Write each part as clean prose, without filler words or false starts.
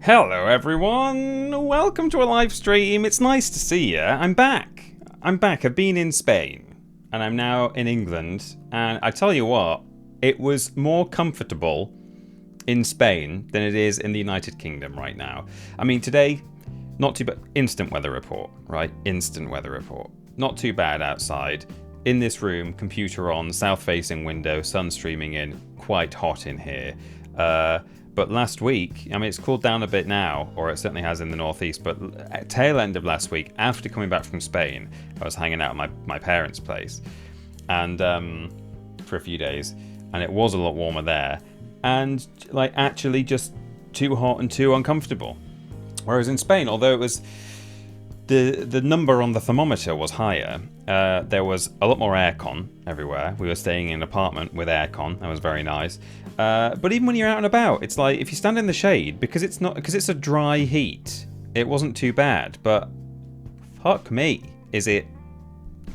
Hello everyone, welcome to a live stream. It's nice to see you. I'm back. I've been in Spain and I'm now in England, and I tell you what, it was more comfortable in Spain than it is in the United Kingdom right now. I mean, today, not too bad. Instant weather report, right? Instant weather report. Not too bad outside. In this room, computer on, south-facing window, sun streaming in, quite hot in here. But last week, I mean, it's cooled down a bit now, or it certainly has in the northeast, but at tail end of last week, after coming back from Spain, I was hanging out at my parents' place and for a few days, and it was a lot warmer there, and like actually just too hot and too uncomfortable. Whereas in Spain, although it was the number on the thermometer was higher, there was a lot more aircon everywhere. We were staying in an apartment with aircon. That was very nice. But even when you're out and about, it's like if you stand in the shade, because it's a dry heat, it wasn't too bad. But fuck me, is it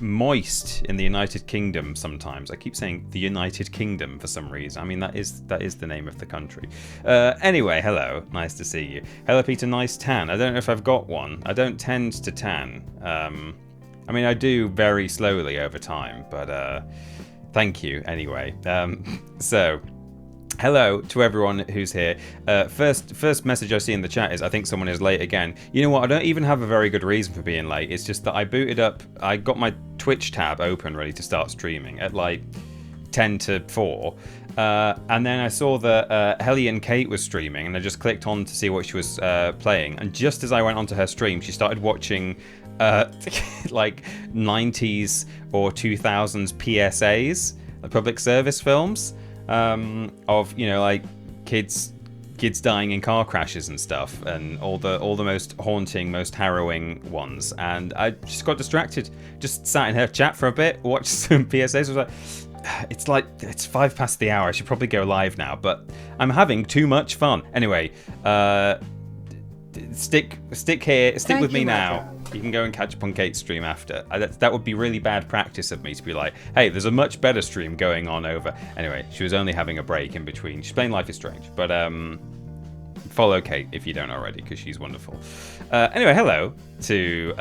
moist in the United Kingdom sometimes. I keep saying the United Kingdom for some reason. I mean, that is the name of the country. Anyway, hello, nice to see you. Hello, Peter, nice tan. I don't know if I've got one. I don't tend to tan. I mean, I do very slowly over time, but thank you anyway. So, hello to everyone who's here. First message I see in the chat is I think someone is late again. You know what? I don't even have a very good reason for being late. It's just that I got my Twitch tab open ready to start streaming at like 10 to 4. And then I saw that Helly and Kate was streaming, and I just clicked on to see what she was playing. And just as I went onto her stream, she started watching like 90s or 2000s PSAs, like public service films. Of, you know, like kids dying in car crashes and stuff, and all the most haunting, most harrowing ones. And I just got distracted, just sat in her chat for a bit, watched some PSAs. I was like, it's 5 past the hour, I should probably go live now, but I'm having too much fun. Anyway, stick with me now. You can go and catch up on Kate's stream after. That would be really bad practice of me to be like, hey, there's a much better stream going on over. Anyway, she was only having a break in between. She's playing Life is Strange. But follow Kate if you don't already, because she's wonderful. Anyway, hello to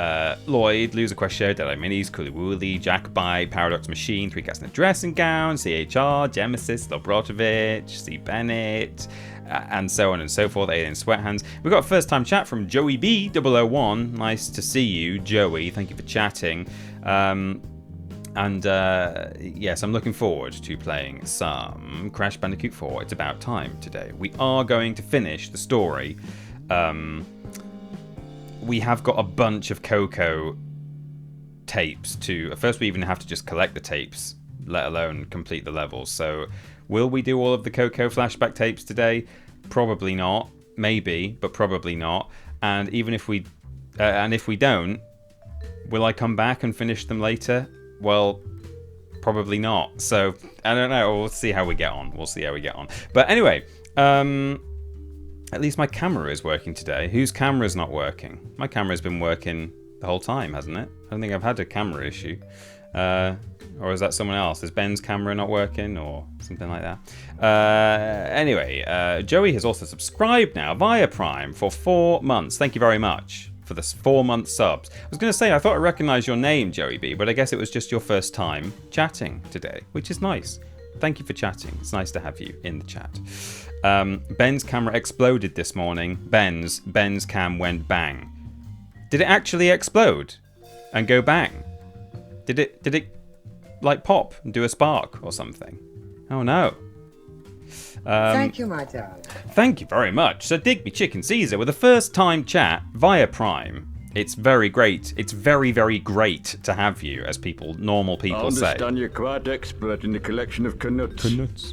Lloyd, Loser Question, Deadeye Minis, Cooley Woolly, Jack By, Paradox Machine, Three Cats in a Dressing Gown, CHR, Gemesis, Lobrotovich, C. Bennett, and so on and so forth, Alien Sweathands. We've got a first time chat from Joey B001. Nice to see you, Joey. Thank you for chatting. Yes, I'm looking forward to playing some Crash Bandicoot 4. It's about time today. We are going to finish the story. We have got a bunch of Coco tapes to... First, we even have to just collect the tapes, let alone complete the levels. So, will we do all of the Coco flashback tapes today? Probably not. Maybe, but probably not. And even if we... and if we don't, will I come back and finish them later? Well, probably not. So, I don't know. We'll see how we get on. But anyway, at least my camera is working today. Whose camera's not working? My camera's been working the whole time, hasn't it? I don't think I've had a camera issue. Or is that someone else? Is Ben's camera not working or something like that? Anyway, Joey has also subscribed now via Prime for 4 months. Thank you very much for this 4-month subs. I was going to say, I thought I recognised your name, Joey B, but I guess it was just your first time chatting today, which is nice. Thank you for chatting. It's nice to have you in the chat. Ben's camera exploded this morning. Ben's cam went bang. Did it actually explode and go bang? Did it like pop and do a spark or something? Oh no. Thank you, my darling. Thank you very much. So Digby Chicken Caesar with a first time chat via Prime. It's very great. It's very, very great to have you, as normal people say. I understand you're quite expert in the collection of canuts.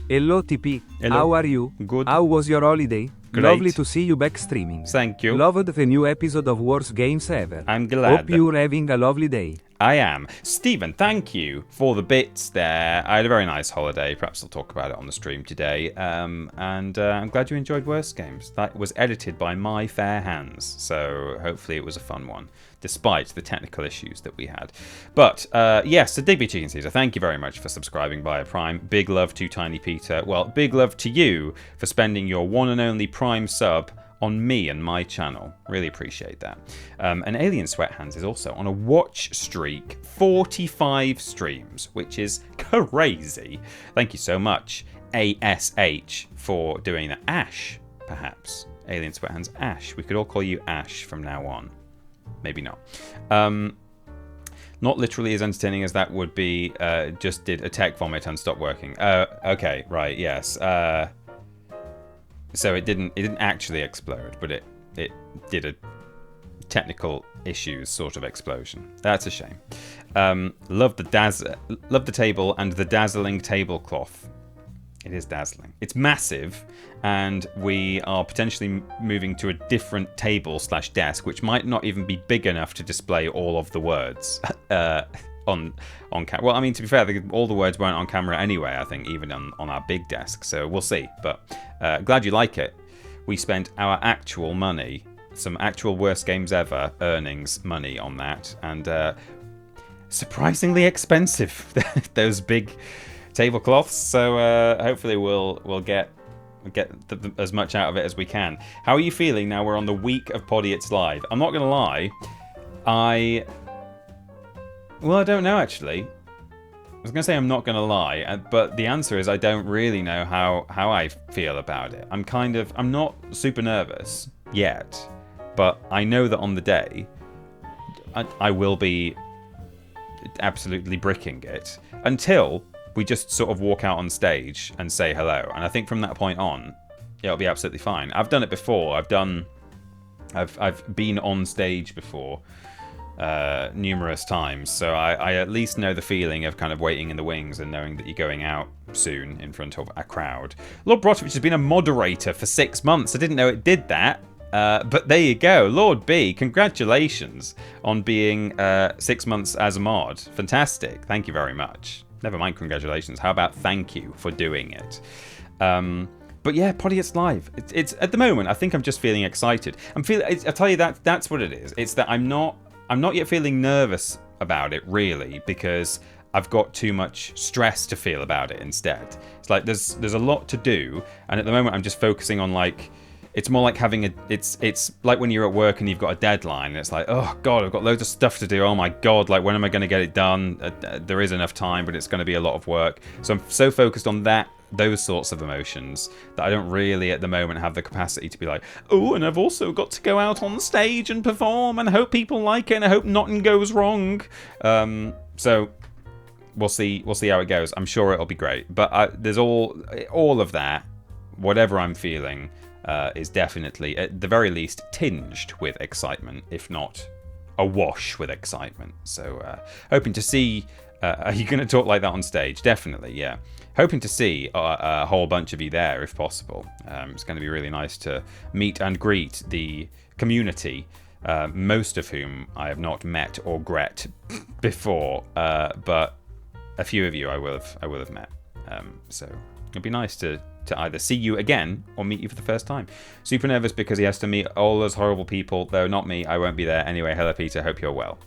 Hello, TP. Hello. How are you? Good. How was your holiday? Great. Lovely to see you back streaming. Thank you. Loved the new episode of Worst Games Ever. I'm glad. Hope you're having a lovely day. I am. Stephen, thank you for the bits there. I had a very nice holiday. Perhaps I'll talk about it on the stream today. And I'm glad you enjoyed Worst Games. That was edited by my fair hands. So hopefully it was a fun one, despite the technical issues that we had. But yes, so Digby Chicken Caesar, thank you very much for subscribing via Prime. Big love to Tiny Peter. Well, big love to you for spending your one and only Prime sub on me and my channel. Really appreciate that. And Alien Sweat Hands is also on a watch streak, 45 streams, which is crazy. Thank you so much, ASH, for doing that. Ash, perhaps. Alien Sweat Hands, Ash. We could all call you Ash from now on. Maybe not. Not literally as entertaining as that would be. Just did a tech vomit and stopped working. Okay, right, yes. So it didn't actually explode, but it did a technical issues sort of explosion. That's a shame. Love the table and the dazzling tablecloth. It is dazzling. It's massive, and we are potentially moving to a different table/desk, which might not even be big enough to display all of the words on camera. Well, I mean, to be fair, all the words weren't on camera anyway, I think, even on our big desk. So we'll see. But glad you like it. We spent our actual money, some actual worst games ever earnings money on that, and surprisingly expensive. Those big tablecloths. So hopefully we'll get as much out of it as we can. How are you feeling now we're on the week of Podiots Live? I'm not going to lie. I don't know, actually. I was going to say I'm not going to lie, but the answer is I don't really know how I feel about it. I'm not super nervous yet, but I know that on the day, I will be absolutely bricking it until we just sort of walk out on stage and say hello. And I think from that point on, it'll be absolutely fine. I've done it before. I've been on stage before numerous times, so I at least know the feeling of kind of waiting in the wings and knowing that you're going out soon in front of a crowd. Lord Brotovich has been a moderator for 6 months. I didn't know it did that, but there you go. Lord B, congratulations on being 6 months as a mod. Fantastic. Thank you very much. Never mind congratulations. How about thank you for doing it? But yeah, Podiots Live. It's at the moment, I think I'm just feeling excited. I'll tell you that's what it is. It's that I'm not yet feeling nervous about it, really, because I've got too much stress to feel about it instead. It's like there's a lot to do, and at the moment I'm just focusing on, like, it's more like having it's like when you're at work and you've got a deadline and it's like, oh god, I've got loads of stuff to do, oh my god, like, when am I going to get it done? There is enough time, but it's going to be a lot of work. So I'm so focused on those sorts of emotions that I don't really at the moment have the capacity to be like, oh, and I've also got to go out on stage and perform and hope people like it and I hope nothing goes wrong. So we'll see how it goes. I'm sure it'll be great, but there's all of that, whatever I'm feeling, is definitely, at the very least, tinged with excitement, if not awash with excitement. So hoping to see, are you going to talk like that on stage? Definitely, yeah. Hoping to see a whole bunch of you there, if possible. It's going to be really nice to meet and greet the community, most of whom I have not met or gret before, but a few of you I will have met. So it'd be nice to either see you again or meet you for the first time. Super nervous because he has to meet all those horrible people, though not me, I won't be there. Anyway, hello Peter, hope you're well.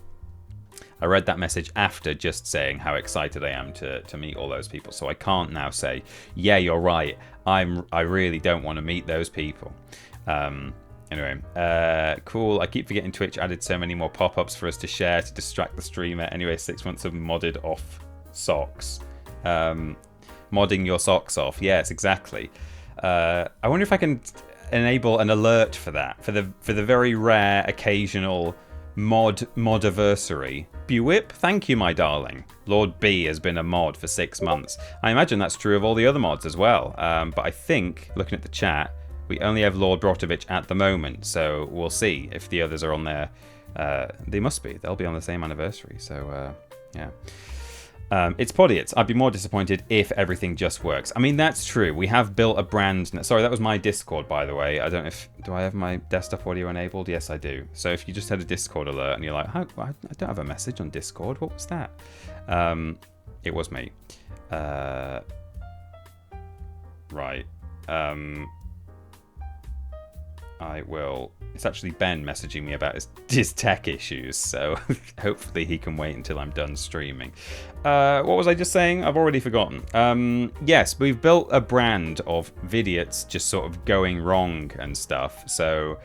I read that message after just saying how excited I am to meet all those people, so I can't now say, yeah, you're right, I really don't want to meet those people. Anyway, cool. I keep forgetting Twitch added so many more pop-ups for us to share to distract the streamer. Anyway, 6 months of modded off socks. Modding your socks off. Yes, exactly. I wonder if I can enable an alert for that, for the very rare occasional modiversary. Bewip, thank you, my darling. Lord B has been a mod for 6 months. I imagine that's true of all the other mods as well. But I think, looking at the chat, we only have Lord Brotovich at the moment, so we'll see if the others are on there. They must be. They'll be on the same anniversary, so yeah. It's Podiots. I'd be more disappointed if everything just works. I mean, that's true. We have built a brand. Sorry, that was my Discord, by the way. I don't know if... Do I have my desktop audio enabled? Yes, I do. So if you just had a Discord alert and you're like, I don't have a message on Discord. What was that? It was me. Right. I will It's actually Ben messaging me about his tech issues, so hopefully he can wait until I'm done streaming. What was I just saying? I've already forgotten. Yes, we've built a brand of vidiots just sort of going wrong and stuff, so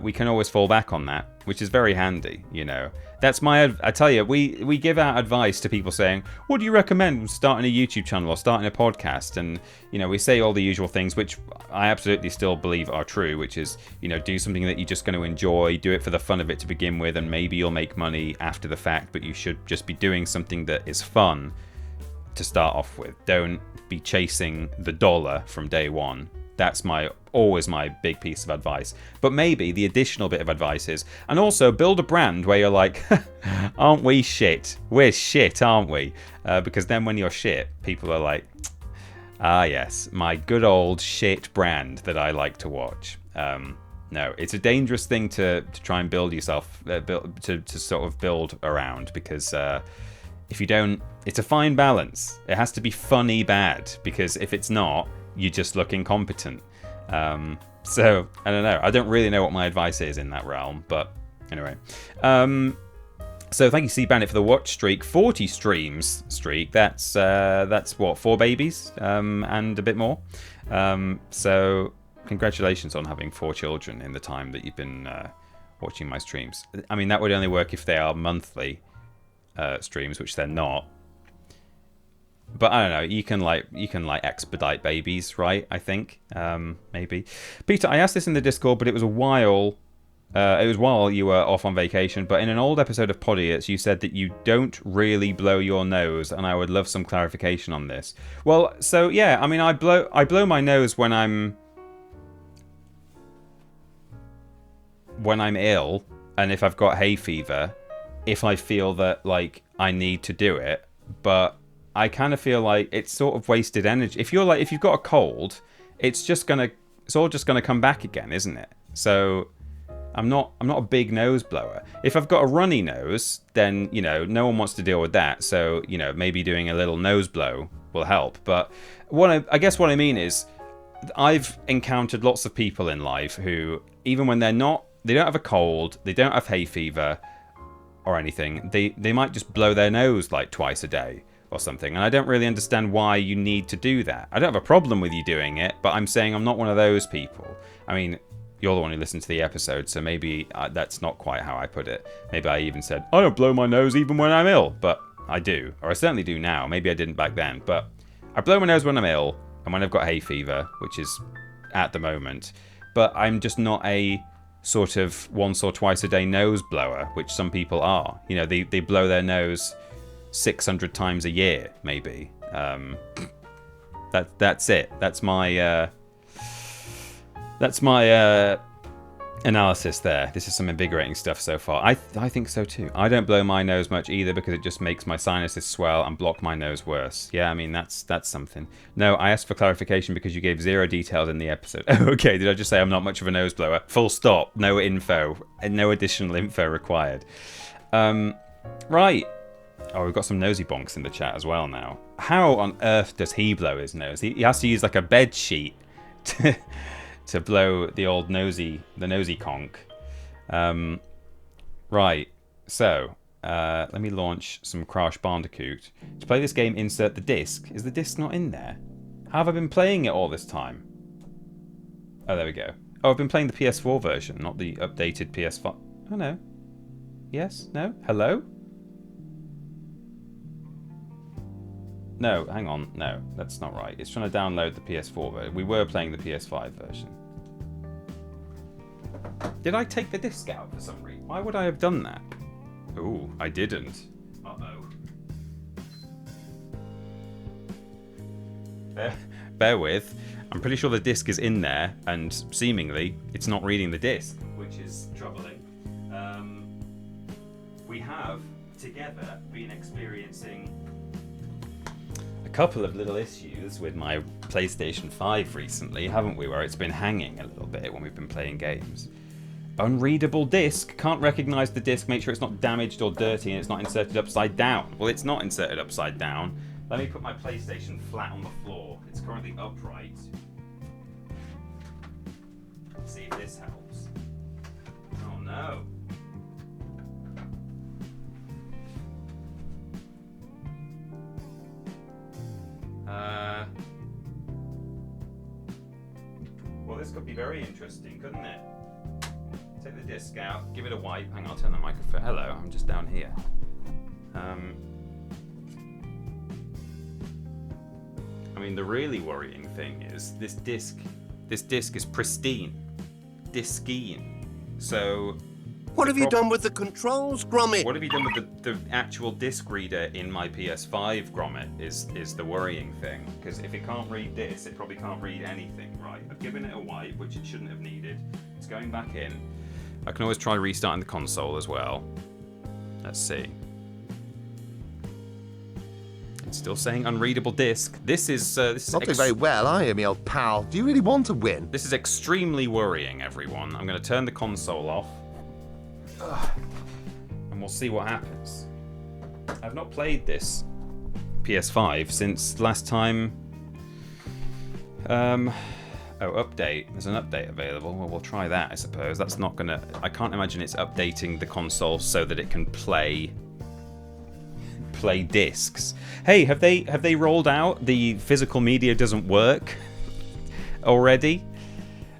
we can always fall back on that, which is very handy, you know. That's I tell you, we give out advice to people saying, what do you recommend starting a YouTube channel or starting a podcast? And, you know, we say all the usual things, which I absolutely still believe are true, which is, you know, do something that you're just going to enjoy, do it for the fun of it to begin with, and maybe you'll make money after the fact, but you should just be doing something that is fun to start off with. Don't be chasing the dollar from day one. That's always my big piece of advice. But maybe the additional bit of advice is, and also build a brand where you're like, aren't we shit? We're shit, aren't we? Because then when you're shit, people are like, ah yes, my good old shit brand that I like to watch. No, it's a dangerous thing to try and build yourself, to sort of build around, because if you don't, it's a fine balance. It has to be funny bad, because if it's not, you just look incompetent. So, I don't know. I don't really know what my advice is in that realm, but anyway. So thank you, C Bandit, for the watch streak. 40 streams streak. That's what, 4 babies and a bit more. So congratulations on having 4 children in the time that you've been watching my streams. I mean, that would only work if they are monthly streams, which they're not. But I don't know. You can expedite babies, right? I think maybe. Peter, I asked this in the Discord, but it was a while. It was while you were off on vacation. But in an old episode of Podiots, you said that you don't really blow your nose, and I would love some clarification on this. Well, so yeah, I mean, I blow my nose when I'm ill, and if I've got hay fever, if I feel that like I need to do it, but I kind of feel like it's sort of wasted energy. If you've got a cold, it's all just gonna come back again, isn't it? So I'm not a big nose blower. If I've got a runny nose, then, you know, no one wants to deal with that. So, you know, maybe doing a little nose blow will help. But I guess what I mean is, I've encountered lots of people in life who, even when they don't have a cold, they don't have hay fever or anything, they might just blow their nose like twice a day or something, and I don't really understand why you need to do that. I don't have a problem with you doing it, but I'm saying I'm not one of those people. I mean, you're the one who listened to the episode, so maybe that's not quite how I put it. Maybe I even said, I don't blow my nose even when I'm ill, but I do. Or I certainly do now. Maybe I didn't back then, but I blow my nose when I'm ill, and when I've got hay fever, which is at the moment. But I'm just not a sort of once or twice a day nose blower, which some people are. You know, they blow their nose 600 times a year, maybe. That's it. That's my analysis there. This is some invigorating stuff so far. I think so too. I don't blow my nose much either, because it just makes my sinuses swell and block my nose worse. Yeah, I mean, that's something. No, I asked for clarification because you gave 0 details in the episode. Okay, did I just say I'm not much of a nose blower? Full stop. No info. And no additional info required. Right. Oh, we've got some nosy bonks in the chat as well now. How on earth does he blow his nose? He has to use like a bed sheet to blow the old nosy conch. Right, so let me launch some Crash Bandicoot. To play this game, insert the disc. Is the disc not in there? How have I been playing it all this time? Oh, there we go. Oh, I've been playing the PS4 version, not the updated PS5. Oh, no. Yes? No? Hello? No, hang on. No, that's not right. It's trying to download the PS4 version. We were playing the PS5 version. Did I take the disc out for some reason? Why would I have done that? Ooh, I didn't. Uh-oh. Bear with. I'm pretty sure the disc is in there, and seemingly it's not reading the disc, which is troubling. We have together been experiencing a couple of little issues with my PlayStation 5 recently, haven't we? Where it's been hanging a little bit when we've been playing games. Unreadable disc. Can't recognise the disc. Make sure it's not damaged or dirty and it's not inserted upside down. Well, it's not inserted upside down. Let me put my PlayStation flat on the floor. It's currently upright. Let's see if this helps. no. Well, this could be very interesting, couldn't it? Take the disc out, give it a wipe. Hang on, I'll turn the microphone. Hello, I'm just down here. I mean, the really worrying thing is this disc is pristine. Discine. So... What have you done with the controls, Gromit? What have you done with the actual disc reader in my PS5, Gromit, is the worrying thing. Because if it can't read this, it probably can't read anything, right? I've given it a wipe, which it shouldn't have needed. It's going back in. I can always try restarting the console as well. Let's see. It's still saying unreadable disc. This is Not doing very well, are you, me old pal? Do you really want to win? This is extremely worrying, everyone. I'm going to turn the console off. And we'll see what happens. I've not played this PS5 since last time. Oh, update. There's an update available. Well, we'll try that, I suppose. That's not gonna... I can't imagine it's updating the console so that it can play discs. Hey, have they rolled out the physical media doesn't work already?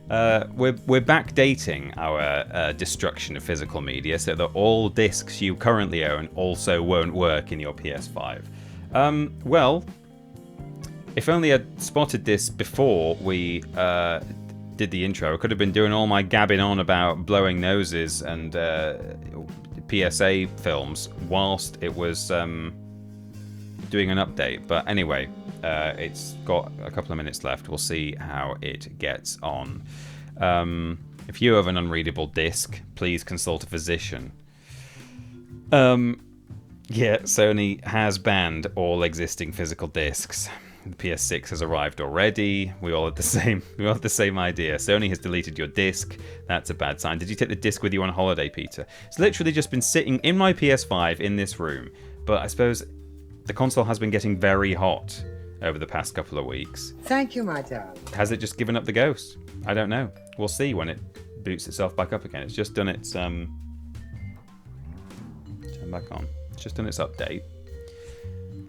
We're backdating our destruction of physical media so that all discs you currently own also won't work in your PS5. Well, if only I'd spotted this before we did the intro, I could have been doing all my gabbing on about blowing noses and PSA films whilst it was doing an update. But anyway, it's got a couple of minutes left. We'll see how it gets on. If you have an unreadable disc, please consult a physician. Yeah, Sony has banned all existing physical discs. The PS6 has arrived already. We all had the same idea. Sony has deleted your disc. That's a bad sign. Did you take the disc with you on holiday, Peter? It's literally just been sitting in my PS5 in this room. But I suppose the console has been getting very hot over the past couple of weeks. Thank you, my darling. Has it just given up the ghost? I don't know. We'll see when it boots itself back up again. It's just done its turn back on. It's just done its update.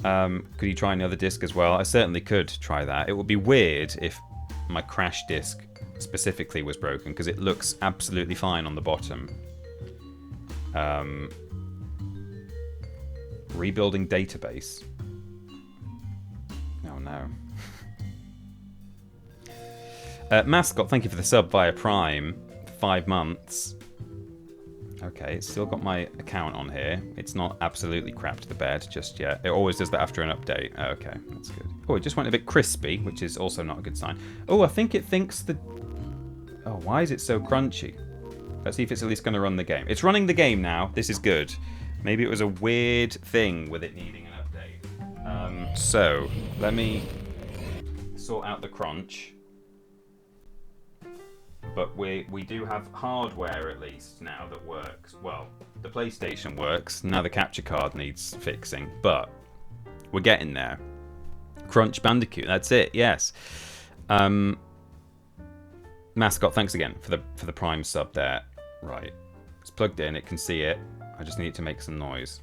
Could you try another disc as well? I certainly could try that. It would be weird if my crash disc specifically was broken because it looks absolutely fine on the bottom. Rebuilding database. Oh no. Mascot, thank you for the sub via Prime. 5 months. Okay, it's still got my account on here. It's not absolutely crapped the bed just yet. It always does that after an update. Oh, okay, that's good. Oh, it just went a bit crispy, which is also not a good sign. Oh, I think it thinks the... Oh, why is it so crunchy? Let's see if it's at least going to run the game. It's running the game now. This is good. Maybe it was a weird thing with it needing an update. So, let me sort out the crunch. But we do have hardware at least now that works. Well, the PlayStation works. Now the capture card needs fixing. But we're getting there. Crunch Bandicoot. That's it. Yes. Mascot, thanks again for the Prime sub there. Right. It's plugged in. It can see it. I just need it to make some noise.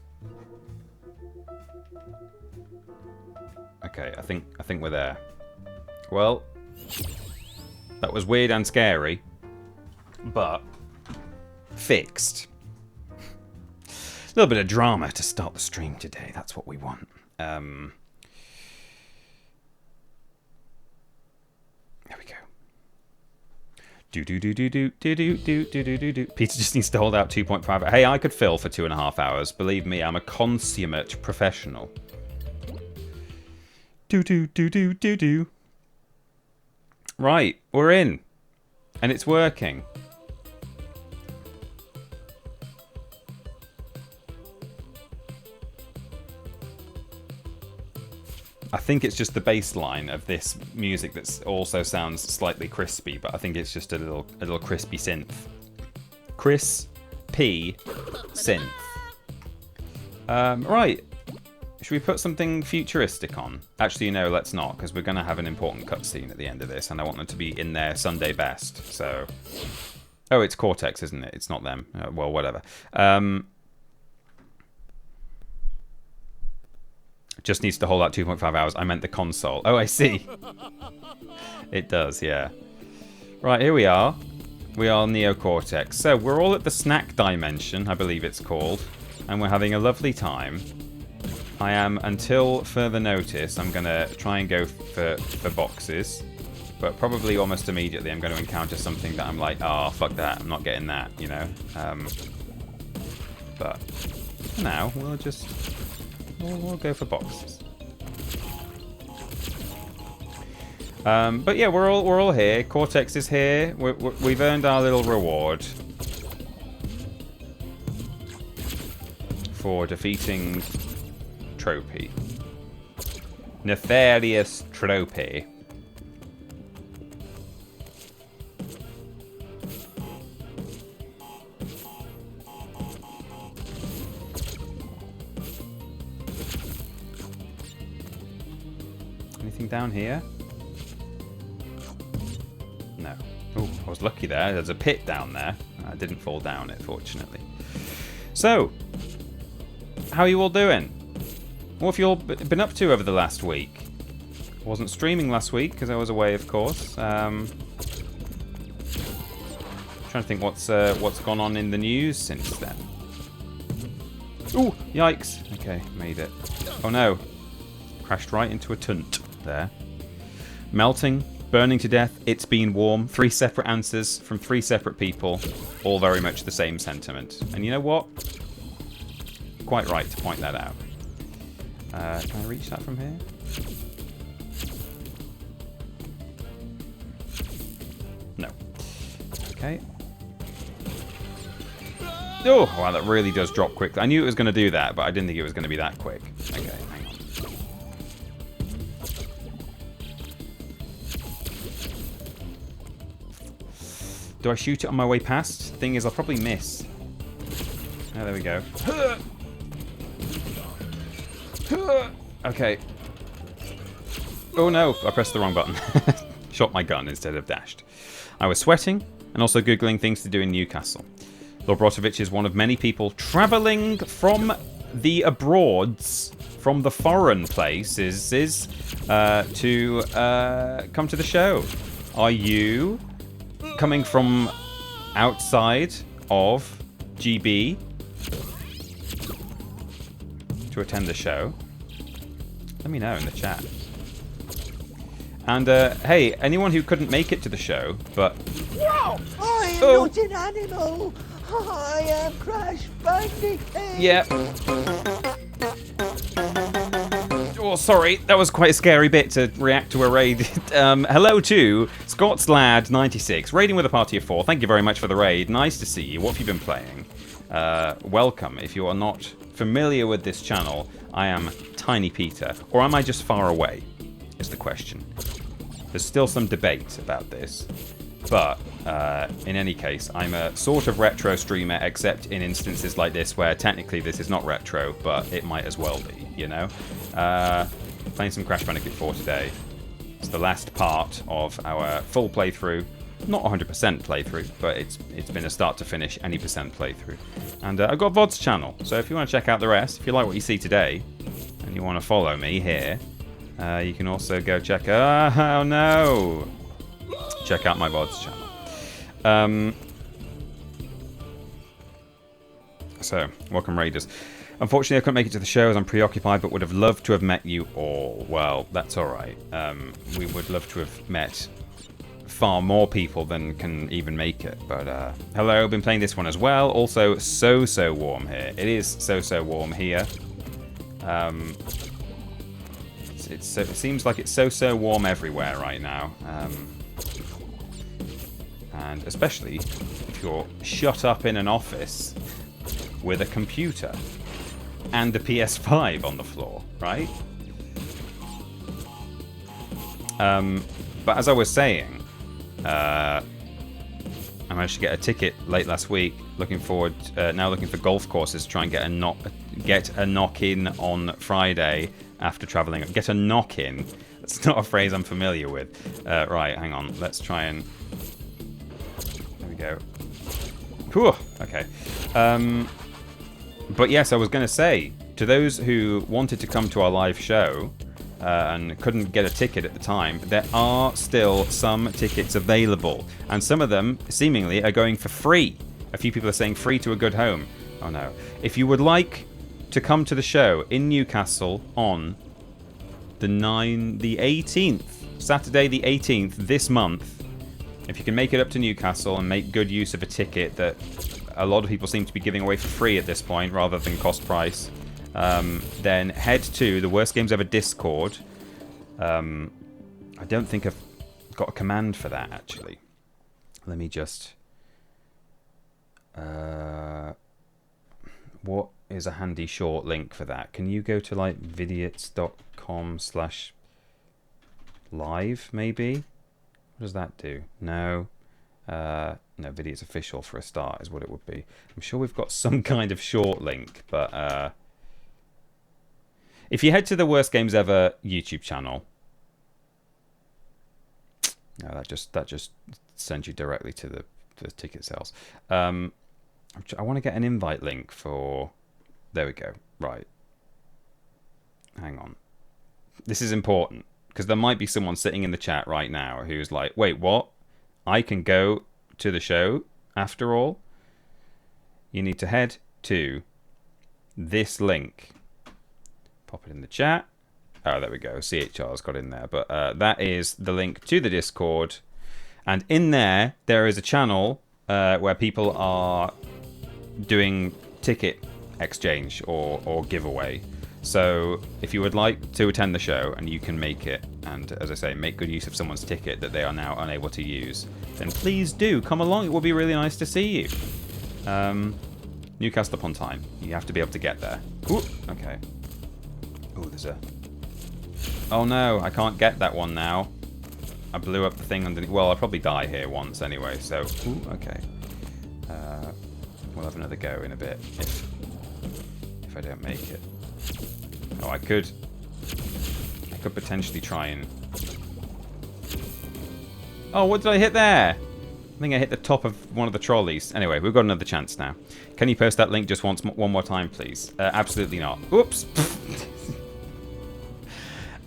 Okay, I think we're there. Well, that was weird and scary, but fixed. A little bit of drama to start the stream today. That's what we want. There we go. Do. Peter just needs to hold out 2.5. Hey, I could fill for 2.5 hours. Believe me, I'm a consummate professional. Do. Right, we're in. And it's working. I think it's just the bass line of this music that also sounds slightly crispy, but I think it's just a little crispy synth. Crispy synth. Right. Should we put something futuristic on? Actually, no, let's not, because we're going to have an important cutscene at the end of this, and I want them to be in their Sunday best. So, Oh, it's Cortex, isn't it? It's not them. Well, whatever. Just needs to hold out 2.5 hours. I meant the console. Oh, I see. It does, yeah. Right, here we are. We are Neocortex. So, we're all at the snack dimension, I believe it's called. And we're having a lovely time. I am, until further notice, I'm going to try and go for boxes. But probably almost immediately I'm going to encounter something that I'm like, oh, fuck that. I'm not getting that, you know. But for now, we'll just... We'll go for boxes. But yeah, we're all here. Cortex is here. We've earned our little reward for defeating Tropy. Nefarious Tropy. Anything down here? No. Oh, I was lucky there. There's a pit down there. I didn't fall down it, fortunately. So, how are you all doing? What have you all been up to over the last week? I wasn't streaming last week because I was away, of course. Trying to think what's gone on in the news since then. Ooh, yikes. Okay, made it. Oh no. Crashed right into a tunt there. Melting, burning to death, it's been warm. 3 separate answers from 3 separate people. All very much the same sentiment. And you know what? Quite right to point that out. Can I reach that from here? No. Okay. Oh, wow, that really does drop quickly. I knew it was going to do that, but I didn't think it was going to be that quick. Okay, hang on. Do I shoot it on my way past? Thing is, I'll probably miss. Oh, there we go. Okay. Oh no, I pressed the wrong button. Shot my gun instead of dashed. I was sweating and also Googling things to do in Newcastle. Lord Brotovich is one of many people travelling from the abroads, from the foreign places, to come to the show. Are you coming from outside of GB to attend the show? Let me know in the chat. And hey, anyone who couldn't make it to the show, but No, I am not an animal. I am Crash Bandicoot. yeah. Oh, sorry, that was quite a scary bit to react to a raid. Hello to Scott's Lad 96, raiding with a party of 4. Thank you very much for the raid. Nice to see you. What have you been playing? Welcome. If you are not familiar with this channel, I am Tiny Peter, or am I just far away? Is the question. There's still some debate about this, but in any case, I'm a sort of retro streamer, except in instances like this where technically this is not retro, but it might as well be, you know? Playing some Crash Bandicoot 4 today. It's the last part of our full playthrough. Not 100% playthrough, but it's been a start to finish any percent playthrough. And I've got a VOD's channel, so if you want to check out the rest, if you like what you see today, and you want to follow me here, you can also go check out... Oh no! Check out my VOD's channel. So, welcome Raiders. Unfortunately, I couldn't make it to the show as I'm preoccupied, but would have loved to have met you all. Well, that's alright. We would love to have met far more people than can even make it. But, hello, been playing this one as well. Also, so warm here. It is so warm here. It seems like it's so warm everywhere right now. And especially if you're shut up in an office with a computer and a PS5 on the floor, right? But as I was saying, I managed to get a ticket late last week. Looking forward, now looking for golf courses to try and get a knock-in on Friday after travelling. Get a knock-in. That's not a phrase I'm familiar with. Right, hang on. Let's try and... There we go. Whew, okay. But yes, I was going to say, to those who wanted to come to our live show and couldn't get a ticket at the time, there are still some tickets available. And some of them, seemingly, are going for free. A few people are saying free to a good home. Oh no. If you would like to come to the show in Newcastle on the 18th, Saturday the 18th this month, if you can make it up to Newcastle and make good use of a ticket that a lot of people seem to be giving away for free at this point rather than cost price, then head to the Worst Games Ever Discord. I don't think I've got a command for that, actually. Let me just... what is a handy short link for that? Can you go to like vidiot's.com/live maybe? What does that do? No. No, Vidiot's official for a start is what it would be. I'm sure we've got some kind of short link, but if you head to the Worst Games Ever YouTube channel, no, that just sends you directly to the ticket sales. I want to get an invite link for... There we go. Right. Hang on. This is important, because there might be someone sitting in the chat right now who's like, wait, what? I can go to the show after all? You need to head to this link. Pop it in the chat. Oh, there we go. CHR's got in there. But that is the link to the Discord. And in there is a channel where people are doing ticket exchange or giveaway. So if you would like to attend the show and you can make it, and as I say, make good use of someone's ticket that they are now unable to use, then please do come along. It will be really nice to see you. Newcastle upon Tyne. You have to be able to get there. Ooh, okay. Oh, there's a... Oh no, I can't get that one now. I blew up the thing underneath. Well, I'll probably die here once anyway, so... Ooh, okay. We'll have another go in a bit if I don't make it. Oh, I could potentially try and... Oh, what did I hit there? I think I hit the top of one of the trolleys. Anyway, we've got another chance now. Can you post that link just one more time, please? Absolutely not. Oops.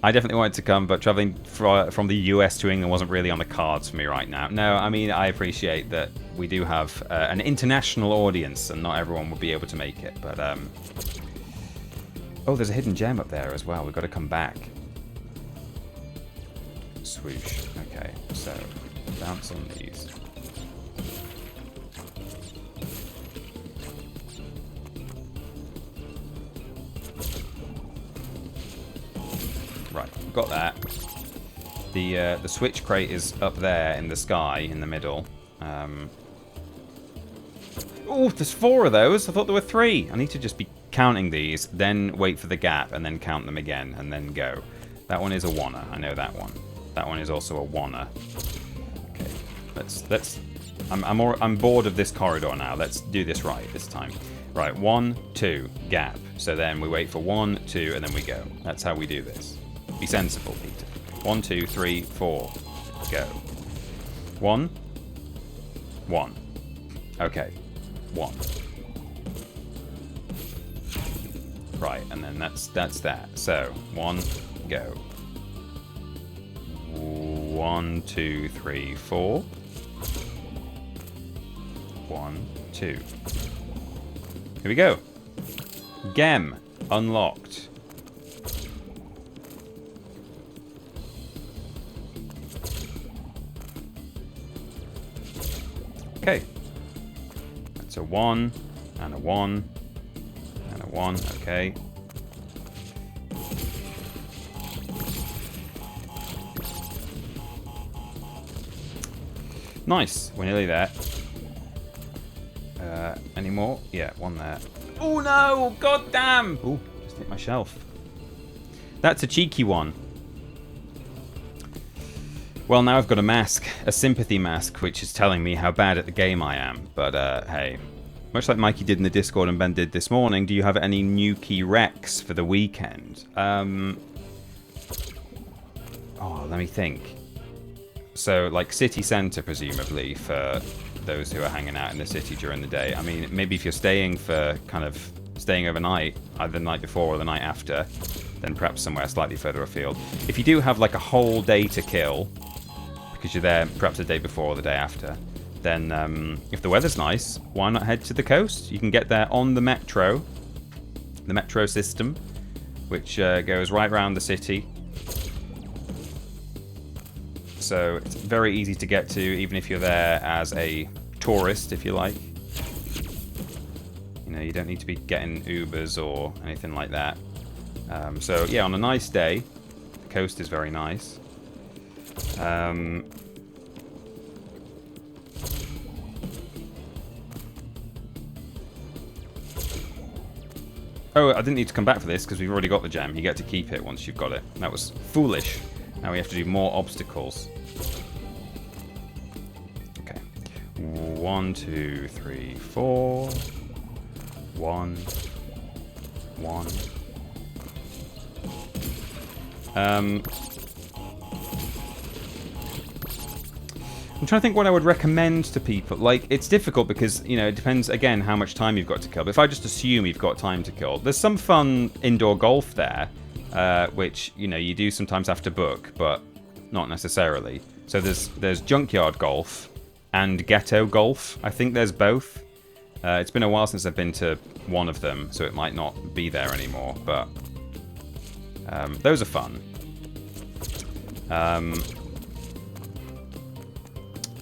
I definitely wanted to come, but traveling from the US to England wasn't really on the cards for me right now. No, I mean, I appreciate that we do have an international audience, and not everyone will be able to make it, but... Oh, there's a hidden gem up there as well. We've got to come back. Swoosh. Okay, so bounce on these. Right, got that. The switch crate is up there in the sky in the middle. Oh, there's 4 of those. I thought there were 3. I need to just be counting these, then wait for the gap, and then count them again, and then go. That one is a wanna. I know that one. That one is also a wanna. Okay, let's. I'm bored of this corridor now. Let's do this right this time. Right, 1, 2, gap. So then we wait for 1, 2, and then we go. That's how we do this. Be sensible, Peter. 1, 2, 3, 4, go. 1, 1. Okay, 1. Right, and then that's that. So 1, go. 1, 2, 3, 4. 1, 2. Here we go. Gem unlocked. Okay. That's a 1 and a 1 and a 1. Okay. Nice. We're nearly there. Any more? Yeah, 1 there. Oh no! God damn! Oh, just hit my shelf. That's a cheeky one. Well, now I've got a mask, a sympathy mask, which is telling me how bad at the game I am. But hey, much like Mikey did in the Discord and Ben did this morning, do you have any new key recs for the weekend? Oh, let me think. So, like city centre, presumably, for those who are hanging out in the city during the day. I mean, maybe if you're staying for staying overnight, either the night before or the night after, then perhaps somewhere slightly further afield. If you do have like a whole day to kill, because you're there perhaps the day before or the day after, then if the weather's nice, why not head to the coast? You can get there on the metro system, which goes right around the city. So it's very easy to get to, even if you're there as a tourist, if you like. You know, you don't need to be getting Ubers or anything like that. So yeah, on a nice day, the coast is very nice. Oh, I didn't need to come back for this because we've already got the gem. You get to keep it once you've got it. That was foolish. Now we have to do more obstacles. Okay. 1, 2, 3, 4. 1. 1. I'm trying to think what I would recommend to people. Like, it's difficult because, you know, it depends, again, how much time you've got to kill. But if I just assume you've got time to kill, there's some fun indoor golf there, which, you know, you do sometimes have to book, but not necessarily. So there's junkyard golf and ghetto golf. I think there's both. It's been a while since I've been to one of them, so it might not be there anymore, but those are fun.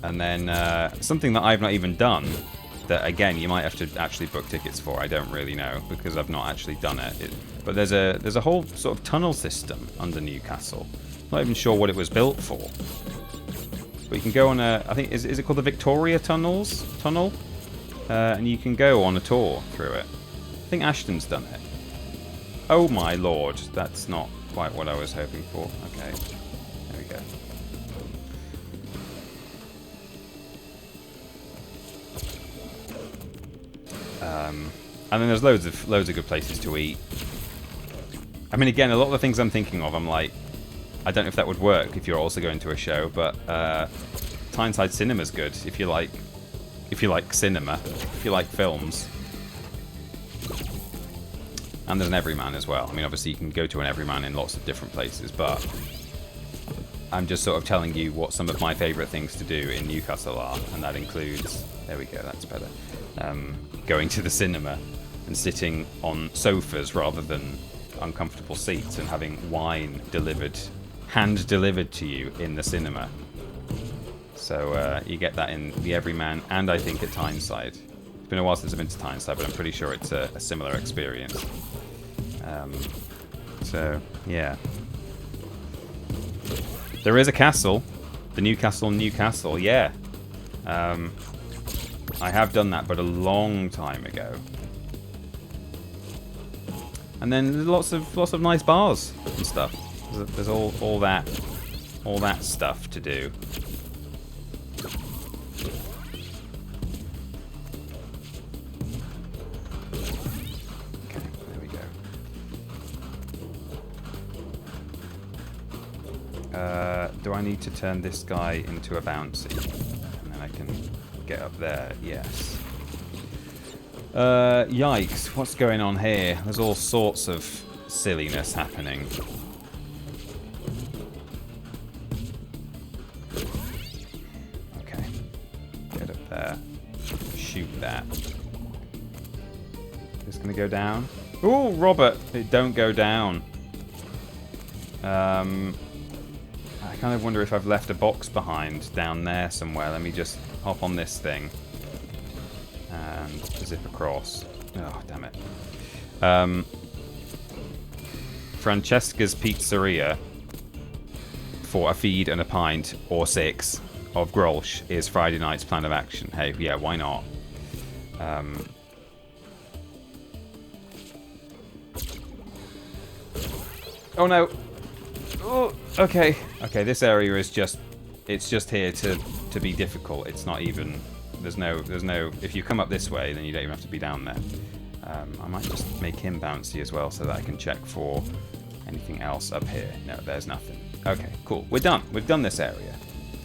And then something that I've not even done, that again you might have to actually book tickets for. I don't really know because I've not actually done it. But there's a whole sort of tunnel system under Newcastle. Not even sure what it was built for. But you can go on a, I think is it called the Victoria Tunnel? And you can go on a tour through it. I think Ashton's done it. Oh my lord, that's not quite what I was hoping for. Okay, there we go. And then there's loads of good places to eat. I mean, again, a lot of the things I'm thinking of, I'm like, I don't know if that would work if you're also going to a show, but Tyneside Cinema's good if you like cinema, if you like films. And there's an Everyman as well. I mean, obviously you can go to an Everyman in lots of different places, but I'm just sort of telling you what some of my favourite things to do in Newcastle are, and that includes, there we go, that's better, going to the cinema and sitting on sofas rather than uncomfortable seats and having wine hand delivered to you in the cinema. So you get that in the Everyman and I think at Tyneside. It's been a while since I've been to Tyneside, but I'm pretty sure it's a similar experience. So, yeah. There is a castle. The Newcastle, yeah. I have done that, but a long time ago. And then there's lots of nice bars and stuff. There's all that stuff to do. Okay, there we go. Do I need to turn this guy into a bouncy? And then I can get up there. Yes. Yikes, what's going on here? There's all sorts of silliness happening. Okay. Get up there. Shoot that. It's gonna go down. Ooh, Robert! It don't go down. I kind of wonder if I've left a box behind down there somewhere. Let me just hop on this thing. And zip across. Oh, damn it. Francesca's Pizzeria for a feed and a pint or 6 of Grolsch is Friday night's plan of action. Hey, yeah, why not? Oh no. Oh, okay. Okay, this area is just, it's just here to be difficult. It's not even, there's no, if you come up this way, then you don't even have to be down there. I might just make him bouncy as well so that I can check for anything else up here. No, there's nothing. Okay, cool. We're done. We've done this area.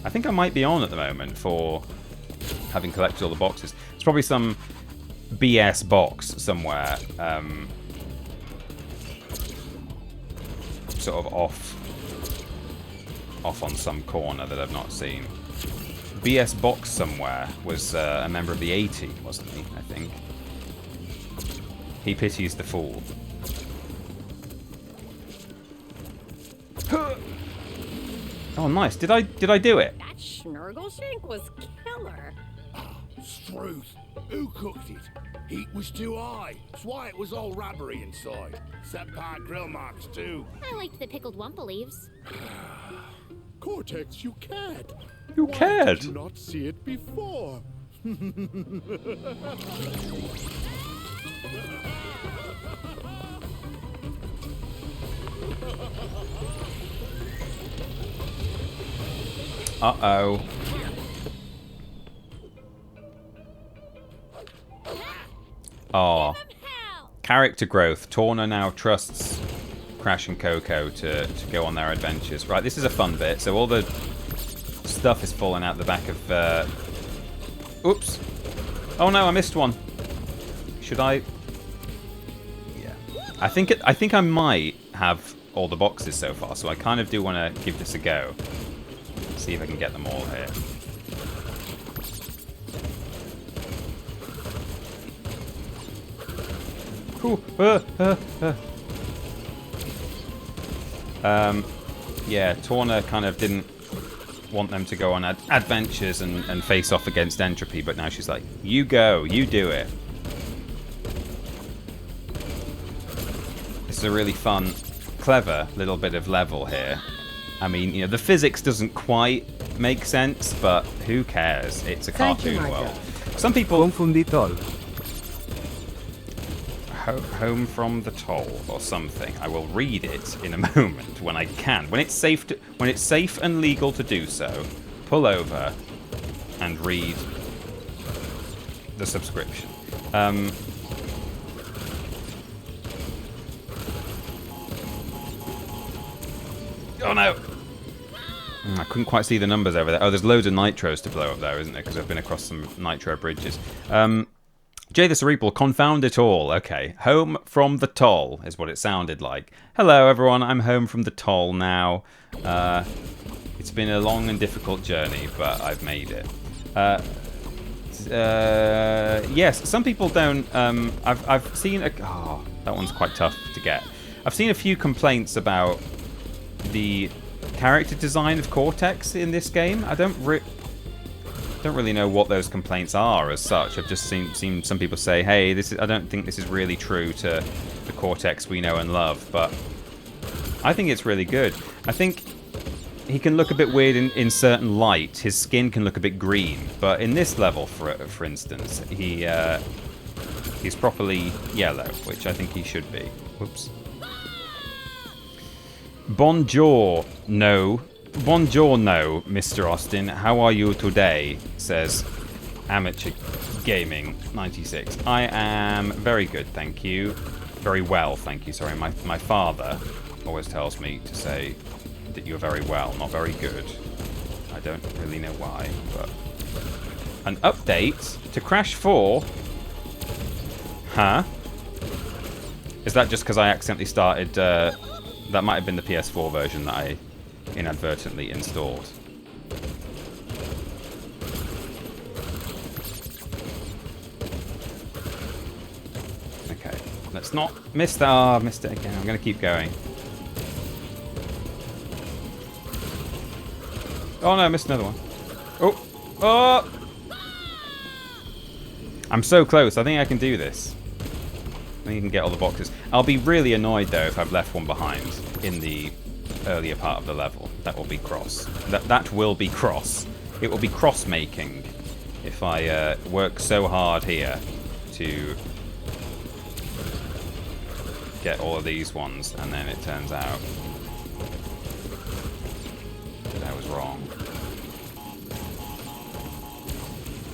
I think I might be on at the moment for having collected all the boxes. It's probably some BS box somewhere, sort of off on some corner that I've not seen. BS box somewhere was a member of the 80, wasn't he? I think. He pities the fool. Oh, nice. Did I do it? That Schnurgleshank was killer. Struth. Who cooked it? Heat was too high. That's why it was all rubbery inside. Set by grill marks too. I liked the pickled wumpa leaves. Cortex, you cared. You Why cared? did you not see it before? Uh-oh. Oh. Character growth. Torna now trusts Crash and Coco to go on their adventures. Right, this is a fun bit. So all the stuff is falling out the back of... Oops. Oh no, I missed one. Should I... Yeah. I think I might have all the boxes so far, so I kind of do want to give this a go. See if I can get them all here. Ooh, yeah, Torna kind of didn't want them to go on adventures and face off against Entropy, but now she's like, you go, you do it. It's a really fun, clever little bit of level here. I mean, you know, the physics doesn't quite make sense, but who cares? It's a cartoon world. Some people... Confunditol. Home from the toll or something. I will read it in a moment when I can. When it's safe and legal to do so, pull over and read the subscription. Oh no! I couldn't quite see the numbers over there. Oh, there's loads of nitros to blow up there, isn't there? Because I've been across some nitro bridges. Jay the Cerebral, confound it all. Okay, home from the toll is what it sounded like. Hello, everyone. I'm home from the toll now. It's been a long and difficult journey, but I've made it. Yes, some people don't. I've seen a. Oh, that one's quite tough to get. I've seen a few complaints about the character design of Cortex in this game. I don't really know what those complaints are as such. I've just seen some people say, hey, I don't think this is really true to the Cortex we know and love, but I think it's really good. I think he can look a bit weird in certain light. His skin can look a bit green, but in this level, for instance, he's properly yellow, which I think he should be. Whoops. Bonjour, no, Mr. Austin. How are you today? Says Amateur Gaming 96. I am very good, thank you. Very well, thank you. Sorry, my father always tells me to say that you're very well, not very good. I don't really know why, but an update to Crash 4. Huh? Is that just because I accidentally started? That might have been the PS4 version that I inadvertently installed. Okay, let's not miss that. Oh, I missed it again. I'm going to keep going. Oh no, I missed another one. Oh! Oh! I'm so close. I think I can do this. I think you can get all the boxes. I'll be really annoyed though if I've left one behind in the earlier part of the level. That will be cross. That will be cross. It will be cross-making if I work so hard here to get all of these ones, and then it turns out that I was wrong.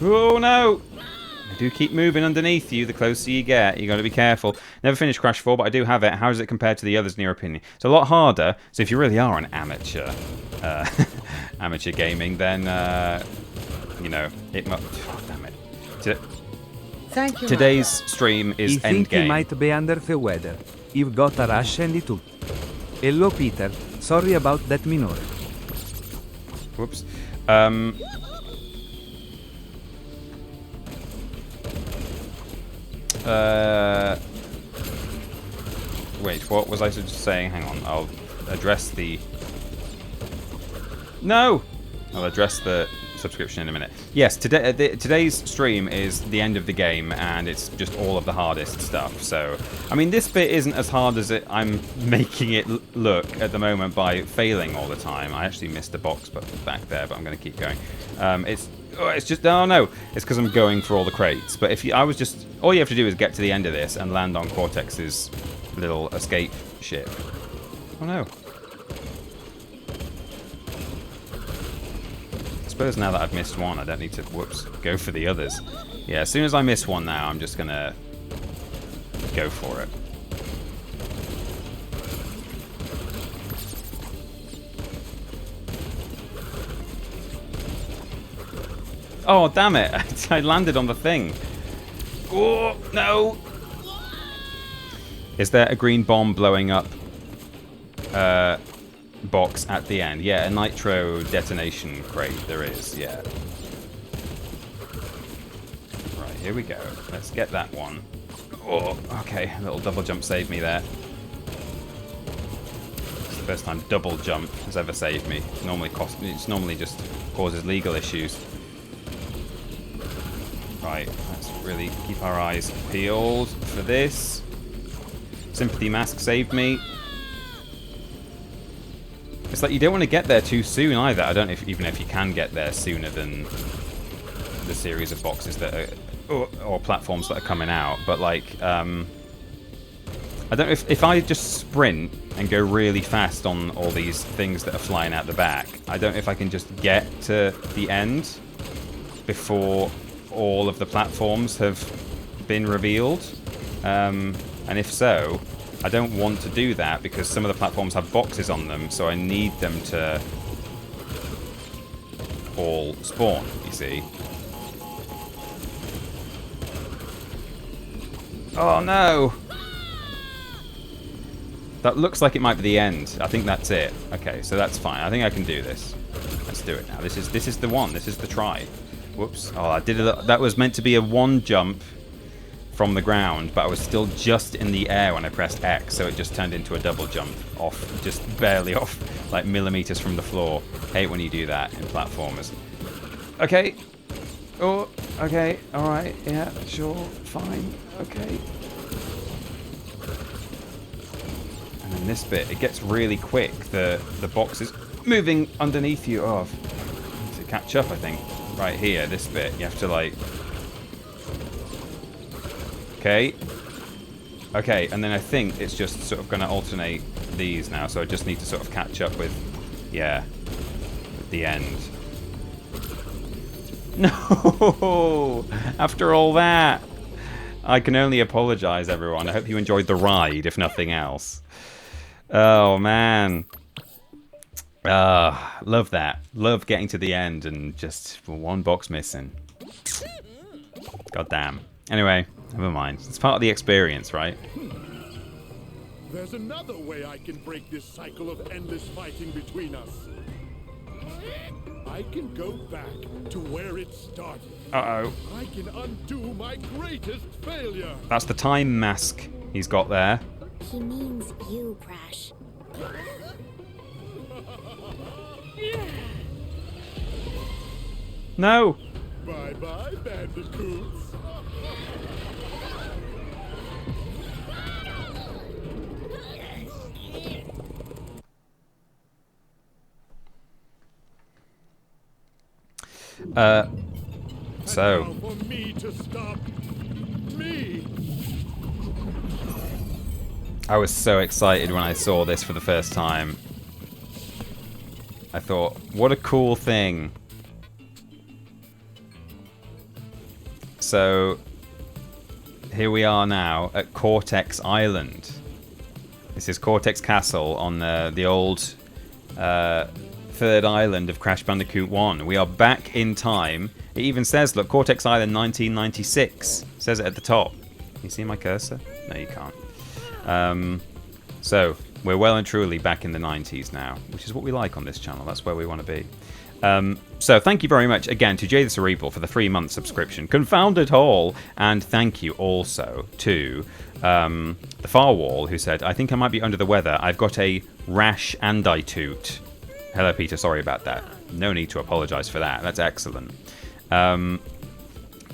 Oh no! I do keep moving underneath you the closer you get. You got to be careful. Never finished Crash 4, but I do have it. How does it compare to the others in your opinion? It's a lot harder. So if you really are an amateur, amateur gaming, then you know, it must... Oh, damn it. Thank you, Today's stream I is think he endgame. might be under the weather. You've got a rush and it too. Hello, Peter. Sorry about that minor. Whoops. Wait, what was I just saying? Hang on, I'll address the... No! I'll address the subscription in a minute. Yes, today's stream is the end of the game, and it's just all of the hardest stuff. So, I mean, this bit isn't as hard as I'm making it look at the moment by failing all the time. I actually missed a box back there, but I'm going to keep going. It's just, oh no, it's because I'm going for all the crates. But if I was just, all you have to do is get to the end of this and land on Cortex's little escape ship. Oh no. I suppose now that I've missed one, I don't need to, go for the others. Yeah, as soon as I miss one now, I'm just gonna go for it. Oh, damn it. I landed on the thing. Oh, no. Is there a green bomb blowing up box at the end? Yeah, a nitro detonation crate. There is, yeah. Right, here we go. Let's get that one. Oh, okay. A little double jump saved me there. It's the first time double jump has ever saved me. It's normally just causes legal issues. Right, let's really keep our eyes peeled for this. Sympathy mask saved me. It's like you don't want to get there too soon either. I don't know even if you can get there sooner than the series of boxes that are, or platforms that are coming out. But like, I don't know if I just sprint and go really fast on all these things that are flying out the back. I don't know if I can just get to the end before all of the platforms have been revealed. And if so, I don't want to do that because some of the platforms have boxes on them, so I need them to all spawn, you see. Oh no! That looks like it might be the end. I think that's it. Okay, so that's fine. I think I can do this. Let's do it now. This is the one. This is the try. Whoops. Oh, I did it. That was meant to be a one jump from the ground, but I was still just in the air when I pressed X, so it just turned into a double jump off, just barely off, like millimeters from the floor. Hate when you do that in platformers. Okay. Oh, okay. All right. Yeah, sure. Fine. Okay. And then this bit, it gets really quick. The box is moving underneath you. Oh, to catch up, I think. Right here, this bit, you have to like... Okay. Okay, and then I think it's just sort of going to alternate these now, so I just need to sort of catch up with, yeah, at the end. No! After all that! I can only apologize, everyone. I hope you enjoyed the ride, if nothing else. Oh, man. Love that. Love getting to the end and just one box missing. God damn. Anyway, never mind. It's part of the experience, right? There's another way I can break this cycle of endless fighting between us. I can go back to where it started. Uh-oh. I can undo my greatest failure. That's the time mask he's got there. He means you, Crash. No! Bye-bye, Bandicoots. So... For me to stop me. I was so excited when I saw this for the first time. I thought, what a cool thing. So, here we are now at Cortex Island. This is Cortex Castle on the old 30 23rd island of Crash Bandicoot 1. We are back in time. It even says, look, Cortex Island 1996. It says it at the top. Can you see my cursor? No, you can't. So, we're well and truly back in the 90s now, which is what we like on this channel. That's where we want to be. So thank you very much again to Jay the Cerebral for the 3-month subscription. Confound it all! And thank you also to the Far Wall, who said, I think I might be under the weather. I've got a rash and I toot. Hello, Peter. Sorry about that. No need to apologise for that. That's excellent.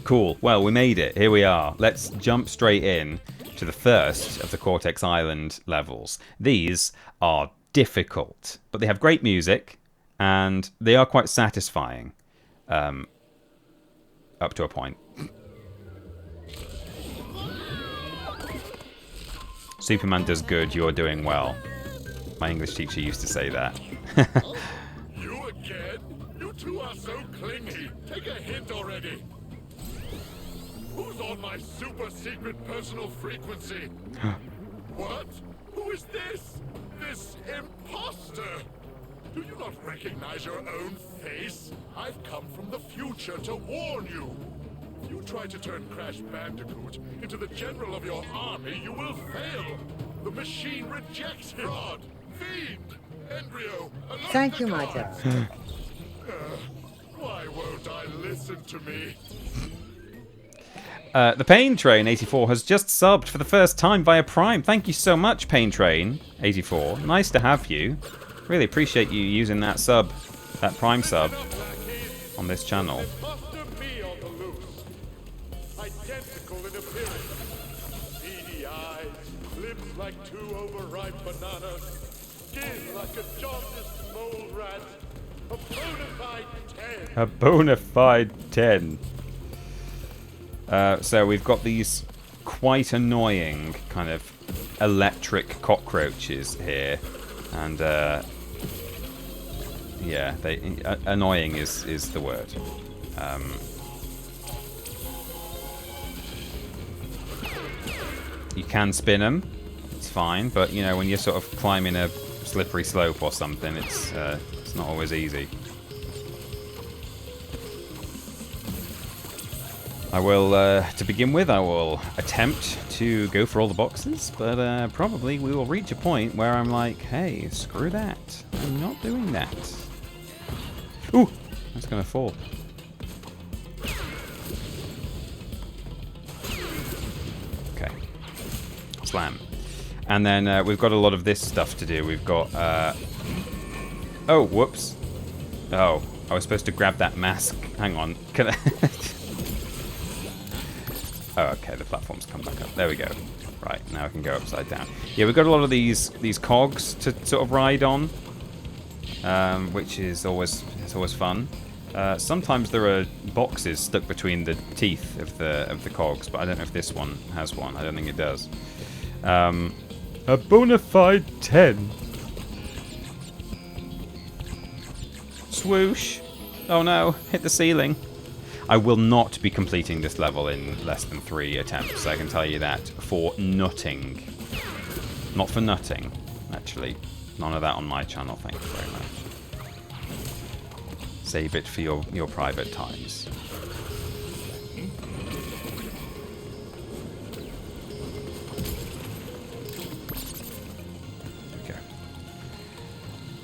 Cool. Well, we made it. Here we are. Let's jump straight in to the first of the Cortex Island levels. These are difficult, but they have great music. And they are quite satisfying, up to a point. Superman does good, you're doing well. My English teacher used to say that. You again? You two are so clingy. Take a hint already. Who's on my super secret personal frequency? What? Who is this? This imposter? Do you not recognize your own face? I've come from the future to warn you. If you try to turn Crash Bandicoot into the general of your army, you will fail. The machine rejects him. Fraud, fiend, embryo, Thank you, Mother. why won't I listen to me? The Pain Train 84 has just subbed for the first time via Prime. Thank you so much, Pain Train 84. Nice to have you. Really appreciate you using that sub, that Prime sub, on this channel. Imposter me on the loose. Identical in appearance. Beady eyes, lips like 2 overripe bananas, skin like a jaundiced mole rat. A bona fide 10. A bona fide 10. So we've got these quite annoying kind of electric cockroaches here. And, yeah, annoying is the word. You can spin them, it's fine, but you know when you're sort of climbing a slippery slope or something, it's not always easy. I will, to begin with, I will attempt to go for all the boxes, but probably we will reach a point where I'm like, hey, screw that. I'm not doing that. Ooh, that's gonna fall. Okay. Slam. And then we've got a lot of this stuff to do. We've got, oh, whoops. Oh, I was supposed to grab that mask. Hang on. Can I... Oh, okay, the platform's come back up. There we go. Right, now I can go upside down. Yeah, we've got a lot of these cogs to sort of ride on, which is always fun. Sometimes there are boxes stuck between the teeth of the cogs, but I don't know if this one has one. I don't think it does. A bona fide 10. Swoosh. Oh no, hit the ceiling. I will not be completing this level in less than 3 attempts, I can tell you that. For nutting. Not for nutting, actually. None of that on my channel, thank you very much. Save it for your private times. Okay.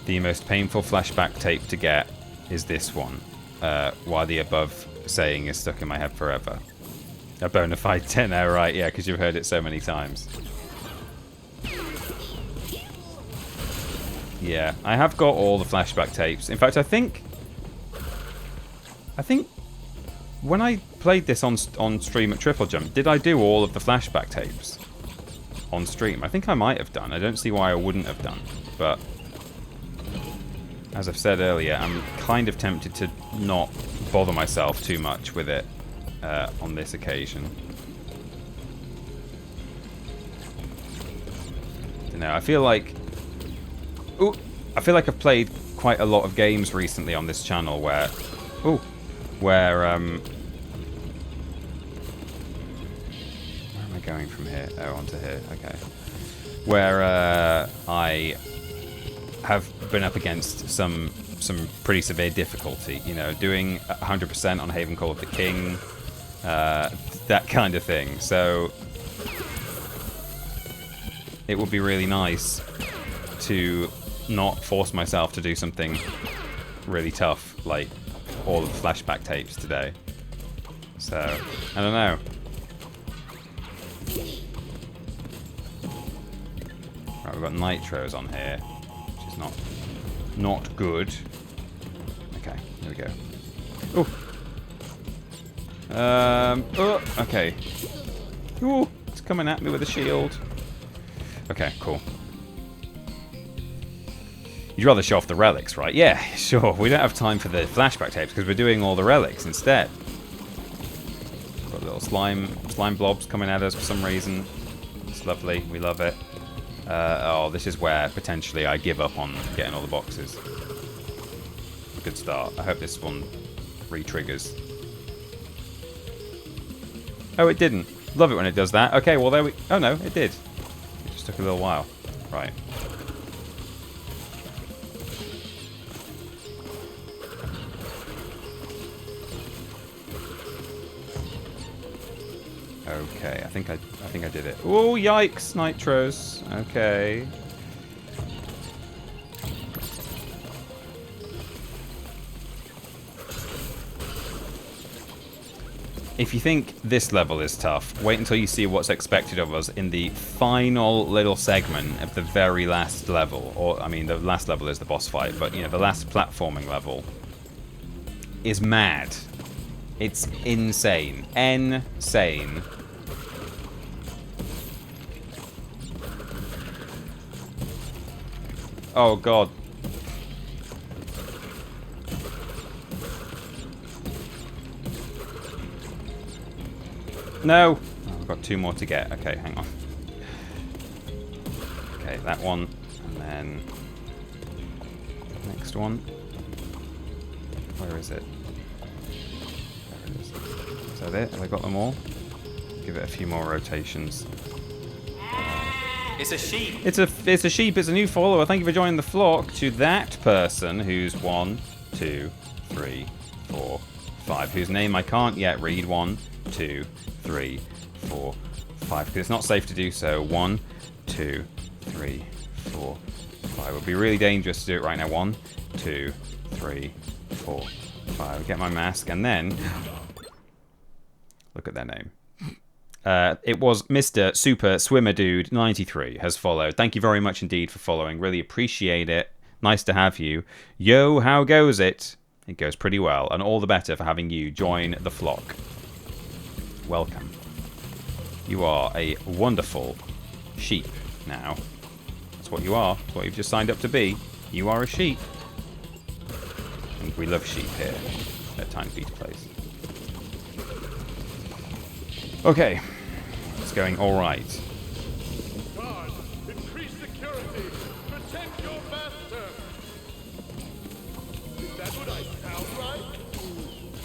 The most painful flashback tape to get is this one. While the above saying is stuck in my head forever. A bona fide 10, oh right, yeah, because you've heard it so many times. Yeah, I have got all the flashback tapes. In fact, I think when I played this on stream at Triple Jump, did I do all of the flashback tapes on stream? I think I might have done. I don't see why I wouldn't have done, but as I've said earlier, I'm kind of tempted to not bother myself too much with it on this occasion. You know, I feel like I've played quite a lot of games recently on this channel where where am I going from here? Oh, onto here. Okay. Where I have been up against some some pretty severe difficulty. You know, doing 100% on Haven Call of the King, that kind of thing. So it would be really nice to not force myself to do something really tough, like all of the flashback tapes today. So, I don't know. Right, we've got nitros on here, which is not good. Okay, here we go. Oh, okay. Ooh, it's coming at me with a shield. Okay, cool. You'd rather show off the relics, right? Yeah, sure. We don't have time for the flashback tapes because we're doing all the relics instead. Got little slime blobs coming at us for some reason. It's lovely. We love it. Oh, this is where potentially I give up on getting all the boxes. Good start. I hope this one re-triggers. Oh, it didn't. Love it when it does that. Okay, well there we... Oh no, it did. It just took a little while. Right. Okay, I think I did it. Oh, yikes, nitros. Okay. If you think this level is tough, wait until you see what's expected of us in the final little segment of the very last level. Or, I mean, the last level is the boss fight, but, you know, the last platforming level is mad. It's insane. Insane. Oh, God. No! Oh, I've got 2 more to get. Okay, hang on. Okay, that one. And then... next one. Where is it? There it is. Is that it? Have I got them all? Give it a few more rotations. It's a sheep. It's a sheep. It's a new follower. Thank you for joining the flock. To that person who's 1, 2, 3, 4, 5, whose name I can't yet read. 1, 2, 3, 4, 5. Because it's not safe to do so. 1, 2, 3, 4, 5. It would be really dangerous to do it right now. 1, 2, 3, 4, 5. Get my mask and then look at their name. It was Mr. Super Swimmer Dude 93 has followed. Thank you very much indeed for following. Really appreciate it. Nice to have you. Yo, how goes it? It goes pretty well, and all the better for having you join the flock. Welcome. You are a wonderful sheep now. That's what you are. That's what you've just signed up to be. You are a sheep. And we love sheep here at TinyPeterPlays. Okay. It's going alright. Guard, increase security. Protect your master. Is that what I sound like?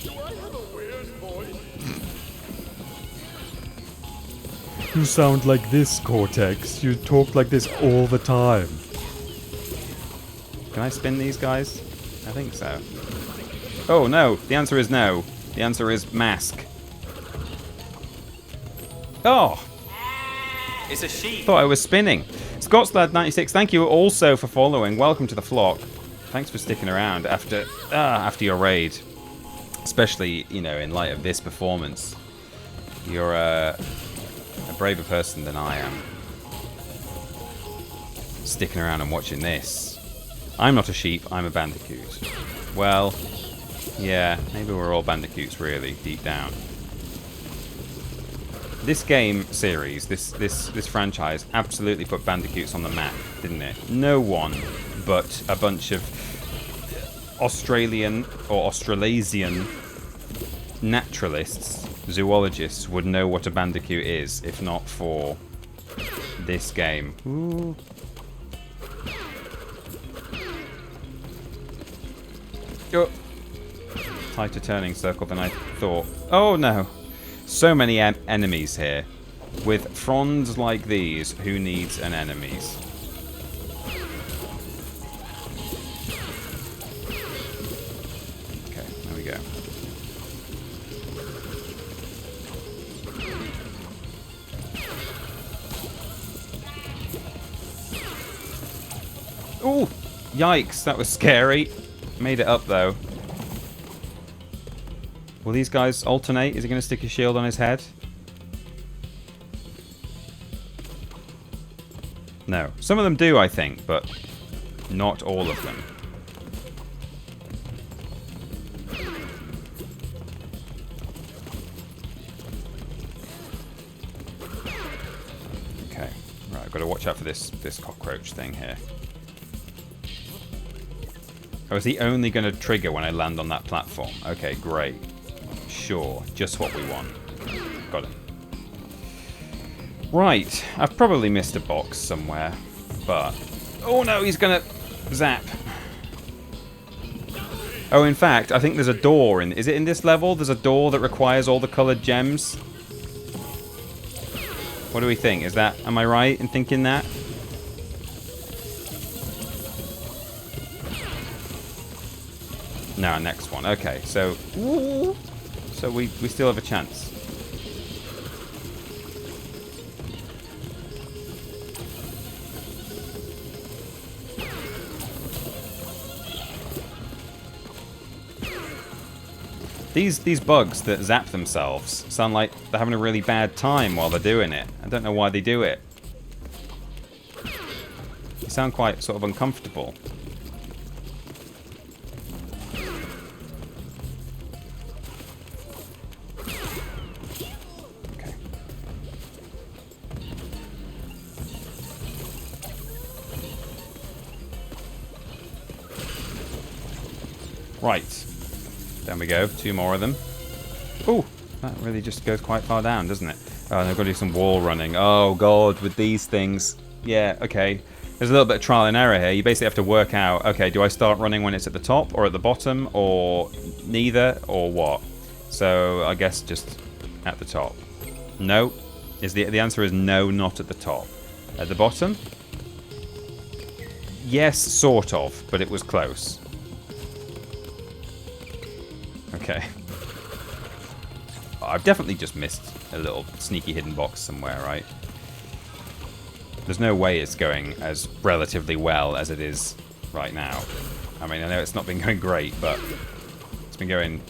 Do I have a weird voice? You sound like this, Cortex. You talk like this all the time. Can I spin these guys? I think so. Oh, no. The answer is no. The answer is mask. Oh! It's a sheep. Thought I was spinning. Scottslad96, thank you also for following. Welcome to the flock. Thanks for sticking around after your raid. Especially, you know, in light of this performance. You're a braver person than I am. Sticking around and watching this. I'm not a sheep, I'm a bandicoot. Well, yeah, maybe we're all bandicoots really, deep down. This game series, this franchise, absolutely put bandicoots on the map, didn't it? No one but a bunch of Australian or Australasian naturalists, zoologists, would know what a bandicoot is, if not for this game. Ooh. Oh. Tighter turning circle than I thought. Oh no! So many enemies here. With fronds like these, who needs an enemies? go. Ooh! Yikes, that was scary. Made it up, though. Will these guys alternate? Is he going to stick his shield on his head? No. Some of them do, I think, but not all of them. Okay. Right, I've got to watch out for this cockroach thing here. Oh, is he only going to trigger when I land on that platform? Okay, great. Sure, just what we want. Got him. Right, I've probably missed a box somewhere, but... Oh no, he's going to zap. Oh, in fact, I think there's a door in... Is it in this level? There's a door that requires all the coloured gems? What do we think? Is that... Am I right in thinking that? No, next one. Okay, so... So we still have a chance. These bugs that zap themselves sound like they're having a really bad time while they're doing it. I don't know why they do it. They sound quite sort of uncomfortable. Okay. Right. There we go. 2 more of them. Ooh, that really just goes quite far down, doesn't it? Oh, and I've got to do some wall running. Oh, God, with these things. Yeah, okay. There's a little bit of trial and error here. You basically have to work out, okay, do I start running when it's at the top or at the bottom or neither or what? So I guess just at the top. No. The answer is no, not at the top. At the bottom? Yes, sort of, but it was close. Okay. I've definitely just missed a little sneaky hidden box somewhere, right? There's no way it's going as relatively well as it is right now. I mean, I know it's not been going great, but it's been going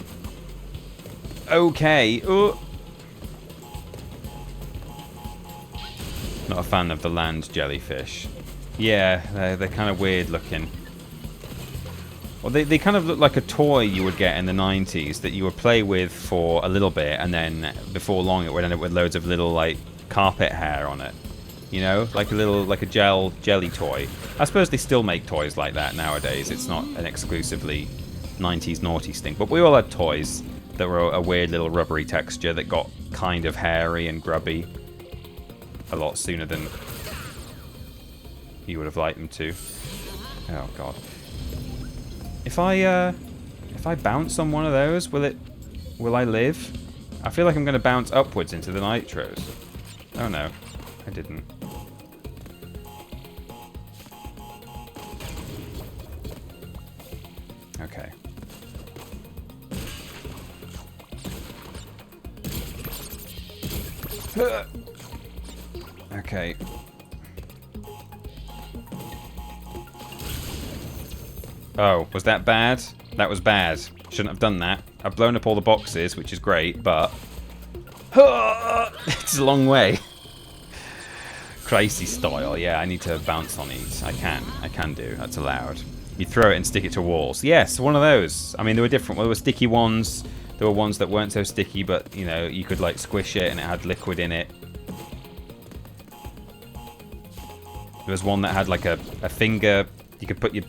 okay. Ooh. Not a fan of the land jellyfish. Yeah, they're kind of weird looking. Well, they kind of look like a toy you would get in the 90s that you would play with for a little bit, and then before long it would end up with loads of little, like, carpet hair on it. You know? Like a jelly toy. I suppose they still make toys like that nowadays. It's not an exclusively 90s noughties thing. But we all had toys that were a weird little rubbery texture that got kind of hairy and grubby a lot sooner than you would have liked them to. Oh, God. If I bounce on one of those, will I live? I feel like I'm going to bounce upwards into the nitros. Oh no, I didn't. Okay. Okay. Oh, was that bad? That was bad. Shouldn't have done that. I've blown up all the boxes, which is great, but... It's a long way. Crazy style. Yeah, I need to bounce on these. I can do. That's allowed. You throw it and stick it to walls. Yes, one of those. I mean, there were different. Well, there were sticky ones. There were ones that weren't so sticky, but, you know, you could, like, squish it and it had liquid in it. There was one that had, like, a finger... You could put your...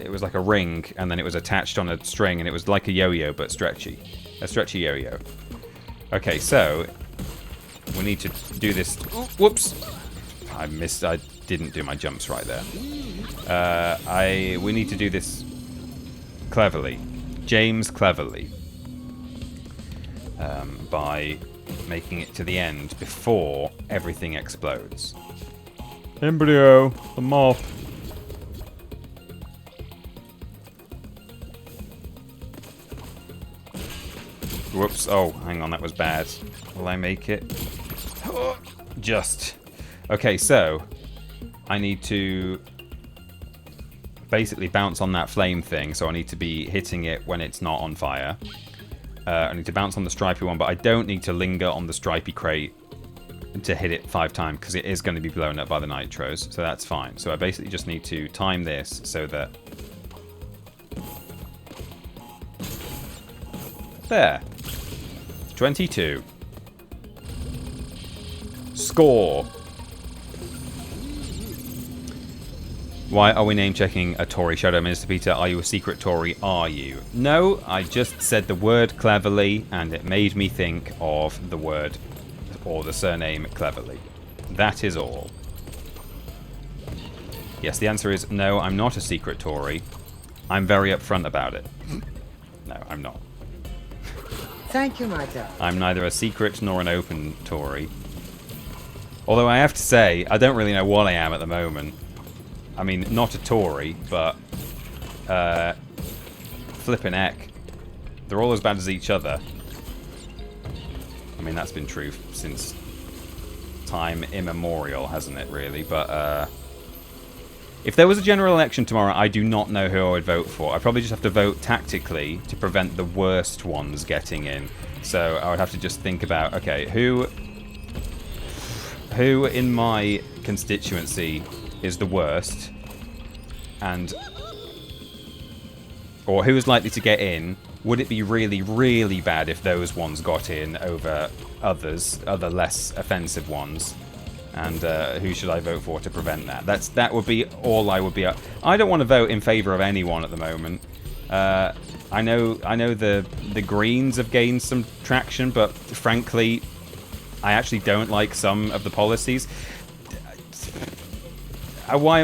it was like a ring, and then it was attached on a string, and it was like a yo-yo, but stretchy. A stretchy yo-yo. Okay, so... We need to do this... Ooh, whoops! I didn't do my jumps right there. We need to do this cleverly. James cleverly. By making it to the end before everything explodes. Embryo, the mop. Whoops. Oh, hang on, that was bad. Will I make it? Just. Okay, so I need to basically bounce on that flame thing, so I need to be hitting it when it's not on fire. I need to bounce on the stripy one, but I don't need to linger on the stripy crate to hit it 5 times, because it is going to be blown up by the nitros, so that's fine. So I basically just need to time this so that... There. 22. Score. Why are we name-checking a Tory? Shadow Minister Peter, are you a secret Tory? Are you? No, I just said the word cleverly, and it made me think of the word or the surname cleverly. That is all. Yes, the answer is no, I'm not a secret Tory. I'm very upfront about it. No, I'm not. Thank you, Mother. I'm neither a secret nor an open Tory. Although I have to say, I don't really know what I am at the moment. I mean, not a Tory, but flippin' heck. They're all as bad as each other. I mean, that's been true since time immemorial, hasn't it, really? But if there was a general election tomorrow, I do not know who I would vote for. I probably just have to vote tactically to prevent the worst ones getting in. So I would have to just think about, okay, who in my constituency is the worst, and or who is likely to get in. Would it be really, really bad if those ones got in over other less offensive ones? And who should I vote for to prevent that? That would be all I would be. I don't want to vote in favour of anyone at the moment. I know the Greens have gained some traction, but frankly, I actually don't like some of the policies. Why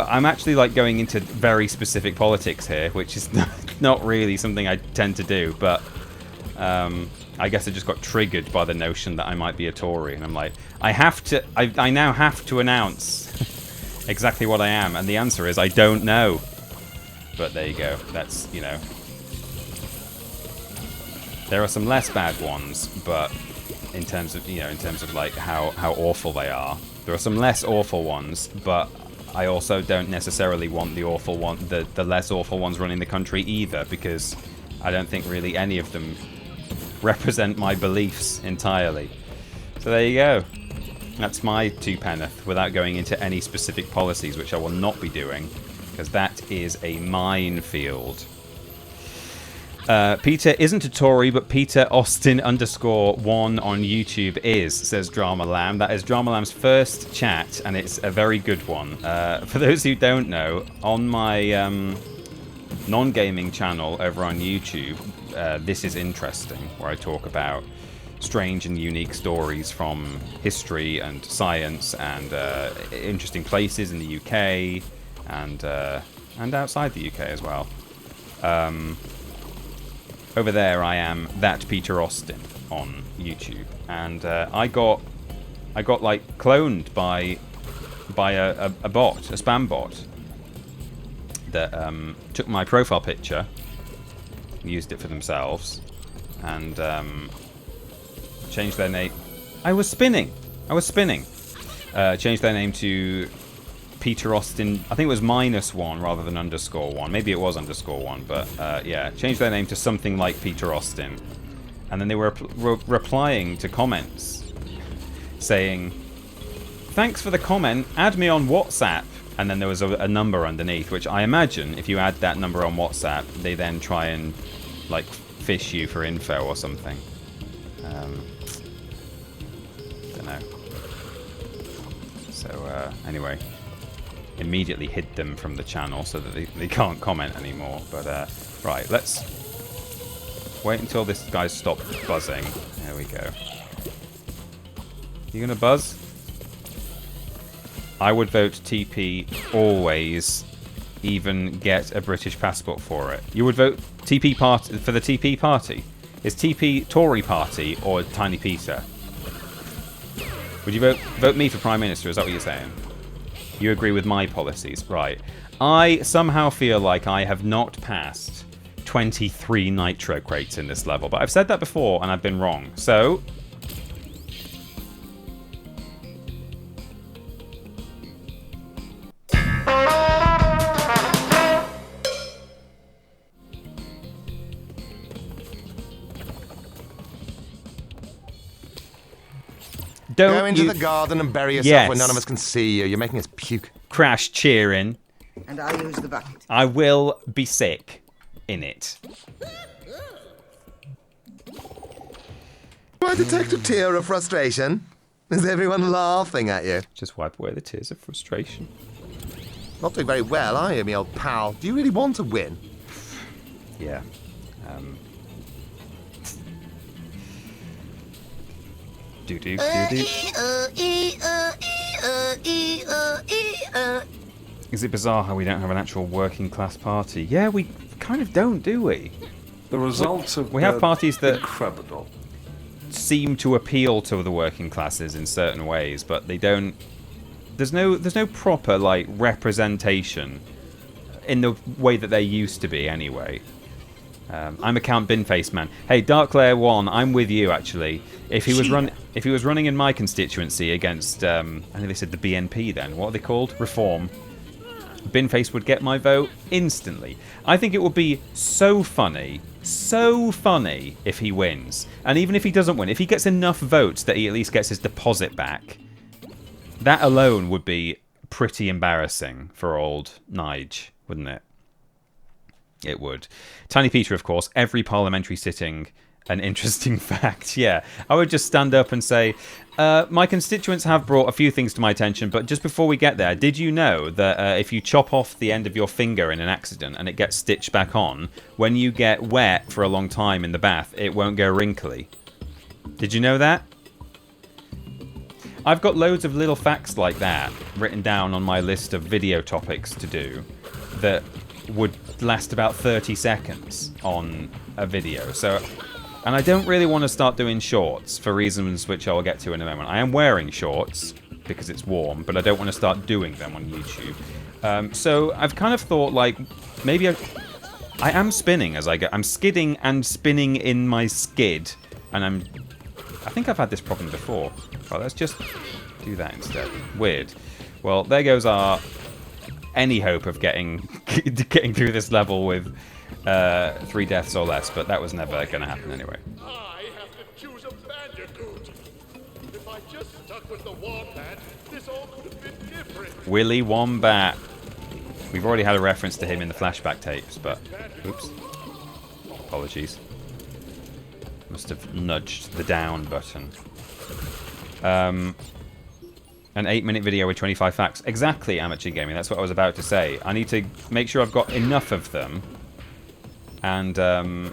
I'm actually like going into very specific politics here, which is not really something I tend to do, but I guess I just got triggered by the notion that I might be a Tory, and I'm like, I now have to announce exactly what I am, and the answer is I don't know. But there you go. That's, you know, there are some less bad ones, but in terms of like how awful they are, there are some less awful ones, but I also don't necessarily want the awful one, the less awful ones running the country either, because I don't think really any of them represent my beliefs entirely. So there you go. That's my two penneth, without going into any specific policies, which I will not be doing, because that is a minefield. Peter isn't a Tory, but Peter Austin _1 on YouTube is, says Drama Lamb. That is Drama Lamb's first chat, and it's a very good one. For those who don't know, on my non-gaming channel over on YouTube, This Is Interesting, where I talk about strange and unique stories from history and science and interesting places in the UK and outside the UK as well. Over there, I am that Peter Austin on YouTube, and I got like cloned by a bot, a spam bot, that took my profile picture, used it for themselves, and changed their name. I was spinning. Changed their name to Peter Austin. I think it was -1 rather than _1. Maybe it was _1, but yeah, changed their name to something like Peter Austin. And then they were replying to comments saying, "Thanks for the comment, add me on WhatsApp." And then there was a number underneath, which I imagine if you add that number on WhatsApp, they then try and like fish you for info or something. Don't know. So anyway, immediately hid them from the channel so that they can't comment anymore. But right, let's wait until this guy stops buzzing. There we go. You gonna buzz? I would vote TP always, even get a British passport for it. You would vote TP party for the TP party? Is TP Tory party or Tiny Peter? Would you vote me for Prime Minister? Is that what you're saying? You agree with my policies, right? I somehow feel like I have not passed 23 nitro crates in this level, but I've said that before and I've been wrong. So Go into the garden and bury yourself where none of us can see you. You're making us puke. Crash cheering. And I use the bucket. I will be sick in it. Do I detect a tear of frustration? Is everyone laughing at you? Just wipe away the tears of frustration. Not doing very well, are you, me old pal? Do you really want to win? Yeah. Is it bizarre how we don't have an actual working class party? Yeah, we kind of don't, do we? The results of we have parties that incredible. Seem to appeal to the working classes in certain ways, but they don't. There's no proper like representation in the way that they used to be anyway. I'm a Count Binface man. Hey, Dark Lair 1, I'm with you actually. If he was running in my constituency against, I think they said the BNP then. What are they called? Reform. Binface would get my vote instantly. I think it would be so funny if he wins. And even if he doesn't win, if he gets enough votes that he at least gets his deposit back, that alone would be pretty embarrassing for old Nige, wouldn't it? It would. Tiny Peter, of course, every parliamentary sitting, an interesting fact. Yeah, I would just stand up and say, my constituents have brought a few things to my attention, but just before we get there, did you know that if you chop off the end of your finger in an accident and it gets stitched back on, when you get wet for a long time in the bath, it won't go wrinkly? Did you know that? I've got loads of little facts like that written down on my list of video topics to do that would last about 30 seconds on a video. So, and I don't really want to start doing shorts for reasons which I will get to in a moment. I am wearing shorts because it's warm, but I don't want to start doing them on YouTube. So I've kind of thought like maybe I am spinning as I go. I'm skidding and spinning in my skid, and I think I've had this problem before. Well, let's just do that instead. Weird. Well, there goes our any hope of getting through this level with 3 deaths or less, but that was never going to happen anyway. I have to choose a Bandicoot. If I just stuck with the Wombat, this all could have been different. Willy Wombat. We've already had a reference to him in the flashback tapes, but oops. Apologies. Must have nudged the down button. An 8-minute video with 25 facts. Exactly, Amateur Gaming. That's what I was about to say. I need to make sure I've got enough of them and do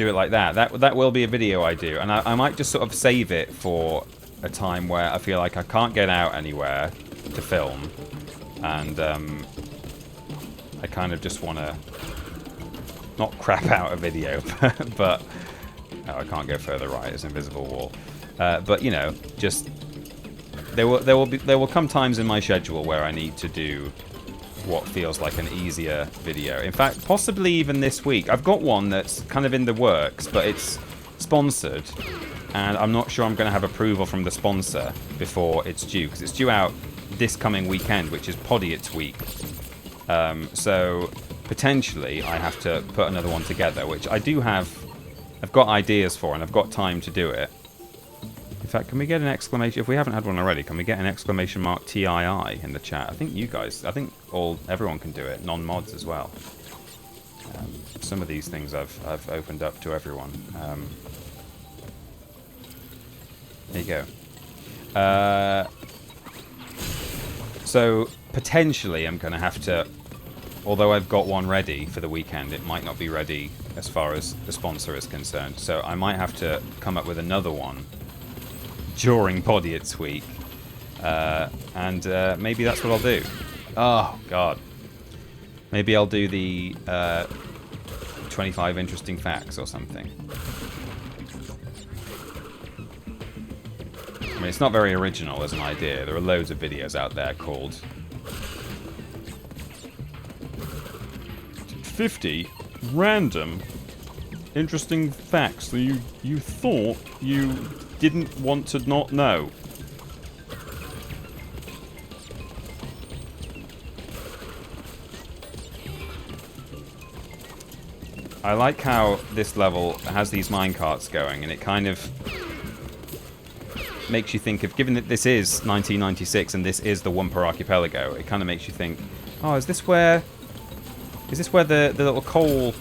it like that. That will be a video I do. And I might just sort of save it for a time where I feel like I can't get out anywhere to film. And I kind of just want to not crap out a video, but oh, I can't go further right. It's an invisible wall. But, you know, just... There will come times in my schedule where I need to do what feels like an easier video. In fact, possibly even this week. I've got one that's kind of in the works, but it's sponsored, and I'm not sure I'm going to have approval from the sponsor before it's due, because it's due out this coming weekend, which is Podiat's week. So potentially I have to put another one together, which I do have. I've got ideas for, and I've got time to do it. In fact, can we get an exclamation... If we haven't had one already, can we get an exclamation mark TII in the chat? I think you guys... I think everyone can do it. Non-mods as well. Some of these things I've opened up to everyone. There you go. So, potentially I'm going to have to... Although I've got one ready for the weekend, it might not be ready as far as the sponsor is concerned. So I might have to come up with another one during Podiat's week, and maybe that's what I'll do. Oh god, maybe I'll do the 25 interesting facts or something. I mean, it's not very original as an idea. There are loads of videos out there called 50 random, interesting facts that you thought you didn't want to not know. I like how this level has these minecarts going, and it kind of makes you think of, given that this is 1996 and this is the Wumpa Archipelago, it kind of makes you think, oh, is this where the little coal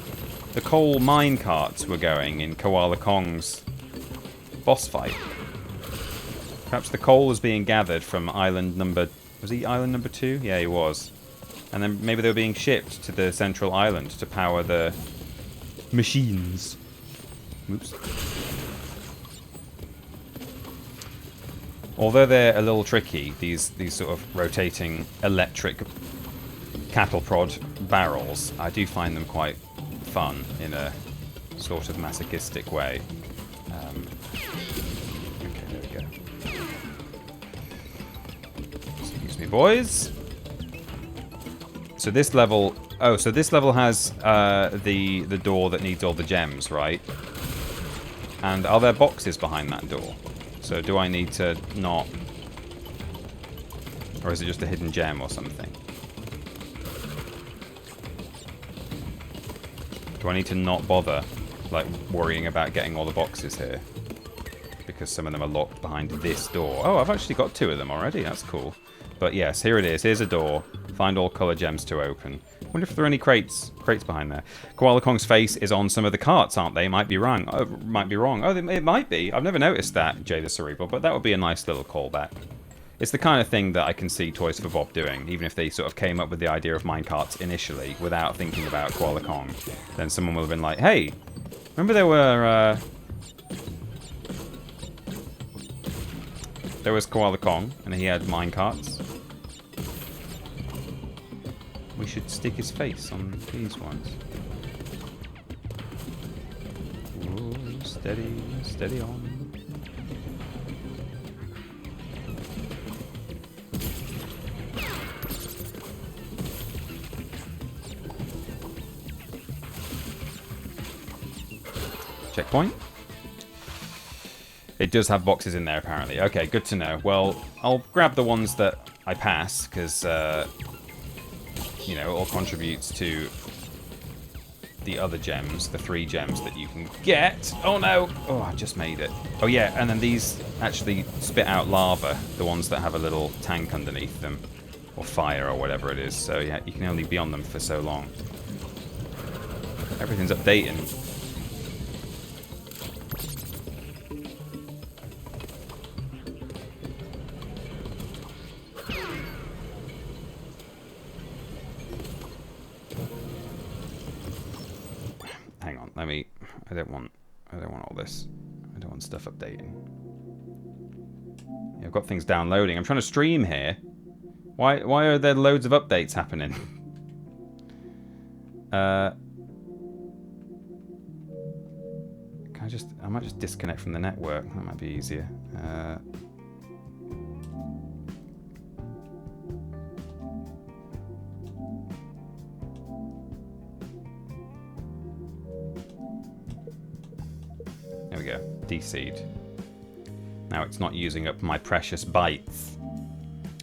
mine carts were going in Koala Kong's boss fight? Perhaps the coal was being gathered from island number... Was he island number 2? Yeah, he was. And then maybe they were being shipped to the central island to power the machines. Oops. Although they're a little tricky, these sort of rotating electric cattle prod barrels, I do find them quite fun in a sort of masochistic way. Okay, there we go. Excuse me, boys. So this level... Oh, so this level has the door that needs all the gems, right? And are there boxes behind that door? So do I need to not... Or is it just a hidden gem or something? Do I need to not bother, like, worrying about getting all the boxes here? Because some of them are locked behind this door. Oh, I've actually got 2 of them already. That's cool. But yes, here it is. Here's a door. Find all colour gems to open. Wonder if there are any crates behind there. Koala Kong's face is on some of the carts, aren't they? Might be wrong. Might be wrong. Oh, it might be. I've never noticed that, Jay the Cerebral, but that would be a nice little callback. It's the kind of thing that I can see Toys for Bob doing, even if they sort of came up with the idea of minecarts initially without thinking about Koala Kong. Then someone will have been like, hey, remember there was Koala Kong, and he had minecarts? We should stick his face on these ones. Ooh, steady, steady on. Checkpoint. It does have boxes in there, apparently. Okay, good to know. Well, I'll grab the ones that I pass, because... you know, it all contributes to the other gems, the 3 gems that you can get. Oh no! Oh, I just made it. Oh yeah, and then these actually spit out lava, the ones that have a little tank underneath them, or fire, or whatever it is. So yeah, you can only be on them for so long. Everything's updating. I don't want all this. I don't want stuff updating. Yeah, I've got things downloading. I'm trying to stream here. Why are there loads of updates happening? Can I might just disconnect from the network. That might be easier. There we go. De-seed. Now it's not using up my precious bytes,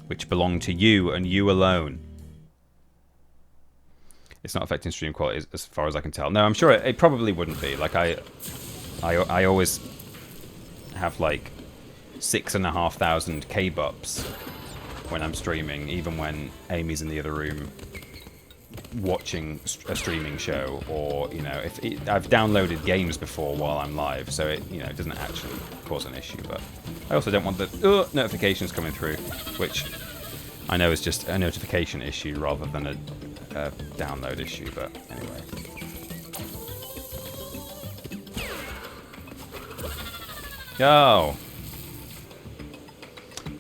which belong to you and you alone. It's not affecting stream quality as far as I can tell. No, I'm sure it probably wouldn't be. Like I always have like 6,500 K-bups when I'm streaming, even when Amy's in the other room watching a streaming show, or you know, I've downloaded games before while I'm live, so it it doesn't actually cause an issue. But I also don't want the notifications coming through, which I know is just a notification issue rather than a download issue. But anyway. Oh.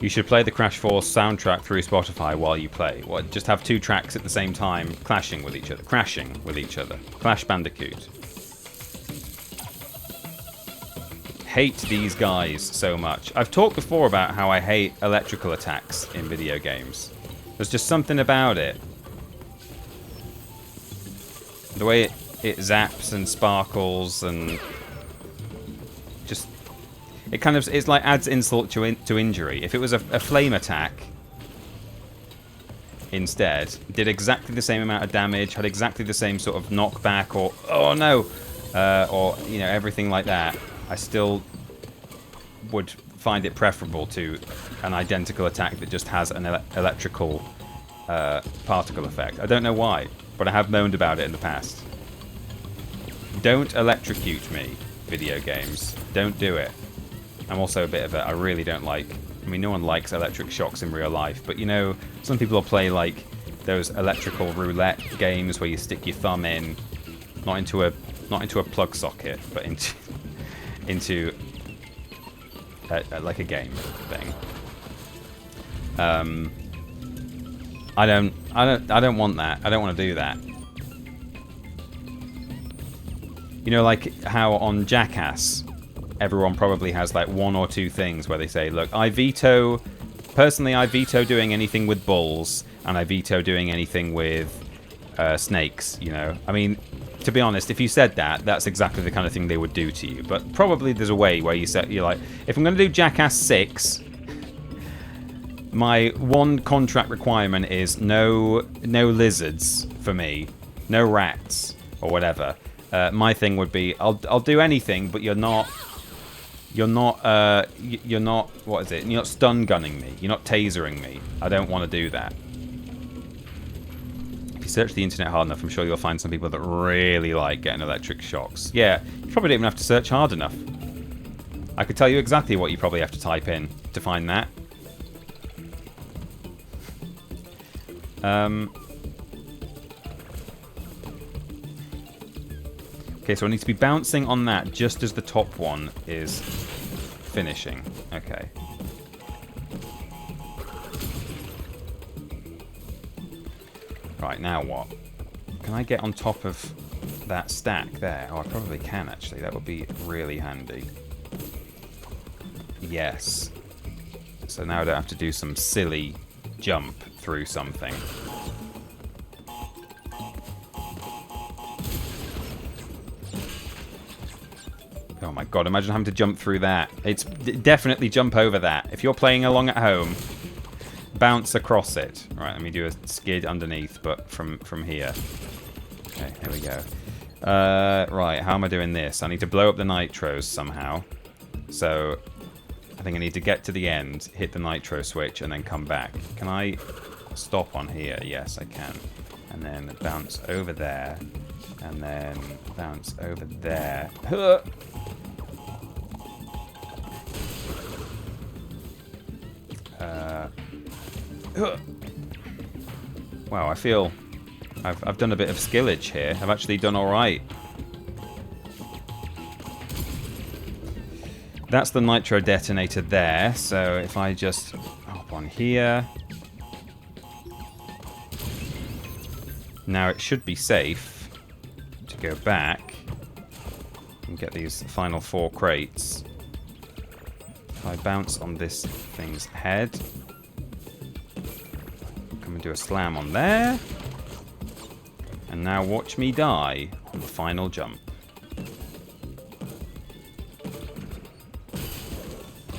You should play the Crash 4 soundtrack through Spotify while you play. What? Just have 2 tracks at the same time, crashing with each other. Clash Bandicoot. Hate these guys so much. I've talked before about how I hate electrical attacks in video games. There's just something about it. The way it zaps and sparkles and just it kind of it's like adds insult to injury. If it was a flame attack instead, did exactly the same amount of damage, had exactly the same sort of knockback, or oh no, or you know, everything like that, I still would find it preferable to an identical attack that just has an electrical particle effect. I don't know why, but I have moaned about it in the past. Don't electrocute me, video games. Don't do it. I'm also a bit of a... I really don't like... I mean, no one likes electric shocks in real life, but you know, some people will play like those electrical roulette games where you stick your thumb in, not into a plug socket, but into like a game thing. I don't want that. I don't want to do that. You know, like how on Jackass, everyone probably has like one or two things where they say, look, personally I veto doing anything with bulls, and I veto doing anything with snakes, you know. I mean, to be honest, if you said that, that's exactly the kind of thing they would do to you. But probably there's a way where you're like, if I'm going to do Jackass 6, my one contract requirement is no lizards for me, no rats or whatever. My thing would be, I'll do anything, but you're not what is it? You're not stun gunning me. You're not tasering me. I don't want to do that. If you search the internet hard enough, I'm sure you'll find some people that really like getting electric shocks. Yeah, you probably don't even have to search hard enough. I could tell you exactly what you probably have to type in to find that. Okay, so I need to be bouncing on that just as the top one is finishing. Okay. Right, now what? Can I get on top of that stack there? Oh, I probably can, actually. That would be really handy. Yes. So now I don't have to do some silly jump through something. Oh my god, imagine having to jump through that. It's definitely jump over that. If you're playing along at home, bounce across it. Right, let me do a skid underneath, but from here. Okay, here we go. Right, how am I doing this? I need to blow up the nitros somehow. So, I think I need to get to the end, hit the nitro switch, and then come back. Can I stop on here? Yes, I can. And then bounce over there. And then bounce over there. Wow, I feel I've done a bit of skillage here. I've actually done all right. That's the nitro detonator there. So if I just hop on here, now it should be safe to go back and get these final 4 crates. If I bounce on this thing's head, come and do a slam on there, and now watch me die on the final jump.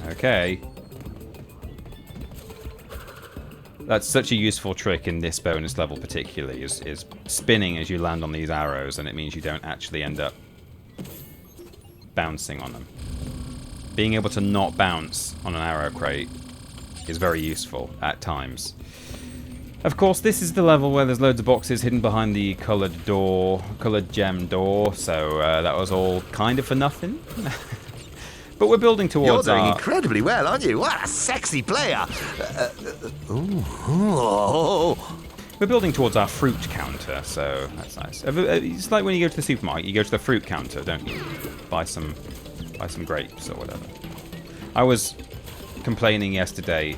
Okay. That's such a useful trick in this bonus level particularly, is spinning as you land on these arrows, and it means you don't actually end up bouncing on them. Being able to not bounce on an arrow crate is very useful at times. Of course, this is the level where there's loads of boxes hidden behind the coloured gem door, so that was all kind of for nothing. But we're building towards You're doing incredibly well, aren't you? What a sexy player! We're building towards our fruit counter, so that's nice. It's like when you go to the supermarket, you go to the fruit counter, don't you? Buy some grapes or whatever. I was complaining yesterday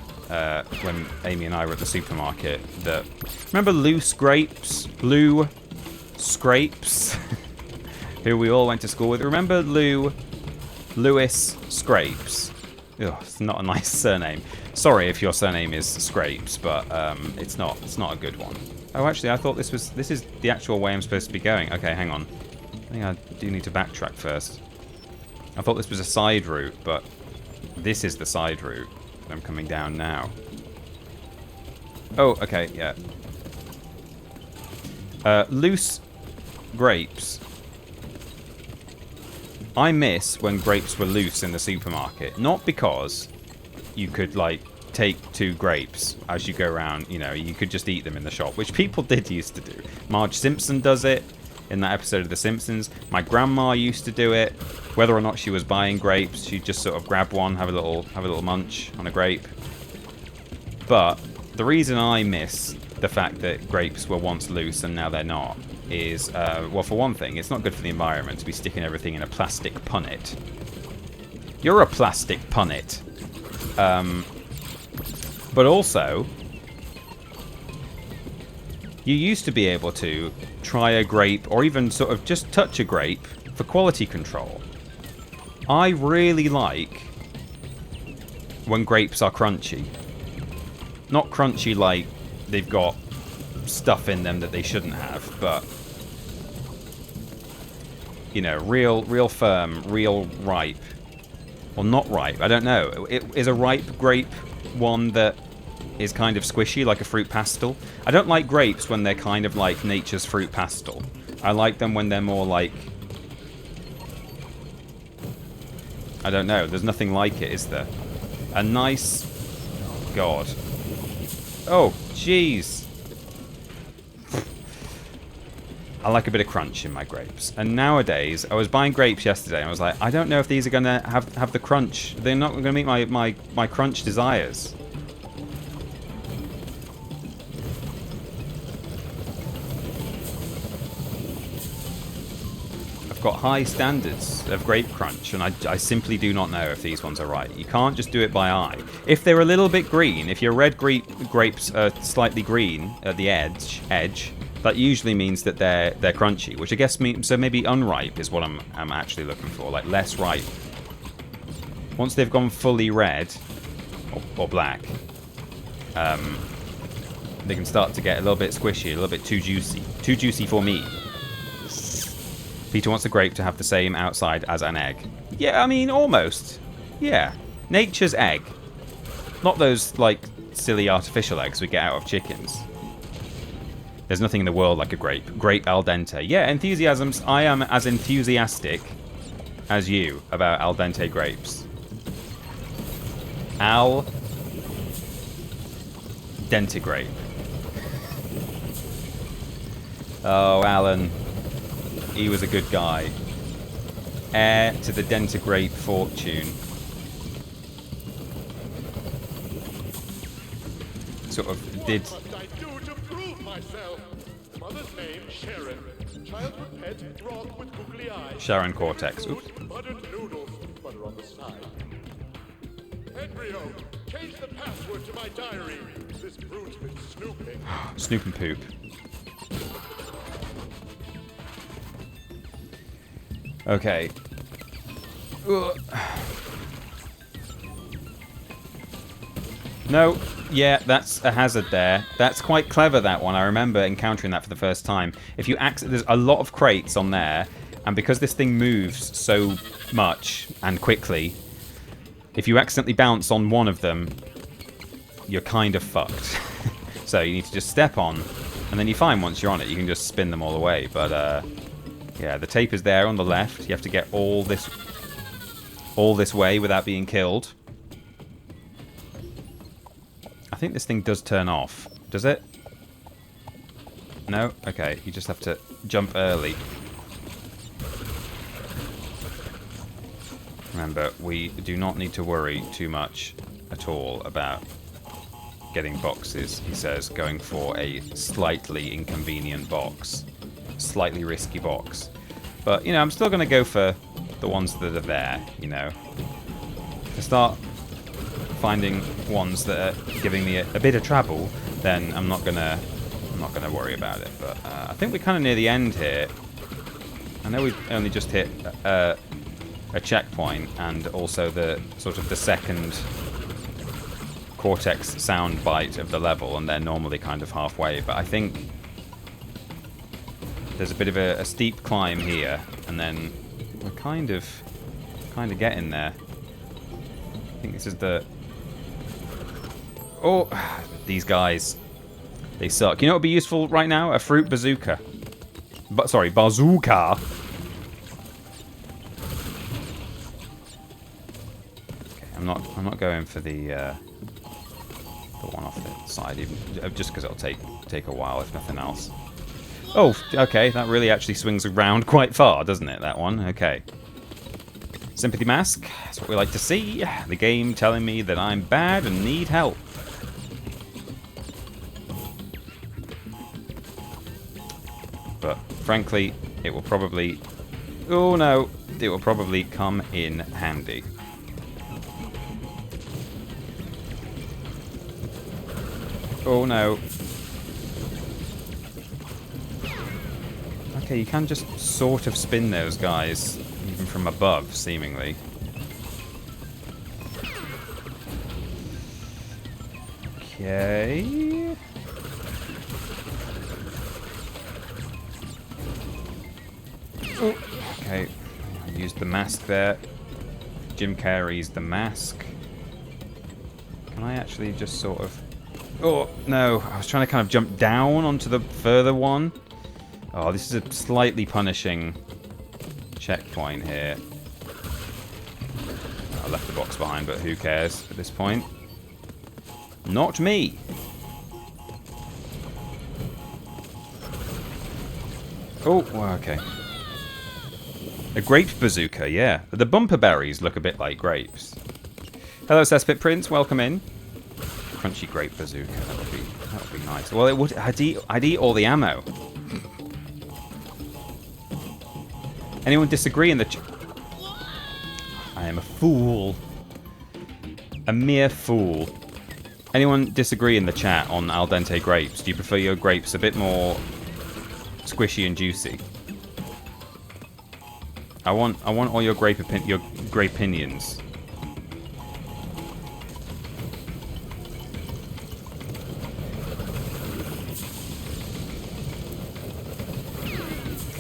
when Amy and I were at the supermarket that... Remember Lou Scrapes? Lou Scrapes? Who we all went to school with. Remember Lewis Scrapes? Ugh, it's not a nice surname. Sorry if your surname is Scrapes, but it's not a good one. Oh, actually, I thought this is the actual way I'm supposed to be going. Okay, hang on. I think I do need to backtrack first. I thought this was a side route, but this is the side route. I'm coming down now. Oh, okay, yeah. Loose grapes. I miss when grapes were loose in the supermarket. Not because you could, like, take 2 grapes as you go around. You know, you could just eat them in the shop, which people did used to do. Marge Simpson does it in that episode of The Simpsons. My grandma used to do it. Whether or not she was buying grapes, she'd just sort of grab one, have a little munch on a grape. But the reason I miss the fact that grapes were once loose and now they're not is, well, for one thing, it's not good for the environment to be sticking everything in a plastic punnet. You're a plastic punnet. But also, you used to be able to try a grape or even sort of just touch a grape for quality control. I really like when grapes are crunchy. Not crunchy like they've got stuff in them that they shouldn't have, but, you know, real firm, real ripe. Or not ripe, I don't know. Is a ripe grape one that is kind of squishy, like a fruit pastel? I don't like grapes when they're kind of like nature's fruit pastel. I like them when they're more like... I don't know, there's nothing like it, is there? A nice... God. Oh, jeez. I like a bit of crunch in my grapes. And nowadays, I was buying grapes yesterday and I was like, I don't know if these are going to have the crunch. They're not going to meet my crunch desires. I've got high standards of grape crunch, and I simply do not know if these ones are right. You can't just do it by eye. If they're a little bit green, if your red grapes are slightly green at the edge, that usually means that they're crunchy, which I guess means, so maybe unripe is what I'm actually looking for, like less ripe. Once they've gone fully red or black, they can start to get a little bit squishy, a little bit too juicy for me. Peter wants a grape to have the same outside as an egg. Yeah, I mean, almost. Yeah. Nature's egg. Not those, like, silly artificial eggs we get out of chickens. There's nothing in the world like a grape. Grape al dente. Yeah, enthusiasms. I am as enthusiastic as you about al dente grapes. Al dente grape. Oh, Alan. He was a good guy. Heir to the dentigrape fortune. Sort of did... What must I do to prove myself? Mother's name, Sharon. Childhood pet, frog with googly eyes. Sharon Cortex. Oops. Buttered noodles, butter on the side. Embryo, change the password to my diary. This brute's been snooping. Snoop and poop. Okay. Ugh. No, yeah, that's a hazard there. That's quite clever, that one. I remember encountering that for the first time. If you there's a lot of crates on there, and because this thing moves so much and quickly, if you accidentally bounce on one of them, you're kind of fucked. So you need to just step on, and then you find once you're on it, you can just spin them all away. But yeah, the tape is there on the left. You have to get all this way without being killed. I think this thing does turn off. Does it? No? Okay, you just have to jump early. Remember, we do not need to worry too much at all about getting boxes, he says, going for a slightly inconvenient box. Slightly risky box. But, you know, I'm still going to go for the ones that are there, you know. To start finding ones that are giving me a bit of trouble, then I'm not gonna worry about it. But I think we're kind of near the end here. I know we've only just hit a checkpoint, and also the sort of the second Cortex sound bite of the level, and they're normally kind of halfway. But I think there's a bit of a steep climb here, and then we're kind of getting there. I think this is the... Oh, these guys. They suck. You know what would be useful right now? A fruit bazooka. Sorry, bazooka. Okay, I'm not going for the one off the side, even just because it'll take a while, if nothing else. Oh, okay, that really actually swings around quite far, doesn't it? That one. Okay. Sympathy mask. That's what we like to see. The game telling me that I'm bad and need help. But frankly, it will probably... Oh no, it will probably come in handy. Oh no. Okay, you can just sort of spin those guys, even from above, seemingly. Okay. Oh, okay, I used the mask there. Jim Carrey's The Mask. Can I actually just sort of... Oh, no, I was trying to kind of jump down onto the further one. Oh, this is a slightly punishing checkpoint here. I left the box behind, but who cares at this point? Not me! Oh, well, okay. A grape bazooka, yeah. The bumper berries look a bit like grapes. Hello, Cesspit Prince. Welcome in. Crunchy grape bazooka. That would be nice. Well, it would. I'd eat all the ammo. Anyone disagree in the? I am a fool. A mere fool. Anyone disagree in the chat on al dente grapes? Do you prefer your grapes a bit more squishy and juicy? I want all your grape opinions.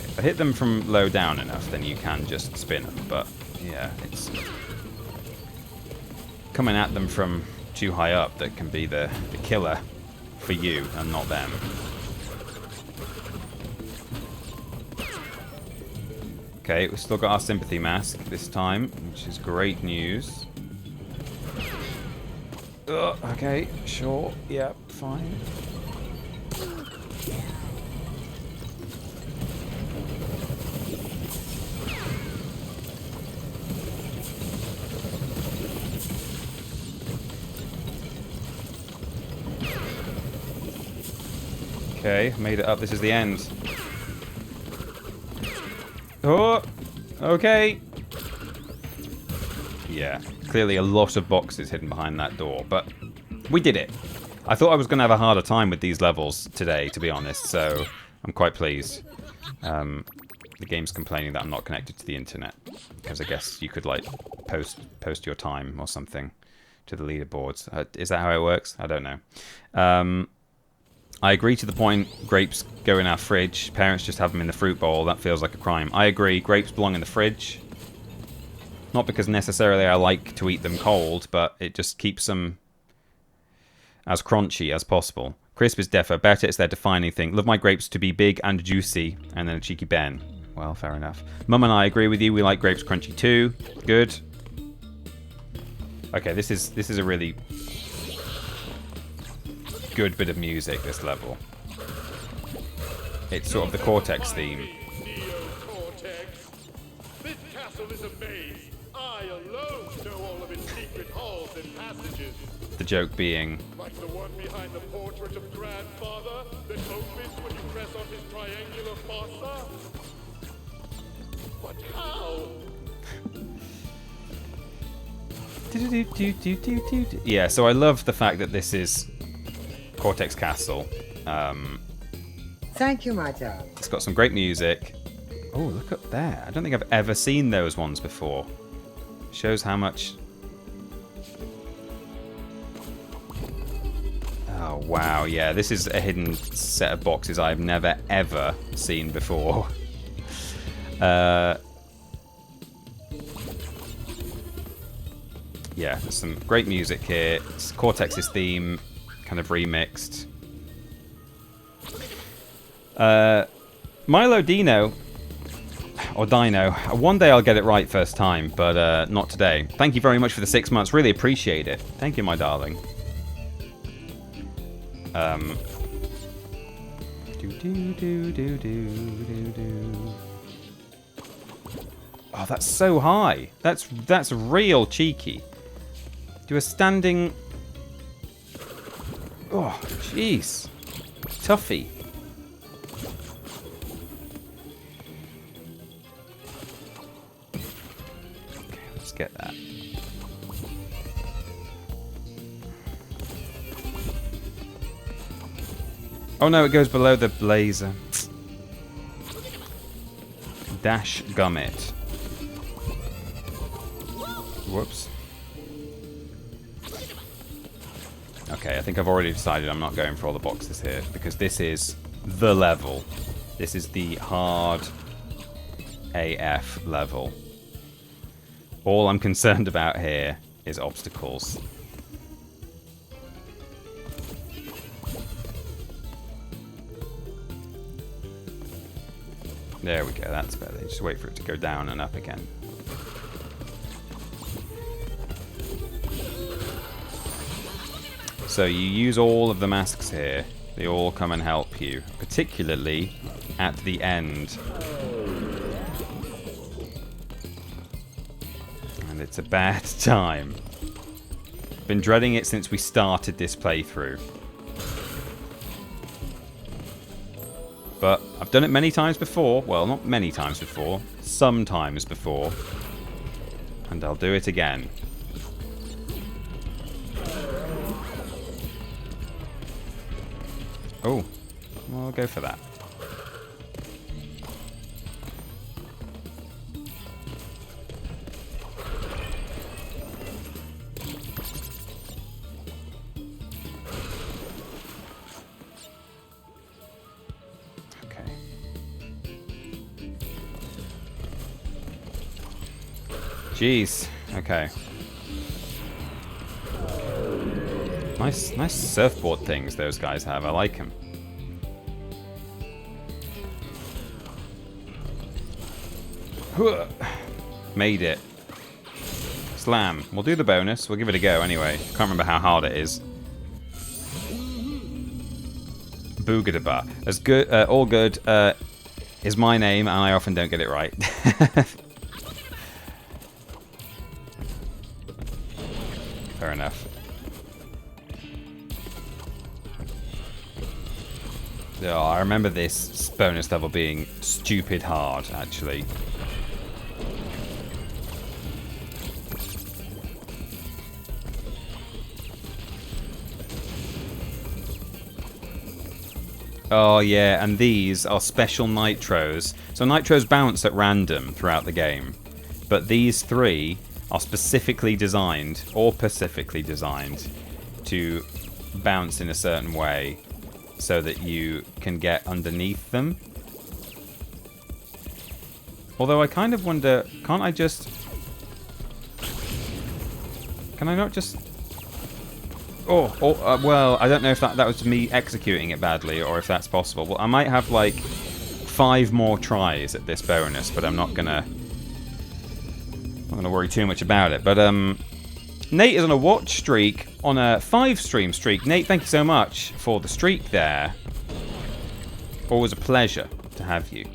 If I hit them from low down enough, then you can just spin them. But yeah, it's coming at them from too high up that can be the killer for you and not them. Okay, we've still got our sympathy mask this time, which is great news. Okay, sure, yeah, fine. Okay, made it up. This is the end. Oh, okay. Yeah, clearly a lot of boxes hidden behind that door, but we did it. I thought I was going to have a harder time with these levels today, to be honest, so I'm quite pleased. The game's complaining that I'm not connected to the internet, because I guess you could, like, post your time or something to the leaderboards. Is that how it works? I don't know. I agree to the point, grapes go in our fridge. Parents just have them in the fruit bowl. That feels like a crime. I agree, grapes belong in the fridge. Not because necessarily I like to eat them cold, but it just keeps them as crunchy as possible. Crisp is defo better, it's their defining thing. Love my grapes to be big and juicy, and then a cheeky Ben. Well, fair enough. Mum and I agree with you, we like grapes crunchy too. Good. Okay, this is a really good bit of music, this level. It's sort of the Cortex theme. Neo-Cortex. This castle is a maze. I alone know all of its secret halls and passages. The joke being... Like the one behind the portrait of Grandfather that opens when you press on his triangular fossa. But how? Yeah, so I love the fact that this is Cortex Castle. Thank you, my darling. It's got some great music. Oh, look up there. I don't think I've ever seen those ones before. Shows how much... Oh, wow. Yeah, this is a hidden set of boxes I've never, ever seen before. Yeah, there's some great music here. It's Cortex's theme, kind of remixed. Milo Dino, or Dino, one day I'll get it right first time, but not today. Thank you very much for the 6 months. Really appreciate it. Thank you, my darling. Oh, that's so high. That's real cheeky. Do a standing... Oh, jeez. Tuffy. Okay, let's get that. Oh no, it goes below the blazer. Dash gummit. Whoops. Okay, I think I've already decided I'm not going for all the boxes here, because this is the level. This is the hard AF level. All I'm concerned about here is obstacles. There we go, that's better. Just wait for it to go down and up again. So you use all of the masks here. They all come and help you, particularly at the end. And it's a bad time. Been dreading it since we started this playthrough. But I've done it many times before. Well, not many times before. Sometimes before. And I'll do it again. Oh, well, I'll go for that. Okay. Jeez. Okay. Nice surfboard things those guys have. I like them. Made it. Slam. We'll do the bonus. We'll give it a go anyway. Can't remember how hard it is. Boogadaba. As good, all good is my name, and I often don't get it right. Fair enough. Oh, I remember this bonus level being stupid hard, actually. Oh yeah, and these are special nitros. So nitros bounce at random throughout the game, but these three are specifically designed, or specifically designed, to bounce in a certain way so that you can get underneath them. Although I kind of wonder, can't I just... Can I not just... well, I don't know if that was me executing it badly or if that's possible. Well, I might have like 5 more tries at this bonus, but I'm not gonna worry too much about it. But Nate is on a watch streak, on a 5-stream streak. Nate, thank you so much for the streak there. Always a pleasure to have you.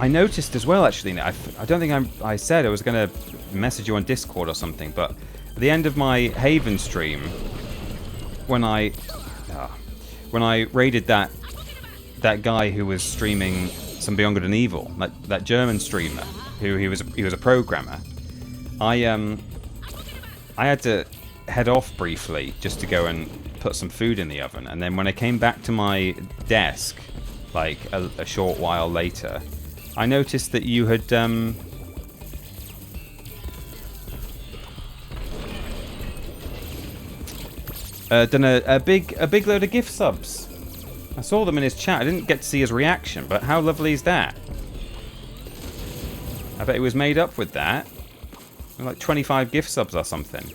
I noticed as well, actually, I don't think I said I was going to message you on Discord or something, but at the end of my Haven stream, when I raided that guy who was streaming some Beyond Good and Evil, that German streamer who he was a programmer, I had to head off briefly just to go and put some food in the oven, and then when I came back to my desk like a short while later, I noticed that you had done a big load of gift subs I saw them in his chat. I didn't get to see his reaction, but how lovely is that? I bet he was made up with that. Like 25 gift subs or something.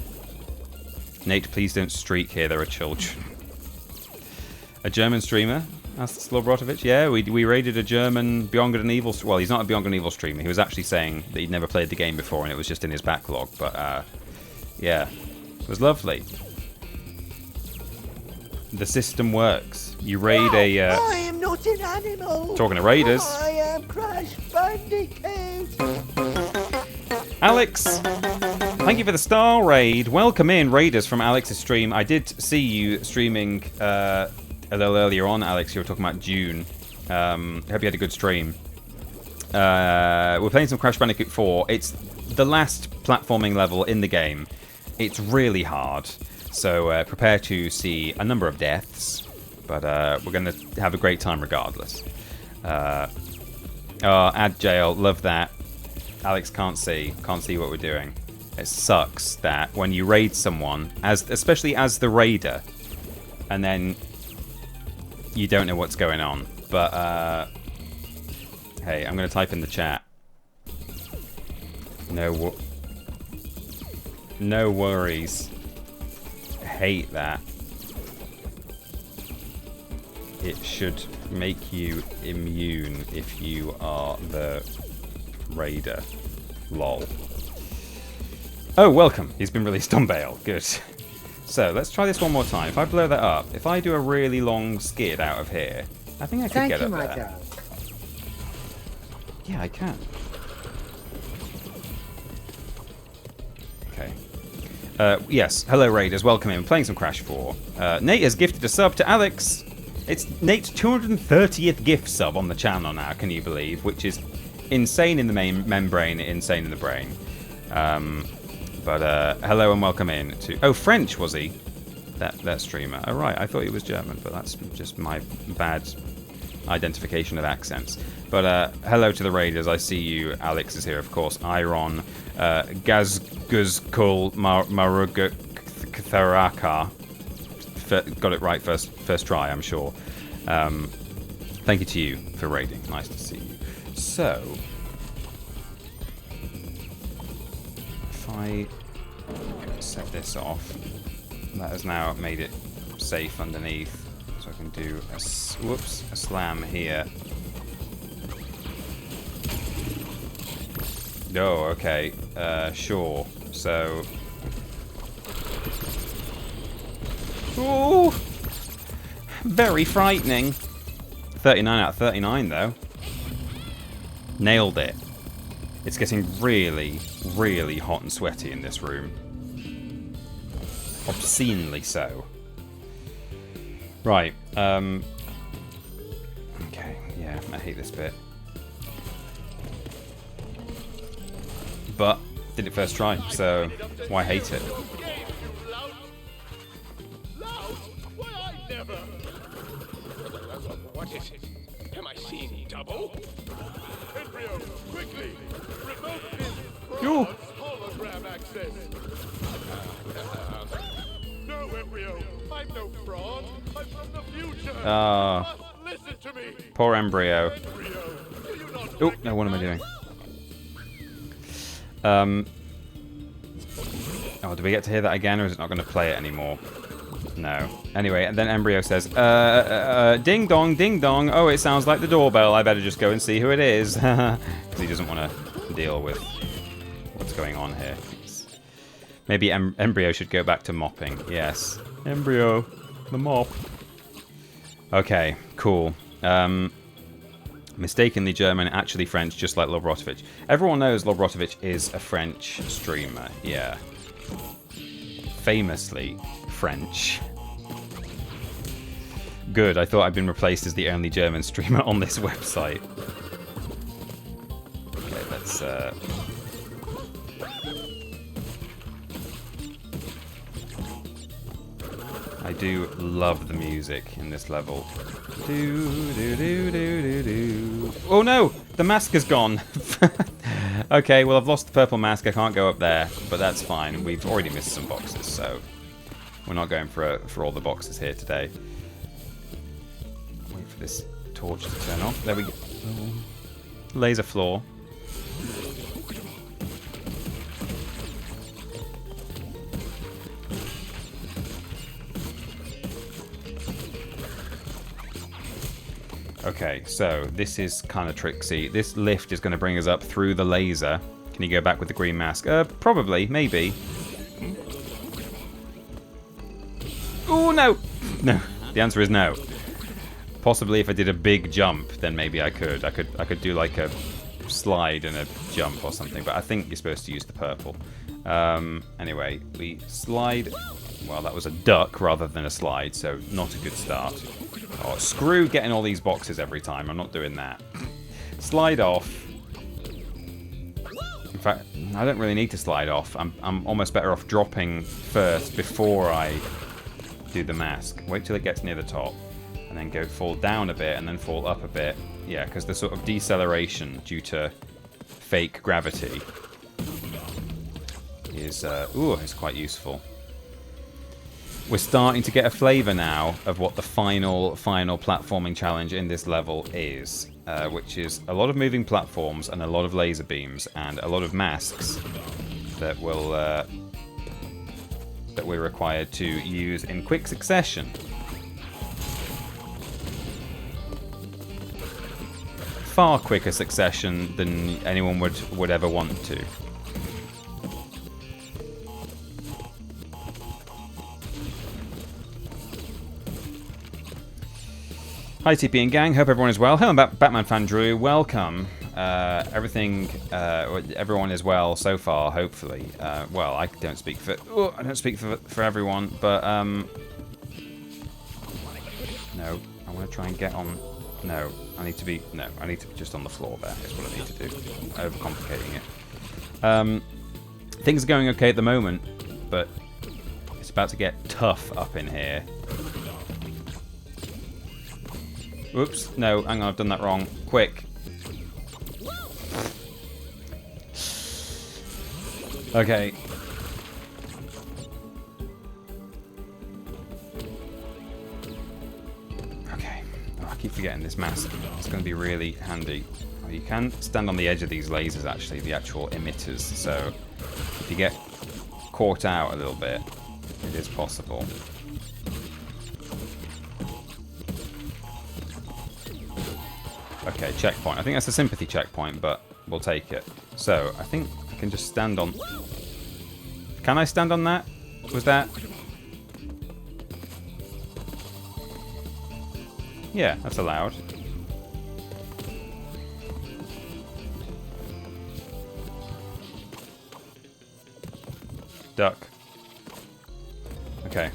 Nate, please don't streak here. There are children. A German streamer? Asked Slobrotovich. Yeah, we raided a German Beyond Good and Evil... Well, he's not a Beyond Good and Evil streamer. He was actually saying that he'd never played the game before and it was just in his backlog. But, yeah. It was lovely. The system works. You raid a... I am not an animal. Talking to raiders. I am Crash Bandicoot. Alex, thank you for the star raid. Welcome in, raiders from Alex's stream. I did see you streaming a little earlier on, Alex. You were talking about June. I hope you had a good stream. We're playing some Crash Bandicoot 4. It's the last platforming level in the game. It's really hard. So prepare to see a number of deaths, but we're going to have a great time regardless. Add jail, love that. Alex can't see what we're doing. It sucks that when you raid someone, especially as the raider, and then you don't know what's going on. But hey, I'm going to type in the chat. No worries. Hate that. It should make you immune if you are the raider. Lol. Oh, welcome. He's been released on bail. Good. So, let's try this one more time. If I blow that up, if I do a really long skid out of here, I think I could get up there. Yeah, I can. Okay. Yes, hello Raiders, welcome in. Playing some Crash 4. Nate has gifted a sub to Alex. It's Nate's 230th gift sub on the channel now, can you believe? Which is insane in the membrane, insane in the brain. But hello and welcome in to... Oh, French was he? That streamer. Oh, right, I thought he was German, but that's just my bad identification of accents. But hello to the Raiders. I see you. Alex is here, of course. Iron, Gazguzkul Marugutharaka. Got it right first try, I'm sure. Thank you to you for raiding. Nice to see you. So, if I set this off, that has now made it safe underneath. So I can do a slam here. Oh, okay. Sure. So... Ooh! Very frightening. 39 out of 39, though. Nailed it. It's getting really, really hot and sweaty in this room. Obscenely so. Right. Okay, yeah, I hate this bit. But, did it first try, so why hate it? What is it? Am I seeing double? Embryo, quickly! Revoke his hologram access! No, Embryo! I'm no fraud! I'm from the future! Listen to me! Poor Embryo. Oh, no, what am I doing? Oh, do we get to hear that again, or is it not going to play it anymore? No. Anyway, and then Embryo says, ding dong, ding dong. Oh, it sounds like the doorbell. I better just go and see who it is. Because he doesn't want to deal with what's going on here. Maybe Embryo should go back to mopping. Yes. Embryo, the mop. Okay, cool. Mistakenly German, actually French, just like Lobrotovich. Everyone knows Lobrotovich is a French streamer. Yeah. Famously French. Good, I thought I'd been replaced as the only German streamer on this website. Okay, let's I do love the music in this level. Oh no! The mask is gone! Okay, well I've lost the purple mask, I can't go up there, but that's fine. We've already missed some boxes, so we're not going for all the boxes here today. for this torch to turn off. There we go. Laser floor. Okay, so this is kind of tricksy. This lift is going to bring us up through the laser. Can you go back with the green mask? Probably, maybe. Oh no! No, the answer is no. Possibly if I did a big jump, then maybe I could. I could do like a slide and a jump or something, but I think you're supposed to use the purple. Anyway, we slide. Well, that was a duck rather than a slide, so not a good start. Oh, screw getting all these boxes every time. I'm not doing that. Slide off. In fact, I don't really need to slide off. I'm almost better off dropping first before I do the mask. Wait till it gets near the top. And then go fall down a bit and then fall up a bit. Yeah, because the sort of deceleration due to fake gravity is quite useful. We're starting to get a flavour now of what the final platforming challenge in this level is, which is a lot of moving platforms and a lot of laser beams and a lot of masks that we're required to use in quick succession. Far quicker succession than anyone would ever want to. Hi TP and gang, hope everyone is well. Hello Batman fan Drew, welcome. Everyone is well so far, hopefully. Well, I don't speak for everyone, but no, I want to try and get on. No, I need to be just on the floor there. Is what I need to do. Overcomplicating it. Things are going okay at the moment, but it's about to get tough up in here. Oops, no, hang on, I've done that wrong. Quick. Okay. Okay. Oh, I keep forgetting this mask. It's going to be really handy. Oh, you can stand on the edge of these lasers, actually, the actual emitters. So if you get caught out a little bit, it is possible. Okay, checkpoint. I think that's a sympathy checkpoint, but we'll take it. So, I think I can just stand on... Can I stand on that? Was that... Yeah, that's allowed. Duck. Okay.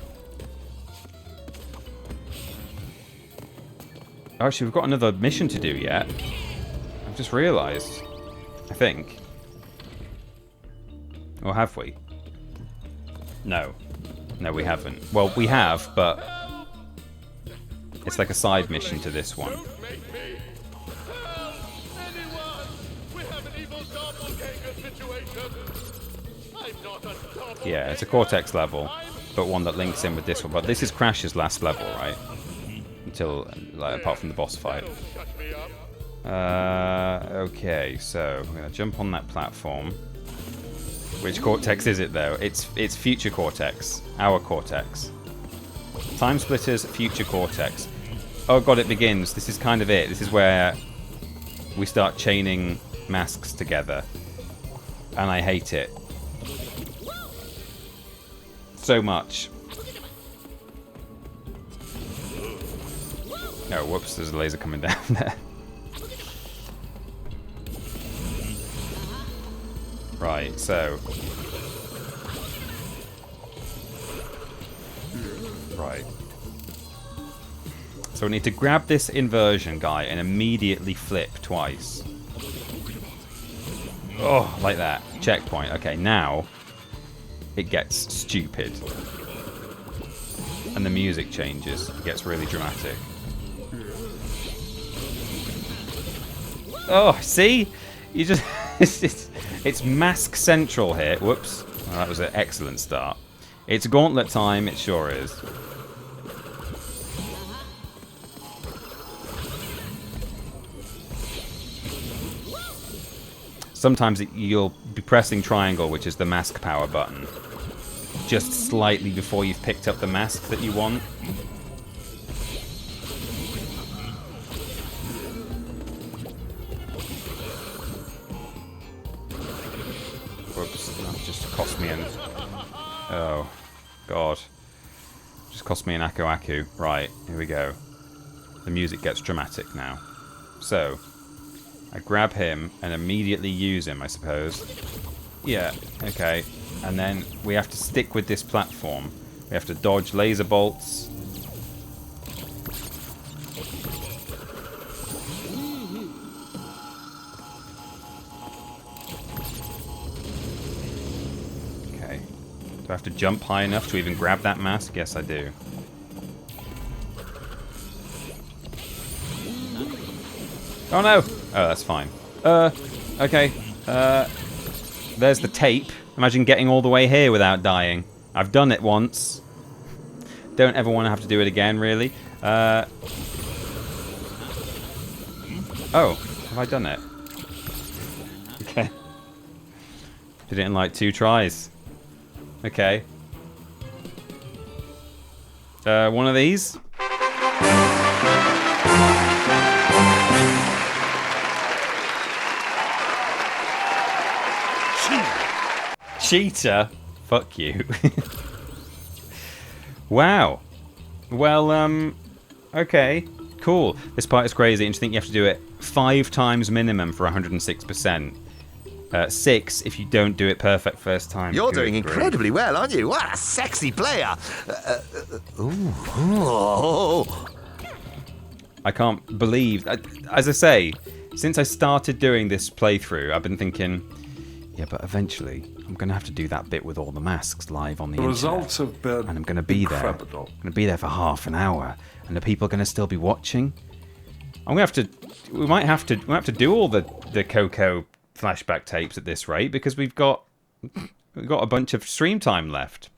Actually, we've got another mission to do yet. I've just realised. I think. Or have we? No. No, we haven't. Well, we have, but... It's like a side mission to this one. Yeah, it's a Cortex level, but one that links in with this one. But this is Crash's last level, right? Until, like, apart from the boss fight. Okay, so we're gonna jump on that platform. Which Cortex is it though? It's Future Cortex, our Cortex. Time Splitters, Future Cortex. Oh god, it begins. This is kind of it. This is where we start chaining masks together, and I hate it so much. Oh, whoops, there's a laser coming down there. Right, so... Right. So we need to grab this inversion guy and immediately flip twice. Oh, like that. Checkpoint. Okay, now it gets stupid. And the music changes. It gets really dramatic. Oh, see? You just... it's mask central here. Whoops. Well, that was an excellent start. It's gauntlet time. It sure is. sometimes you'll be pressing triangle, which is the mask power button, just slightly before you've picked up the mask that you want. Whoops, that just cost me an... Oh, God. Just cost me an Aku Aku. Right, here we go. The music gets dramatic now. So, I grab him and immediately use him, I suppose. Yeah, okay. And then we have to stick with this platform. We have to dodge laser bolts. Okay. Do I have to jump high enough to even grab that mask? Yes, I do. Oh no! Oh, that's fine. Okay. There's the tape. Imagine getting all the way here without dying. I've done it once. Don't ever want to have to do it again, really. Oh, have I done it? Okay. Did it in like 2 tries. Okay. One of these. Cheater? Fuck you. Wow. Well, okay. Cool. This part is crazy, and you think you have to do it 5 times minimum for 106%. 6 if you don't do it perfect first time. You're doing incredibly well, aren't you? What a sexy player! Ooh. I can't believe... As I say, since I started doing this playthrough, I've been thinking, yeah, but eventually I'm going to have to do that bit with all the masks live on the internet. Results have been and I'm going to be there. I'm going to be there for half an hour, and the people are going to still be watching. I'm going to have to... We might have to do all the Coco flashback tapes at this rate, because we've got a bunch of stream time left.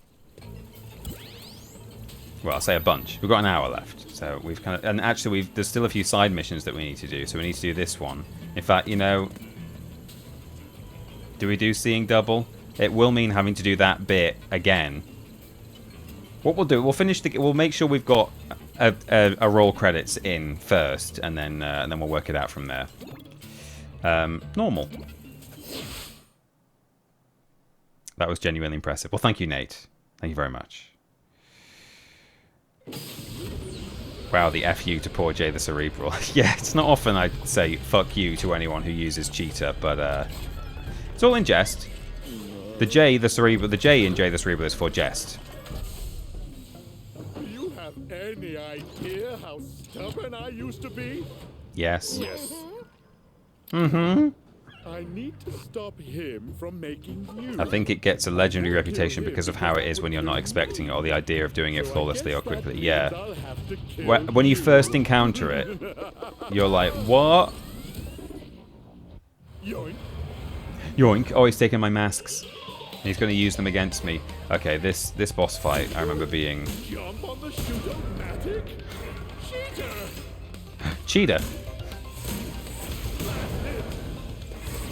Well, I'll say a bunch. We've got an hour left, so we've kind of... And actually, there's still a few side missions that we need to do, so we need to do this one. In fact, you know... Do we do Seeing Double? It will mean having to do that bit again. What we'll do, we'll make sure we've got a roll credits in first, and then we'll work it out from there. Normal. That was genuinely impressive. Well, thank you, Nate. Thank you very much. Wow, the F you to poor Jay the Cerebral. Yeah, it's not often I say fuck you to anyone who uses cheater, but it's all in jest. The J in Jay the Cerebral is for jest. Do you have any idea how stubborn I used to be? Yes. Yes. Mm-hmm. I need to stop him from making you. I think it gets a legendary reputation because of how it is when you're not expecting it, or the idea of doing it flawlessly or quickly. Yeah. When you first encounter it, you're like, what? Yoink. Yoink. Oh, he's taking my masks. He's going to use them against me. Okay, this boss fight, I remember being... Jump on the shoot-o-matic? Cheater! Cheater.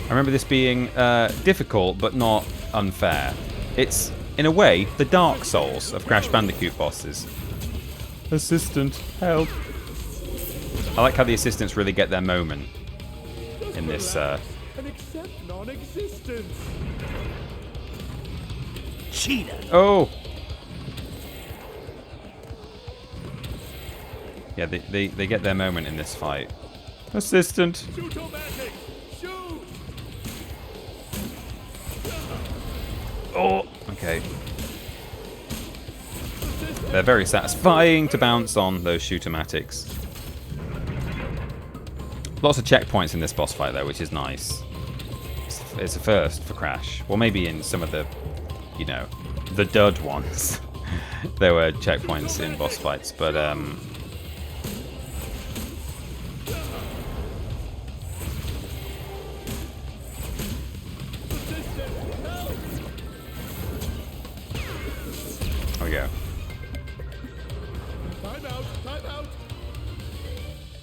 I remember this being difficult, but not unfair. It's, in a way, the Dark Souls of Crash Bandicoot bosses. Assistant, help. I like how the assistants really get their moment in this... And accept non-existence. Cheater. Oh! Yeah, they get their moment in this fight. Assistant. Shoot-o-matic! Shoot! Oh! Okay. They're very satisfying to bounce on, those shoot-o-matics. Lots of checkpoints in this boss fight, though, which is nice. It's a first for Crash. Well, maybe in some of the, you know, the dud ones. There were checkpoints in boss fights, but, There we go. Time out! Time out!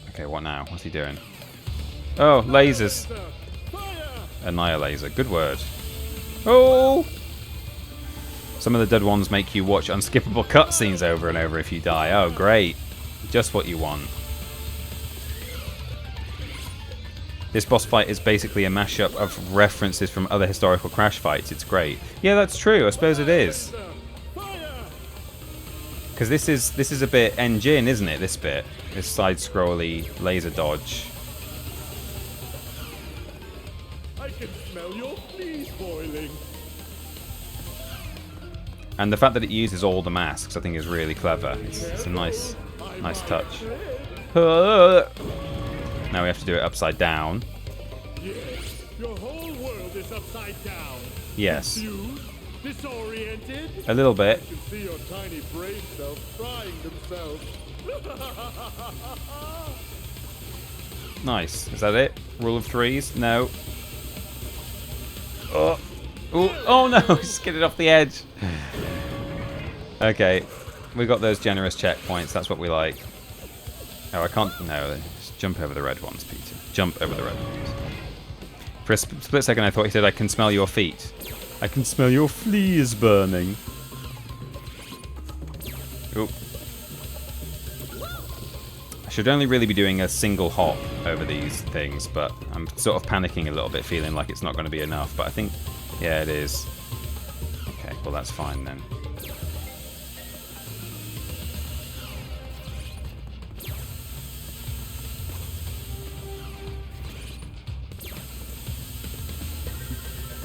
Okay, what now? What's he doing? Oh, lasers. Fire! Annihilator. Good word. Oh! Some of the dead ones make you watch unskippable cutscenes over and over if you die. Oh, great. Just what you want. This boss fight is basically a mashup of references from other historical Crash fights. It's great. Yeah, that's true. I suppose it is. Because this is a bit engine, isn't it? This bit, this side-scrolly laser dodge. I can smell your fleas boiling. And the fact that it uses all the masks, I think, is really clever. It's a nice touch. Now we have to do it upside down. Yes, your whole world is upside down. Yes. Confused, disoriented. A little bit. You can see your tiny brain cells frying themselves. Nice. Is that it? Rule of threes? No. Oh. Ooh. Oh no! Just get it off the edge. Okay. We got those generous checkpoints. That's what we like. Oh, I can't. No. Just jump over the red ones, Peter. Jump over the red ones. For a split second, I thought he said, "I can smell your feet." I can smell your fleas burning. Oop. I should only really be doing a single hop over these things, but I'm sort of panicking a little bit, feeling like it's not going to be enough. But I think, yeah, it is. Okay, well that's fine then.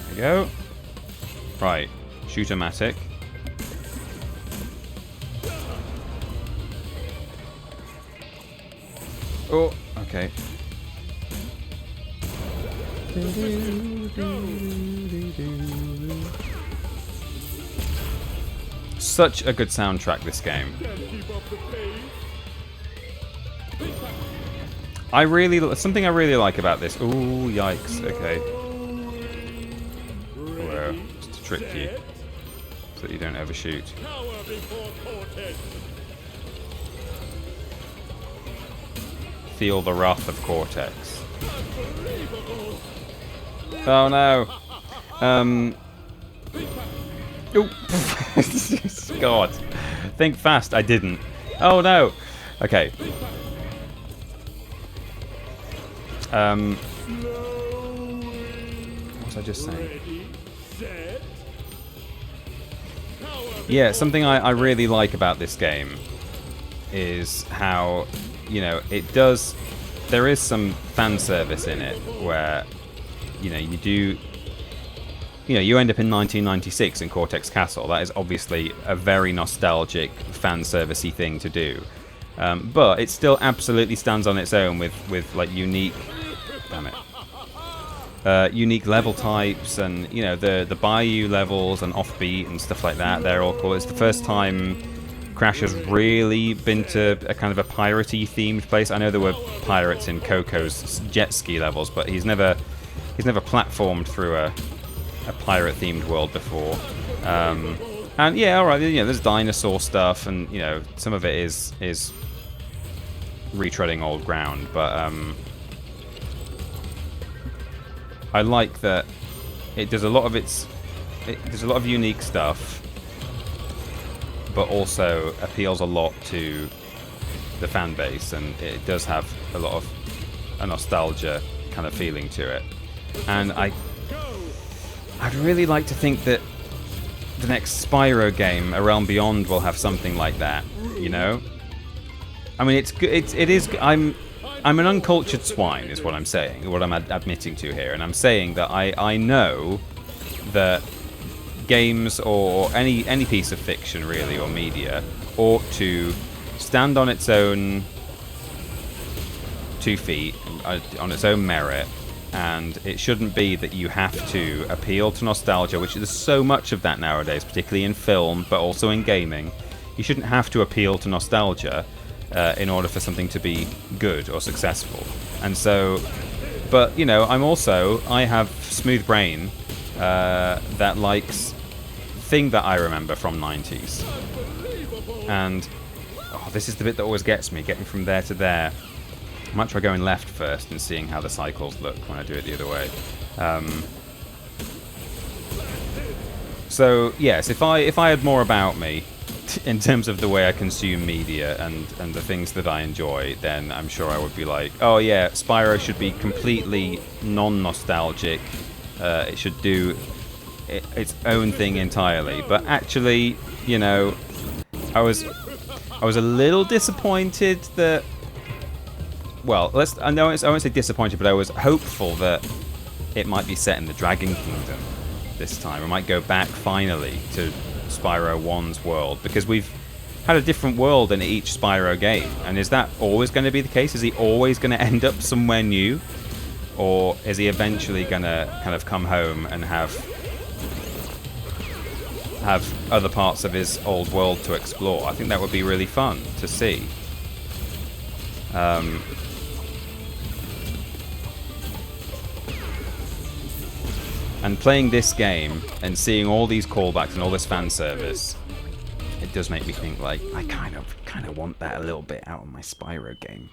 There we go. Right, shoot-o-matic. Oh, okay. Such a good soundtrack, this game. Something I really like about this. Ooh, yikes. Okay. Whoa, just to trick you, so that you don't overshoot. Feel the wrath of Cortex. Oh no. Oh. God. Think fast. I didn't. Oh no. Okay. What was I just saying? Yeah, something I really like about this game is how, you know, it does. There is some fan service in it where, you know, you end up in 1996 in Cortex Castle. That is obviously a very nostalgic, fan servicey thing to do, but it still absolutely stands on its own with like unique, unique level types, and you know the bayou levels and offbeat and stuff like that. They're all cool. It's the first time Crash has really been to a kind of a piratey themed place. I know there were pirates in Coco's jet ski levels, but he's never platformed through a pirate themed world before. And yeah, alright, you know, there's dinosaur stuff, and you know, some of it is retreading old ground, but I like that it does a lot of there's a lot of unique stuff, but also appeals a lot to the fan base, and it does have a lot of a nostalgia kind of feeling to it. And I'd really like to think that the next Spyro game, A Realm Beyond, will have something like that, you know? I mean, I'm an uncultured swine, is what I'm saying, what I'm admitting to here, and I'm saying that I know that games or any piece of fiction, really, or media, ought to stand on its own 2 feet, on its own merit, and it shouldn't be that you have to appeal to nostalgia, which there's so much of that nowadays, particularly in film, but also in gaming. You shouldn't have to appeal to nostalgia in order for something to be good or successful. And so, but you know, I have smooth brain that likes thing that I remember from 90s. And this is the bit that always gets me, getting from there to there. I might try going left first and seeing how the cycles look when I do it the other way. So yes, if I had more about me in terms of the way I consume media and the things that I enjoy, then I'm sure I would be like, oh yeah, Spyro should be completely non-nostalgic. It should do its own thing entirely. But actually, you know, I was a little disappointed that. Well, I won't say disappointed, but I was hopeful that it might be set in the Dragon Kingdom this time. I might go back finally to Spyro 1's world, because we've had a different world in each Spyro game. And is that always going to be the case? Is he always going to end up somewhere new? Or is he eventually going to kind of come home and have other parts of his old world to explore? I think that would be really fun to see. And playing this game and seeing all these callbacks and all this fan service, it does make me think, like, I kind of want that a little bit out of my Spyro game.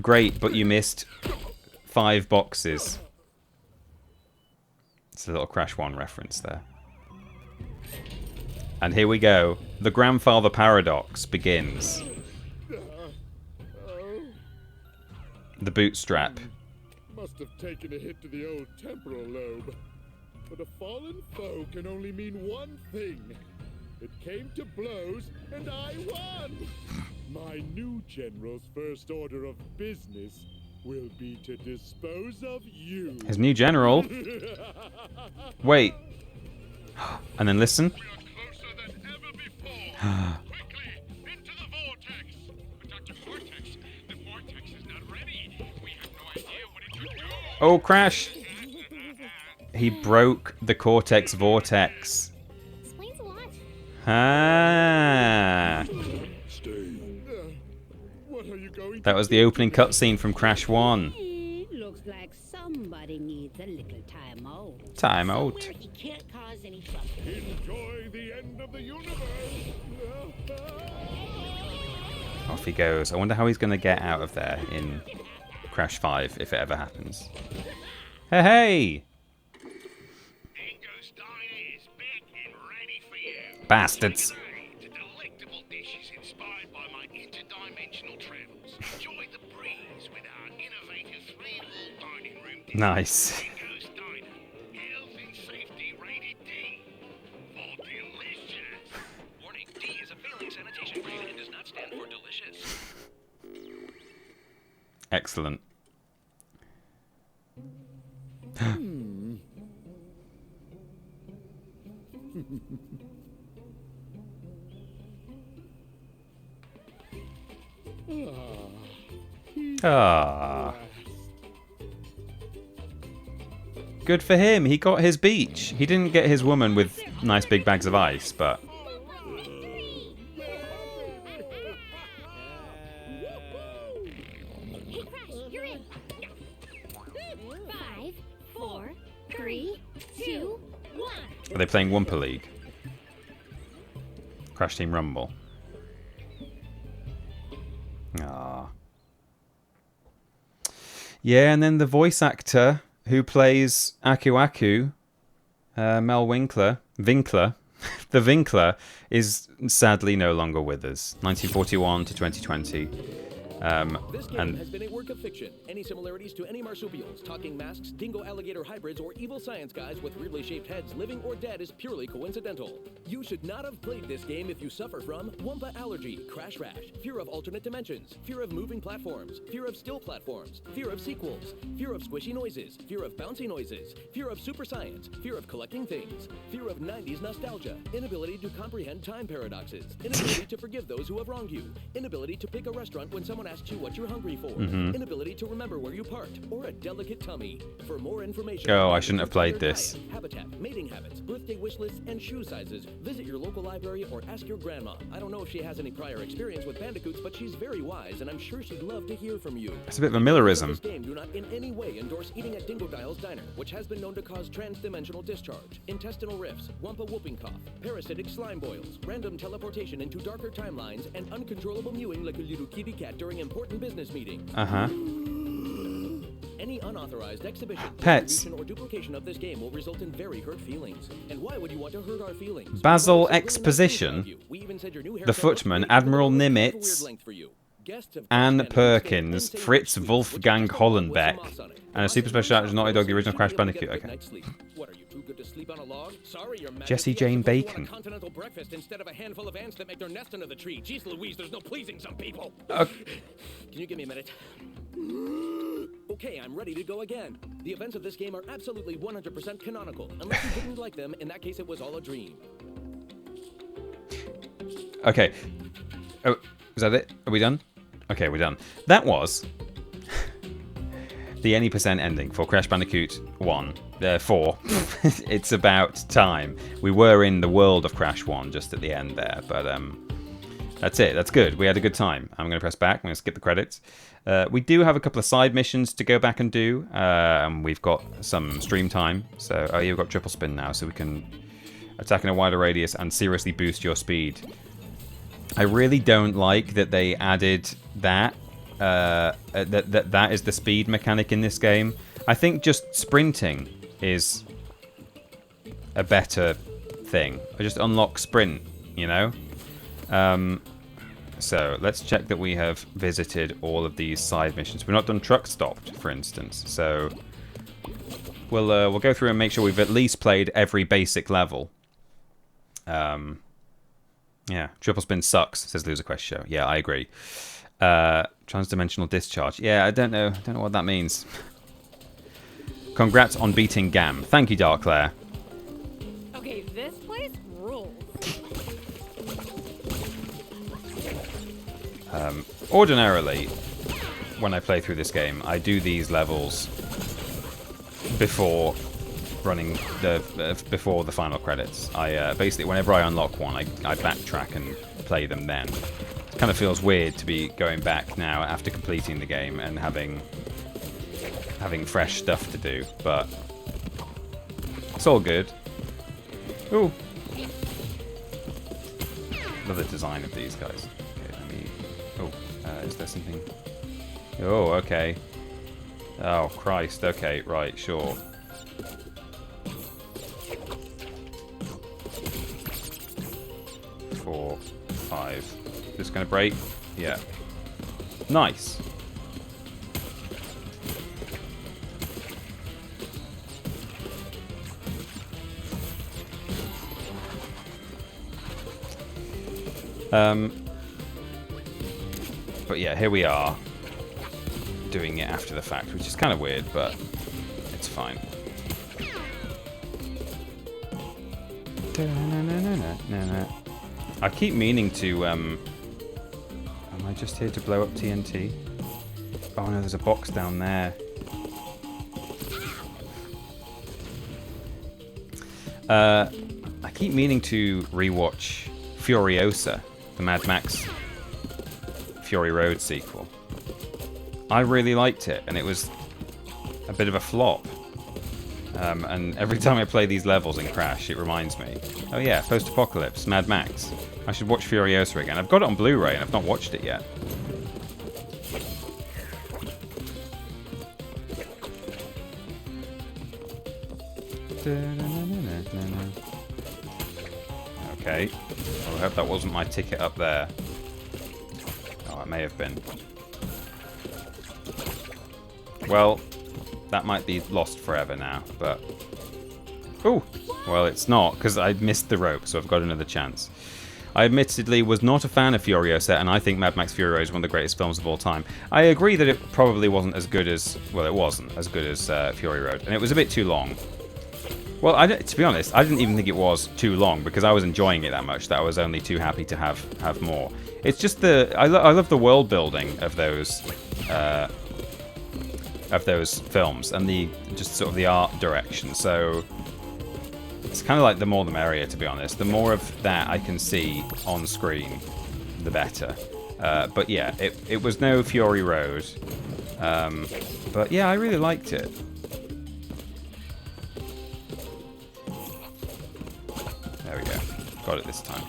Great, but you missed 5 boxes. It's a little Crash 1 reference there. And here we go. The grandfather paradox begins. The bootstrap. Must have taken a hit to the old temporal lobe. But a fallen foe can only mean one thing. It came to blows, and I won! My new general's first order of business will be to dispose of you. His new general? Wait. And then listen. We are closer than ever before. Quickly, into the vortex. But Dr. Vortex, the vortex is not ready. We have no idea what it will do. Oh, Crash! He broke the Cortex Vortex. Explains a lot. Ah. What are you going That was the opening cutscene from Crash 1. Looks like somebody needs a little time out. Time out. Where he can't cause any trouble. Enjoy the end of the universe. Off he goes. I wonder how he's going to get out of there in Crash 5, if it ever happens. Hey, hey! Bastards. Delectable dishes inspired by my interdimensional travels. Enjoy the breeze with our innovative 3-in-1 dining room. Nice. Dingo's Diner. Health and safety rated D. For delicious. Warning, D is a failing sanitation grade and does not stand for delicious. Excellent. Ah. Good for him. He got his beach. He didn't get his woman with nice big bags of ice, but... Hey, Crash, you're in. 5, 4, 3, 2, 1. Are they playing Wumpa League? Crash Team Rumble. Ah. Yeah, and then the voice actor who plays Aku Aku, Mel Winkler, the Winkler, is sadly no longer with us. 1941 to 2020. This game has been a work of fiction. Any similarities to any marsupials, talking masks, dingo alligator hybrids, or evil science guys with weirdly shaped heads, living or dead, is purely coincidental. You should not have played this game if you suffer from Wumpa allergy, crash rash, fear of alternate dimensions, fear of moving platforms, fear of still platforms, fear of sequels, fear of squishy noises, fear of bouncy noises, fear of super science, fear of collecting things, fear of 90s nostalgia, inability to comprehend time paradoxes, inability to forgive those who have wronged you, inability to pick a restaurant when someone asks you what you're hungry for, inability to remember where you parked, or a delicate tummy. For more information, Oh, I shouldn't have played this. habitat, mating habits, birthday wish lists, and shoe sizes, visit your local library or ask your grandma. I don't know if she has any prior experience with Bandicoots, but she's very wise, and I'm sure she'd love to hear from you. It's a bit of a Millerism. This game do not in any way endorse eating at Dingo Dial's Diner, which has been known to cause trans-dimensional discharge, intestinal rifts, wumpa whooping cough, parasitic slime boils, random teleportation into darker timelines, and uncontrollable mewing like a little kitty cat during important business meetings. Uh-huh. Any unauthorized exhibition, Pets. distribution, or duplication of this game will result in very hurt feelings. And why would you want to hurt our feelings? Basil Exposition, The Footman, Admiral Nimitz, Anne Perkins, Fritz Wolfgang Hollenbeck, and a super special actor, Naughty Dog, the original Crash Bandicoot. Okay. Jessie Jane Bacon. Continental breakfast instead of a handful of ants that make their nest under the tree. Jeez Louise, there's no pleasing some people. Can you give me a minute? Okay, I'm ready to go again. The events of this game are absolutely 100% canonical. Unless you didn't like them, in that case it was all a dream. Okay. Oh, is that it? Are we done? Okay, we're done. That was the any percent ending for Crash Bandicoot 4. It's about time. We were in the world of Crash 1 just at the end there, but that's it. That's good. We had a good time. I'm going to press back. I'm going to skip the credits. We do have a couple of side missions to go back and do. We've got some stream time. So, oh, you've got triple spin now, so we can attack in a wider radius and seriously boost your speed. I really don't like that they added that. That is the speed mechanic in this game. I think just sprinting is a better thing. I just unlock sprint, you know? So let's check that we have visited all of these side missions. We've not done truck stopped, for instance. So we'll go through and make sure we've at least played every basic level. Yeah, triple spin sucks, says Loser Quest Show. Yeah, I agree. Transdimensional discharge. Yeah, I don't know what that means. Congrats on beating Gam. Thank you, Darkclair. Okay, this place rules. Ordinarily, when I play through this game, I do these levels before running before the final credits. I basically, whenever I unlock one, I backtrack and play them then. It kind of feels weird to be going back now after completing the game and having fresh stuff to do, but it's all good. Ooh. Love the design of these guys. Okay, let me... Oh, is there something... Oh, okay. Oh, Christ. Okay, right, sure. Four, 5. Just gonna break? Yeah. Nice. But yeah, here we are doing it after the fact, which is kind of weird, but it's fine. I keep meaning to, am I just here to blow up TNT? Oh no, there's a box down there. I keep meaning to rewatch Furiosa, the Mad Max Fury Road sequel. I really liked it, and it was a bit of a flop. And every time I play these levels in Crash, it reminds me, oh yeah, Post-Apocalypse, Mad Max. I should watch Furiosa again. I've got it on Blu-ray, and I've not watched it yet. Okay. Well, I hope that wasn't my ticket up there. Oh, it may have been. Well, that might be lost forever now, but... Ooh! Well, it's not, because I missed the rope, so I've got another chance. I admittedly was not a fan of Furiosa, and I think Mad Max Fury Road is one of the greatest films of all time. I agree that it probably wasn't as good as... Well, it wasn't as good as Fury Road, and it was a bit too long. Well, to be honest, I didn't even think it was too long, because I was enjoying it that much that I was only too happy to have more. It's just the... I love the world building of those films, and the just sort of the art direction, so... It's kind of like the more the merrier, to be honest. The more of that I can see on screen, the better. But yeah, it was no Fury Road. But yeah, I really liked it. There we go. Got it this time.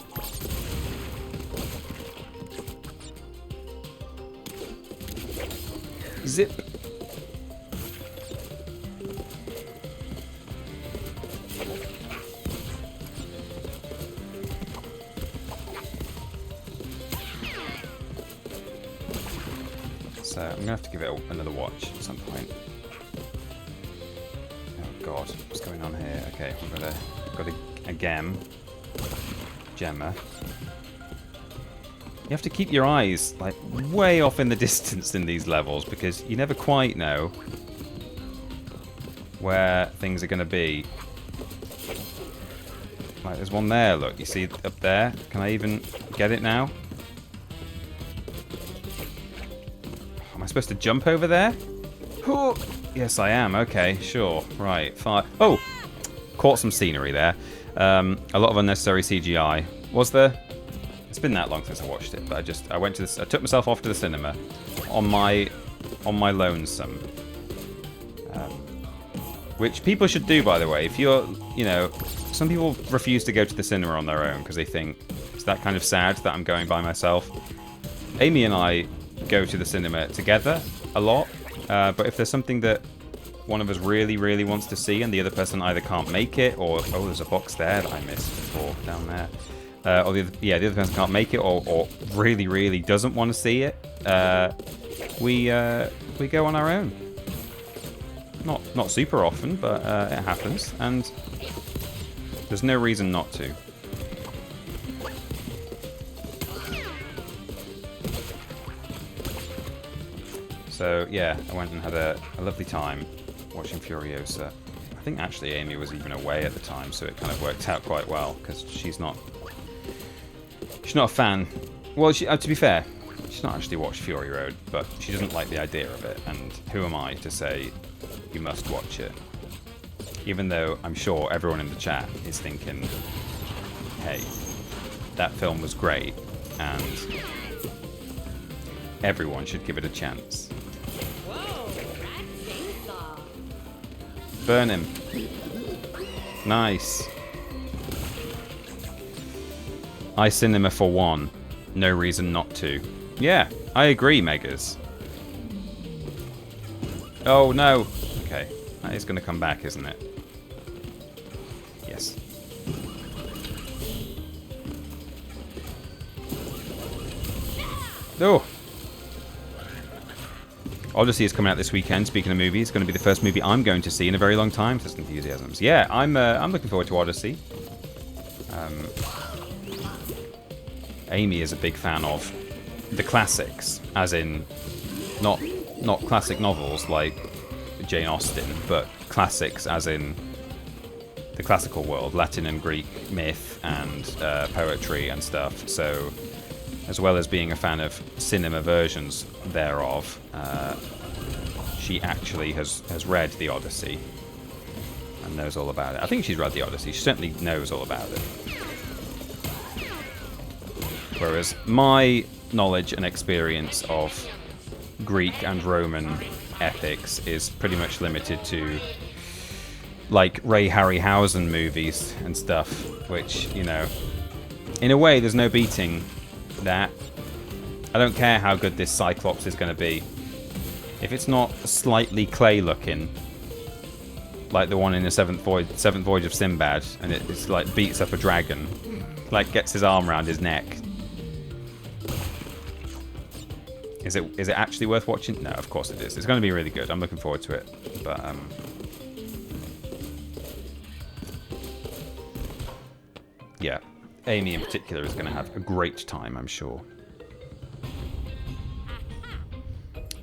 Zip. So I'm going to have to give it another watch at some point. Oh god, what's going on here? Okay, we've got a gem. Gemma. You have to keep your eyes like way off in the distance in these levels because you never quite know where things are going to be. Like there's one there, look, you see up there? Can I even get it now? Am I supposed to jump over there? Oh, yes I am, okay, sure, right, fine. Oh, caught some scenery there. A lot of unnecessary CGI. Was there? It's been that long since I watched it, but I went to this. I took myself off to the cinema on my lonesome, which people should do, by the way. If you're, you know, some people refuse to go to the cinema on their own because they think it's that kind of sad that I'm going by myself. Amy and I go to the cinema together a lot, but if there's something that one of us really, really wants to see and the other person either can't make it or... Oh, there's a box there that I missed before, down there. Or the other person can't make it or really, really doesn't want to see it, we go on our own. Not super often, but it happens, and there's no reason not to. So, yeah, I went and had a lovely time watching Furiosa. I think actually Amy was even away at the time, so it kind of worked out quite well, because she's not a fan. Well, to be fair, she's not actually watched Fury Road, but she doesn't like the idea of it, and who am I to say you must watch it? Even though I'm sure everyone in the chat is thinking, hey, that film was great, and everyone should give it a chance. Burn him. Nice. iCinema for one. No reason not to. Yeah, I agree, Megas. Oh, no. Okay. That is going to come back, isn't it? Yes. Oh. Odyssey is coming out this weekend. Speaking of movies, it's going to be the first movie I'm going to see in a very long time. Says Enthusiasms. Yeah, I'm looking forward to Odyssey. Amy is a big fan of the classics, as in not classic novels like Jane Austen, but classics as in the classical world, Latin and Greek myth and poetry and stuff. So, as well as being a fan of cinema versions thereof, she actually has read the Odyssey and knows all about it. I think she's read the Odyssey. She certainly knows all about it. Whereas my knowledge and experience of Greek and Roman epics is pretty much limited to like Ray Harryhausen movies and stuff, which, you know, in a way there's no beating that. I don't care how good this Cyclops is going to be. If it's not slightly clay looking, like the one in the Seventh Voyage of Sinbad, and it's like beats up a dragon, like gets his arm around his neck. Is it actually worth watching? No, of course it is. It's going to be really good. I'm looking forward to it. But yeah, Amy in particular is going to have a great time, I'm sure.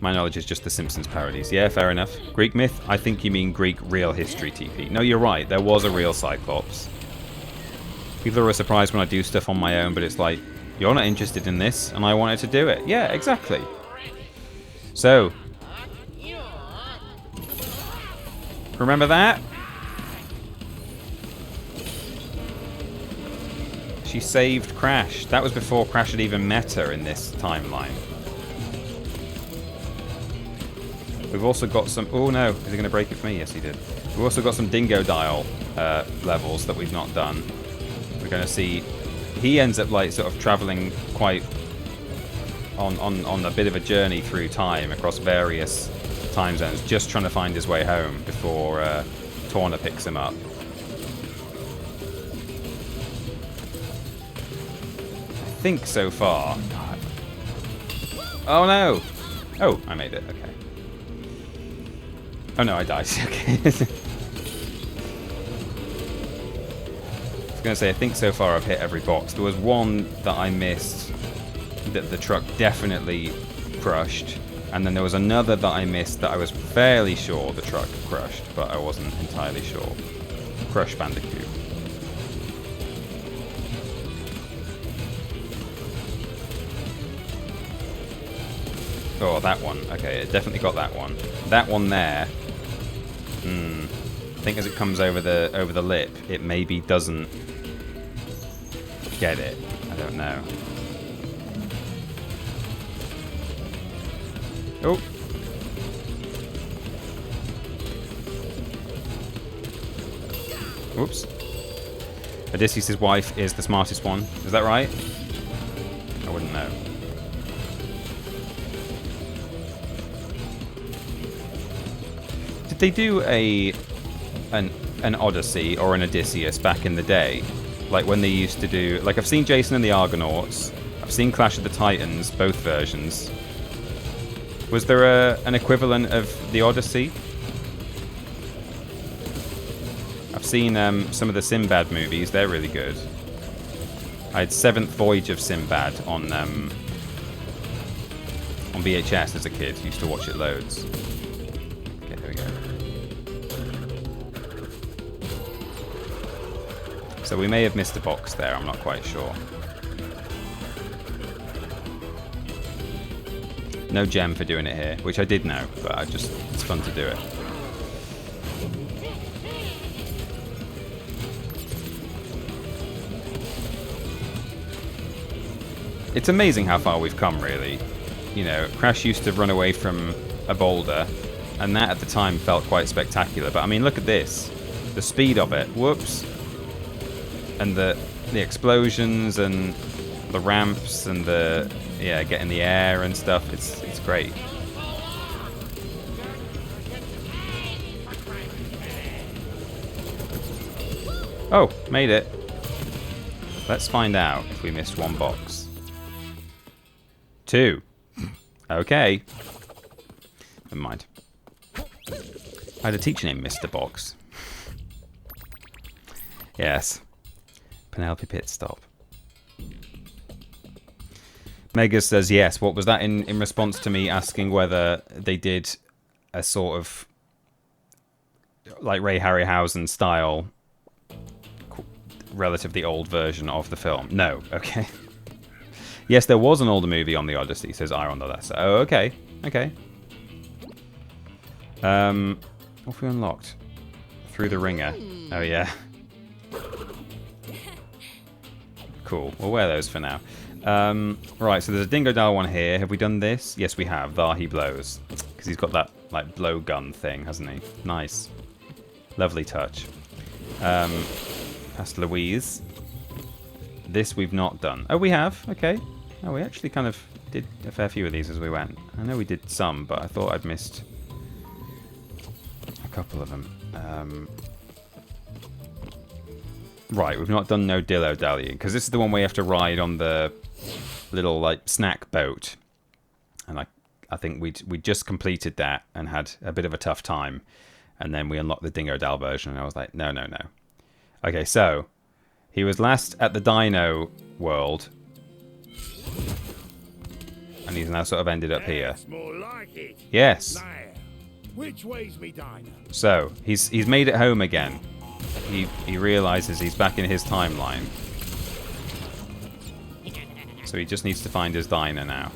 My knowledge is just the Simpsons parodies. Yeah, fair enough. Greek myth? I think you mean Greek real history, TP. No, you're right. There was a real Cyclops. People are surprised when I do stuff on my own, but it's like, you're not interested in this, and I wanted to do it. Yeah, exactly. So, remember that? She saved Crash. That was before Crash had even met her in this timeline. We've also got some... Oh no, is he going to break it for me? Yes, he did. We've also got some Dingo Dial levels that we've not done. We're going to see... He ends up like sort of traveling quite on a bit of a journey through time across various time zones, just trying to find his way home before Torna picks him up. I think so far. Oh no! Oh, I made it. Okay. Oh no, I died. Okay. I was going to say, I think so far I've hit every box. There was one that I missed that the truck definitely crushed. And then there was another that I missed that I was fairly sure the truck crushed, but I wasn't entirely sure. Crush Bandicoot. Oh, that one. Okay, it definitely got that one. That one there. I think as it comes over the lip, it maybe doesn't get it. I don't know. Oh. Whoops. Odysseus' wife is the smartest one. Is that right? I wouldn't know. Did they do an Odyssey or an Odysseus back in the day? Like when they used to do... Like I've seen Jason and the Argonauts. I've seen Clash of the Titans, both versions. Was there an equivalent of the Odyssey? I've seen some of the Sinbad movies. They're really good. I had Seventh Voyage of Sinbad on VHS as a kid. Used to watch it loads. Okay, there we go. So we may have missed a box there. I'm not quite sure. No gem for doing it here, which I did know, but it's fun to do it. It's amazing how far we've come, really. You know, Crash used to run away from a boulder, and that at the time felt quite spectacular. But I mean, look at this. The speed of it. Whoops. And the explosions and the ramps and the... Yeah, getting the air and stuff. It's great. Oh, made it. Let's find out if we missed one box. 2. Okay. Never mind. I had a teacher named Mr. Box. Yes. Penelope Pit Stop. Megas says yes. What was that in response to me asking whether they did a sort of like Ray Harryhausen style relatively old version of the film? No. Okay. Yes, there was an older movie on the Odyssey, says Iron the Lesser. Oh, okay. Okay. What have we unlocked? Through the ringer. Oh, yeah. Cool. We'll wear those for now. Right, so there's a Dingo Doll one here. Have we done this? Yes, we have. There he blows. Because he's got that, like, blow gun thing, hasn't he? Nice. Lovely touch. Past Louise. This we've not done. Oh, we have. Okay. Oh, we actually kind of did a fair few of these as we went. I know we did some, but I thought I'd missed a couple of them. Right, we've not done No Dillo Dally, because this is the one where you have to ride on the little, like, snack boat. And I think we just completed that and had a bit of a tough time. And then we unlocked the Dingo Dal version, and I was like, no, no, no. Okay, so he was last at the Dino World. And he's now sort of ended up here. More like it. Yes. Now, which way's me diner? So, he's made it home again. He realizes he's back in his timeline. So he just needs to find his diner now.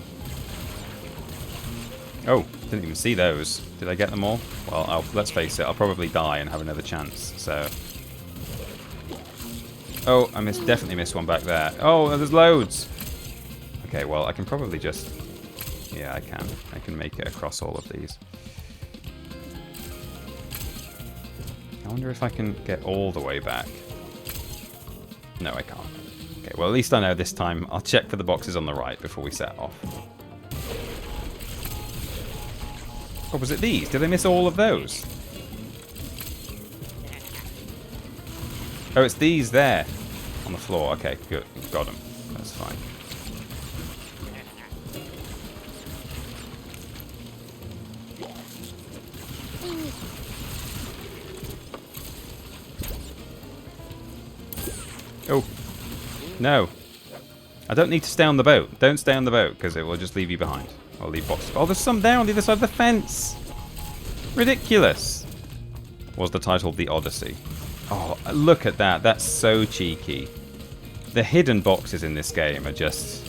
Oh, didn't even see those. Did I get them all? Well, let's face it, I'll probably die and have another chance, so... Oh, I definitely missed one back there. Oh, there's loads! Okay, well, I can probably just... Yeah, I can. I can make it across all of these. I wonder if I can get all the way back. No, I can't. Okay, well, at least I know this time. I'll check for the boxes on the right before we set off. Or was it these? Did I miss all of those? Oh, it's these there. On the floor. Okay, good. Got them. That's fine. Oh. No. I don't need to stay on the boat. Don't stay on the boat, because it will just leave you behind. I'll leave boxes. Oh, there's some there on the other side of the fence. Ridiculous. Was the title of the Odyssey. Oh, look at that. That's so cheeky. The hidden boxes in this game are just...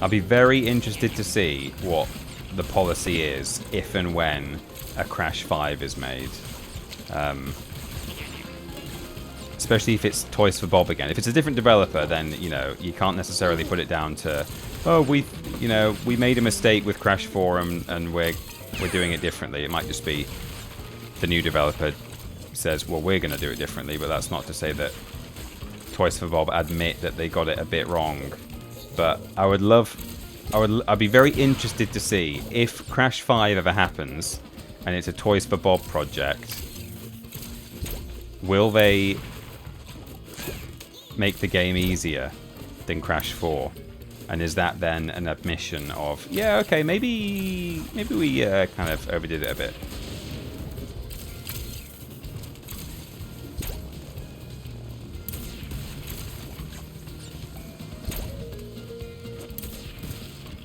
I'll be very interested to see what the policy is if and when a Crash 5 is made. Especially if it's Toys for Bob again. If it's a different developer, then, you know, you can't necessarily put it down to, oh, we made a mistake with Crash 4 and we're doing it differently. It might just be the new developer says, well, we're going to do it differently, but that's not to say that Toys for Bob admit that they got it a bit wrong. But I'd be very interested to see if Crash 5 ever happens and it's a Toys for Bob project, will they make the game easier than Crash 4? And is that then an admission of, yeah, okay, maybe we kind of overdid it a bit?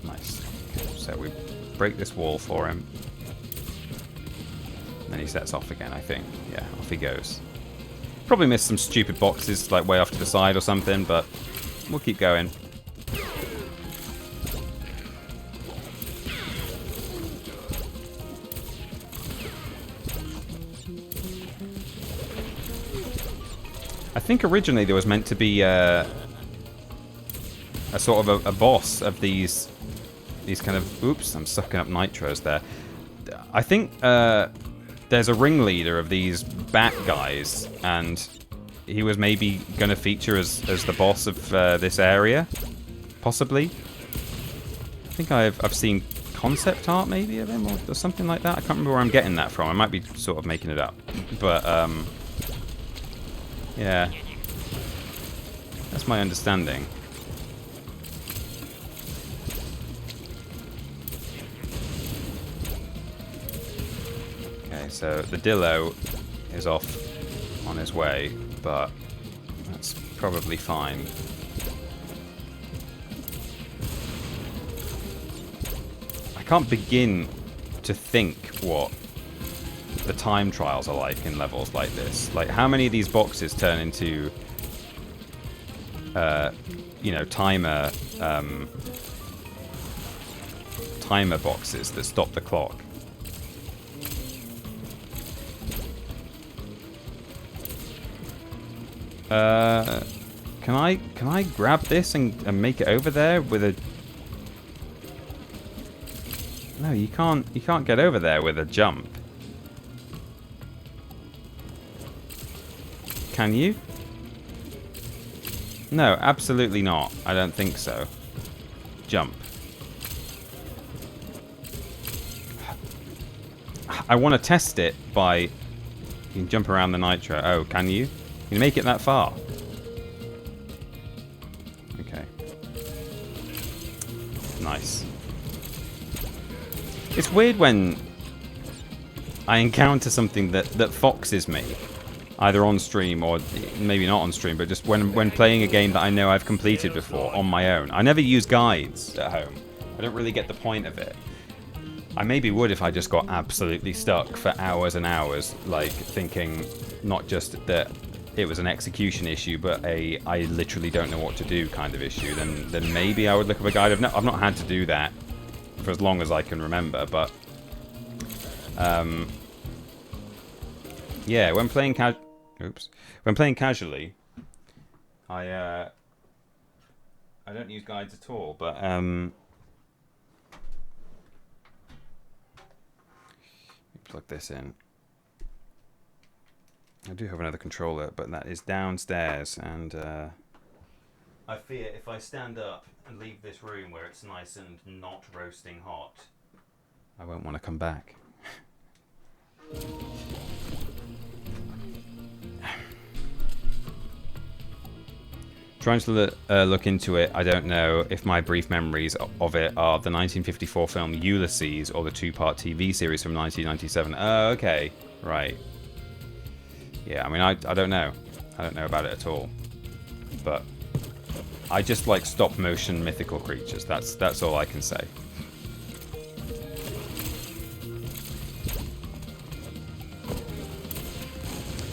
Nice. Okay, so we break this wall for him. And then he sets off again, I think. Yeah, off he goes. Probably missed some stupid boxes, like way off to the side or something, but we'll keep going. I think originally there was meant to be a sort of a boss of these kind of... Oops, I'm sucking up nitros there. I think there's a ringleader of these bat guys, and he was maybe going to feature as the boss of this area, possibly. I think I've seen concept art maybe of him or something like that. I can't remember where I'm getting that from. I might be sort of making it up, but yeah, that's my understanding. Okay, so the Dillo is off on his way, but that's probably fine. I can't begin to think what the time trials are like in levels like this. Like, how many of these boxes turn into, you know, timer boxes that stop the clock? Can I grab this and make it over there with a... No, you can't get over there with a jump. Can you? No, absolutely not. I don't think so. Jump. I want to test it by... You can jump around the nitro. Oh, can you? Can you make it that far? Okay. Nice. It's weird when I encounter something that foxes me, either on stream or maybe not on stream, but just when playing a game that I know I've completed before on my own. I never use guides at home. I don't really get the point of it. I maybe would if I just got absolutely stuck for hours and hours, like thinking not just that it was an execution issue, but I literally don't know what to do kind of issue. Then maybe I would look up a guide. I've not had to do that for as long as I can remember, but yeah, when playing casually, I don't use guides at all, but plug this in. I do have another controller, but that is downstairs, and I fear if I stand up and leave this room where it's nice and not roasting hot, I won't want to come back. Trying to look into it, I don't know if my brief memories of it are the 1954 film Ulysses or the two-part TV series from 1997. Oh, okay. Right. Yeah, I mean, I don't know. I don't know about it at all. But I just like stop-motion mythical creatures. That's all I can say.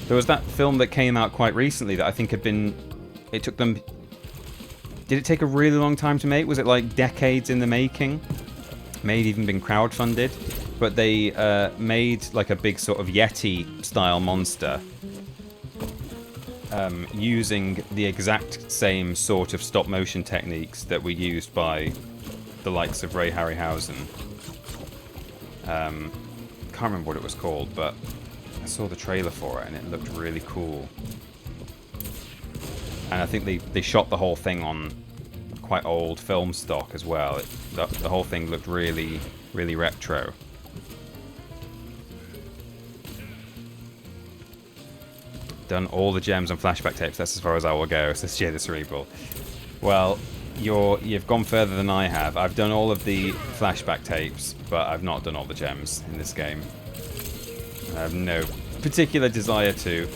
There was that film that came out quite recently that I think had been... It took them... Did it take a really long time to make? Was it like decades in the making? May have even been crowdfunded. But they made like a big sort of Yeti-style monster. Using the exact same sort of stop-motion techniques that were used by the likes of Ray Harryhausen. Can't remember what it was called, but I saw the trailer for it and it looked really cool. And I think they shot the whole thing on quite old film stock as well. The whole thing looked really, really retro. Done all the gems on flashback tapes. That's as far as I will go, says Jay the Cerebral. Well, you've gone further than I have. I've done all of the flashback tapes, but I've not done all the gems in this game. I have no particular desire to.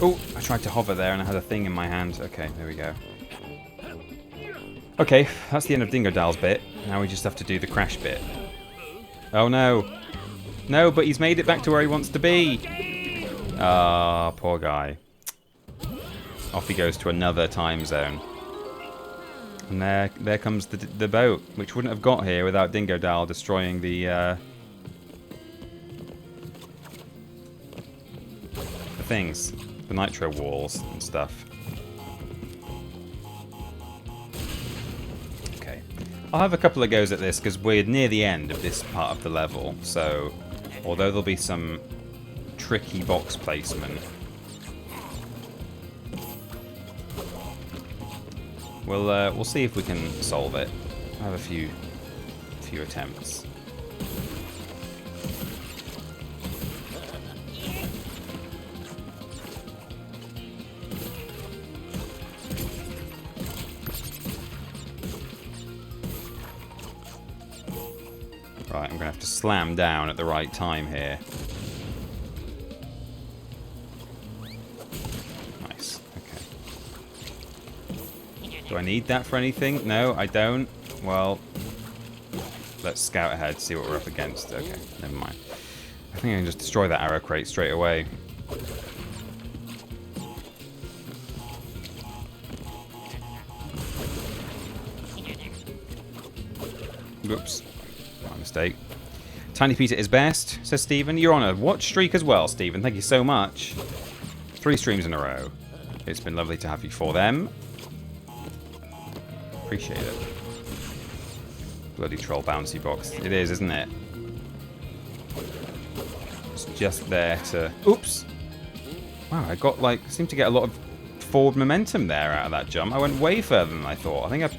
Oh, I tried to hover there and I had a thing in my hand. Okay, there we go. Okay, that's the end of Dingodal's bit. Now we just have to do the crash bit. Oh no. No, but he's made it back to where he wants to be. Ah, poor guy. Off he goes to another time zone. And there comes the boat, which wouldn't have got here without Dingodal destroying the things. The nitro walls and stuff. Okay. I'll have a couple of goes at this because we're near the end of this part of the level. So, although there'll be some tricky box placement, we'll see if we can solve it. I have a few attempts. Right, I'm going to have to slam down at the right time here. Nice, okay. Do I need that for anything? No, I don't. Well, let's scout ahead, see what we're up against. Okay, never mind. I think I can just destroy that arrow crate straight away. Oops. Mistake. Tiny Peter is best, says Stephen. You're on a watch streak as well, Stephen. Thank you so much. 3 streams in a row. It's been lovely to have you for them. Appreciate it. Bloody troll bouncy box. It is, isn't it? It's just there to... Oops! Wow, I got, like, seemed to get a lot of forward momentum there out of that jump. I went way further than I thought. I think I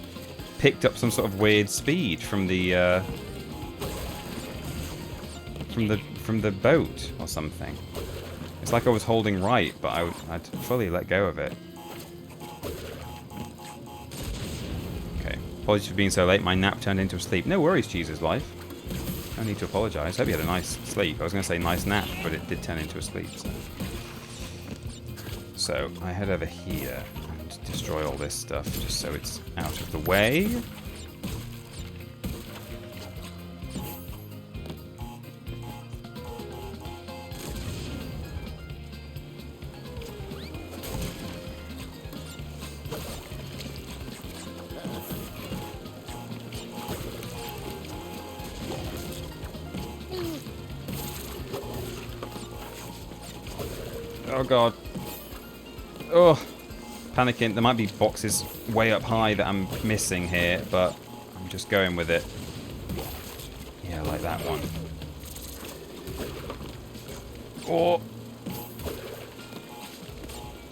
picked up some sort of weird speed from the, from the boat or something. It's like I was holding right, but I'd fully let go of it. Okay. Apologies for being so late. My nap turned into a sleep. No worries, Jesus Life. No need to apologise. Hope you had a nice sleep. I was going to say nice nap, but it did turn into a sleep. So I head over here and destroy all this stuff just so it's out of the way. Oh god. Oh, panicking. There might be boxes way up high that I'm missing here, but I'm just going with it. Yeah, like that one. Oh.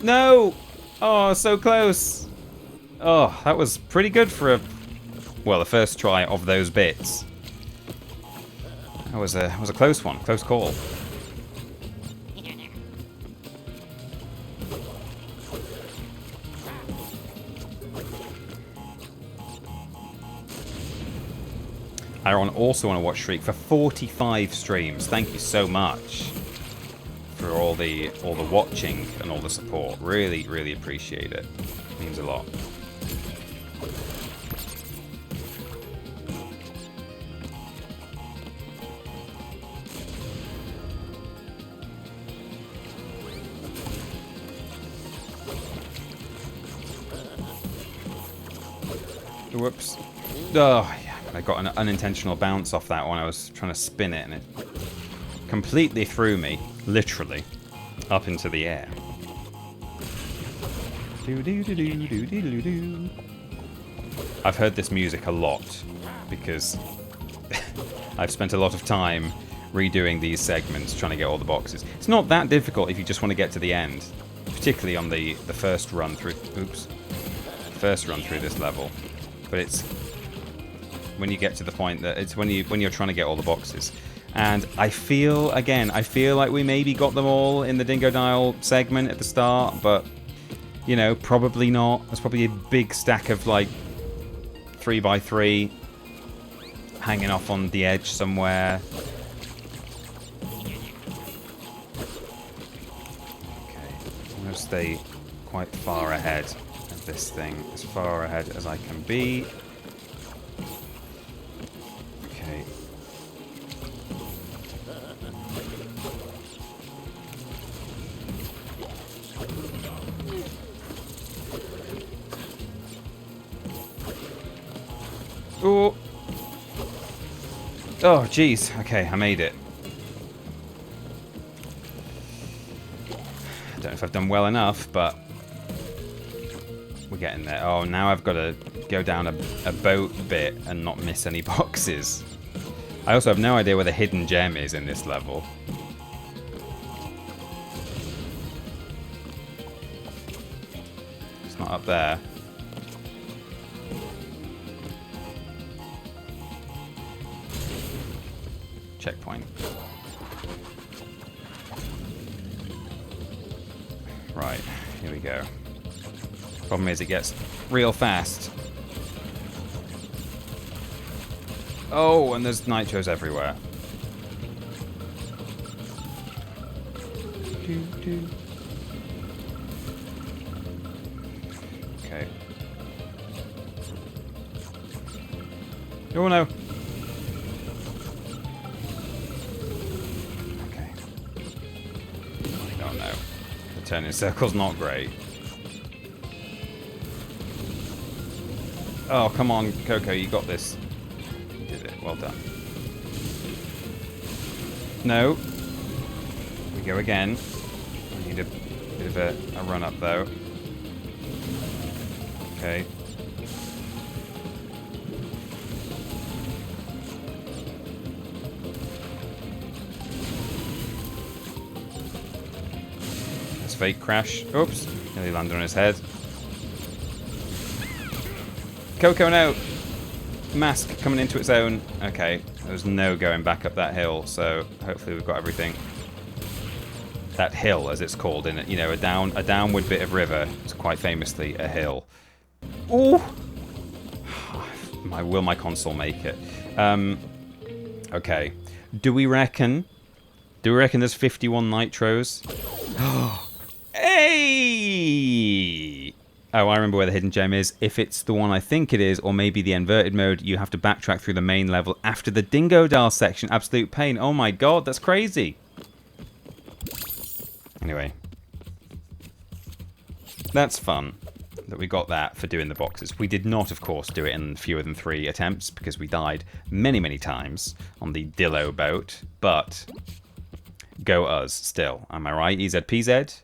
No! Oh, so close. Oh, that was pretty good for the first try of those bits. That was a close one. Close call. I also want to watch Shriek for 45 streams. Thank you so much for all the watching and all the support. Really, really appreciate it. It means a lot. Whoops. Oh, yeah. I got an unintentional bounce off that one. I was trying to spin it and it completely threw me, literally, up into the air. I've heard this music a lot because I've spent a lot of time redoing these segments, trying to get all the boxes. It's not that difficult if you just want to get to the end, particularly on the first run through. Oops. First run through this level. But it's when you get to the point that it's when you're trying to get all the boxes. And I feel like we maybe got them all in the Dingo Dial segment at the start, but you know, probably not. There's probably a big stack of like 3x3 hanging off on the edge somewhere. Okay, I'm gonna stay quite far ahead of this thing, as far ahead as I can be. Okay. Oh. Oh, jeez. Okay, I made it. I don't know if I've done well enough, but we're getting there. Oh, now I've got to go down a boat bit and not miss any boxes. I also have no idea where the hidden gem is in this level. It's not up there. Checkpoint. Right, here we go. Problem is, it gets real fast. Oh, and there's nitros everywhere. Okay. Oh no. Okay. Oh no. The turn in circle's not great. Oh, come on, Coco, you got this. You did it. Well done. No. We go again. We need a bit of a run up, though. Okay. Let's fake crash. Oops. Nearly landed on his head. Coco, no! Mask coming into its own. Okay, there's no going back up that hill, so hopefully we've got everything. That hill, as it's called, in it, you know, a downward bit of river. It's quite famously a hill. Ooh! Will my console make it? Okay. Do we reckon there's 51 nitros? Hey! Oh, I remember where the hidden gem is. If it's the one I think it is, or maybe the inverted mode, you have to backtrack through the main level after the Dingo Dial section. Absolute pain. Oh my god, that's crazy. Anyway. That's fun that we got that for doing the boxes. We did not, of course, do it in fewer than 3 attempts, because we died many, many times on the Dillo boat. But, go us, still. Am I right, EZPZ?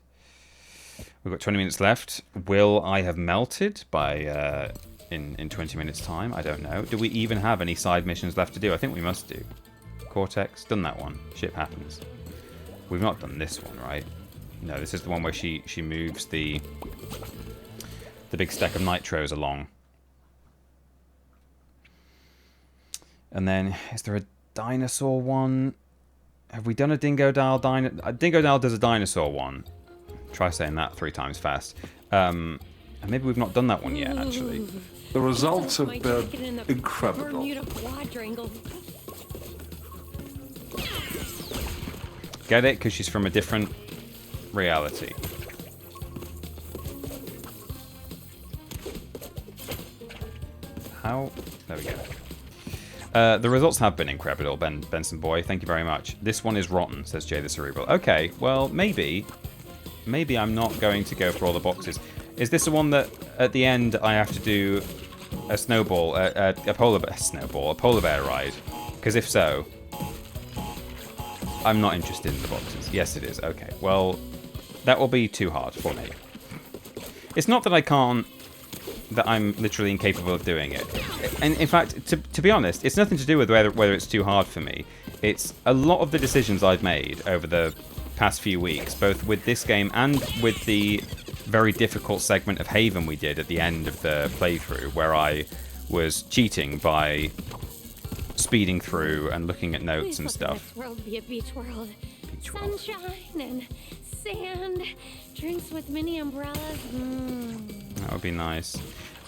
We've got 20 minutes left. Will I have melted by in 20 minutes' time? I don't know. Do we even have any side missions left to do? I think we must do. Cortex, done that one. Shit happens. We've not done this one, right? No, this is the one where she moves the big stack of nitros along. And then, is there a dinosaur one? Have we done a Dingo Dial? Dingo Dial does a dinosaur one. Try saying that 3 times fast. And maybe we've not done that one yet, actually. The results have been incredible. Get it? Because she's from a different reality. How? There we go. The results have been incredible, Benson boy. Thank you very much. This one is rotten, says Jay the Cerebral. Okay, well, maybe I'm not going to go for all the boxes. Is this the one that at the end I have to do a snowball, a polar bear ride? Because if so, I'm not interested in the boxes. Yes, it is. Okay, well, that will be too hard for me. It's not that I can't, that I'm literally incapable of doing it. And in fact, to be honest, it's nothing to do with whether it's too hard for me. It's a lot of the decisions I've made over the past few weeks, both with this game and with the very difficult segment of Haven we did at the end of the playthrough, where I was cheating by speeding through and looking at notes and stuff. This world be a beach world. Sunshine and sand, drinks with mini umbrellas. That would be nice.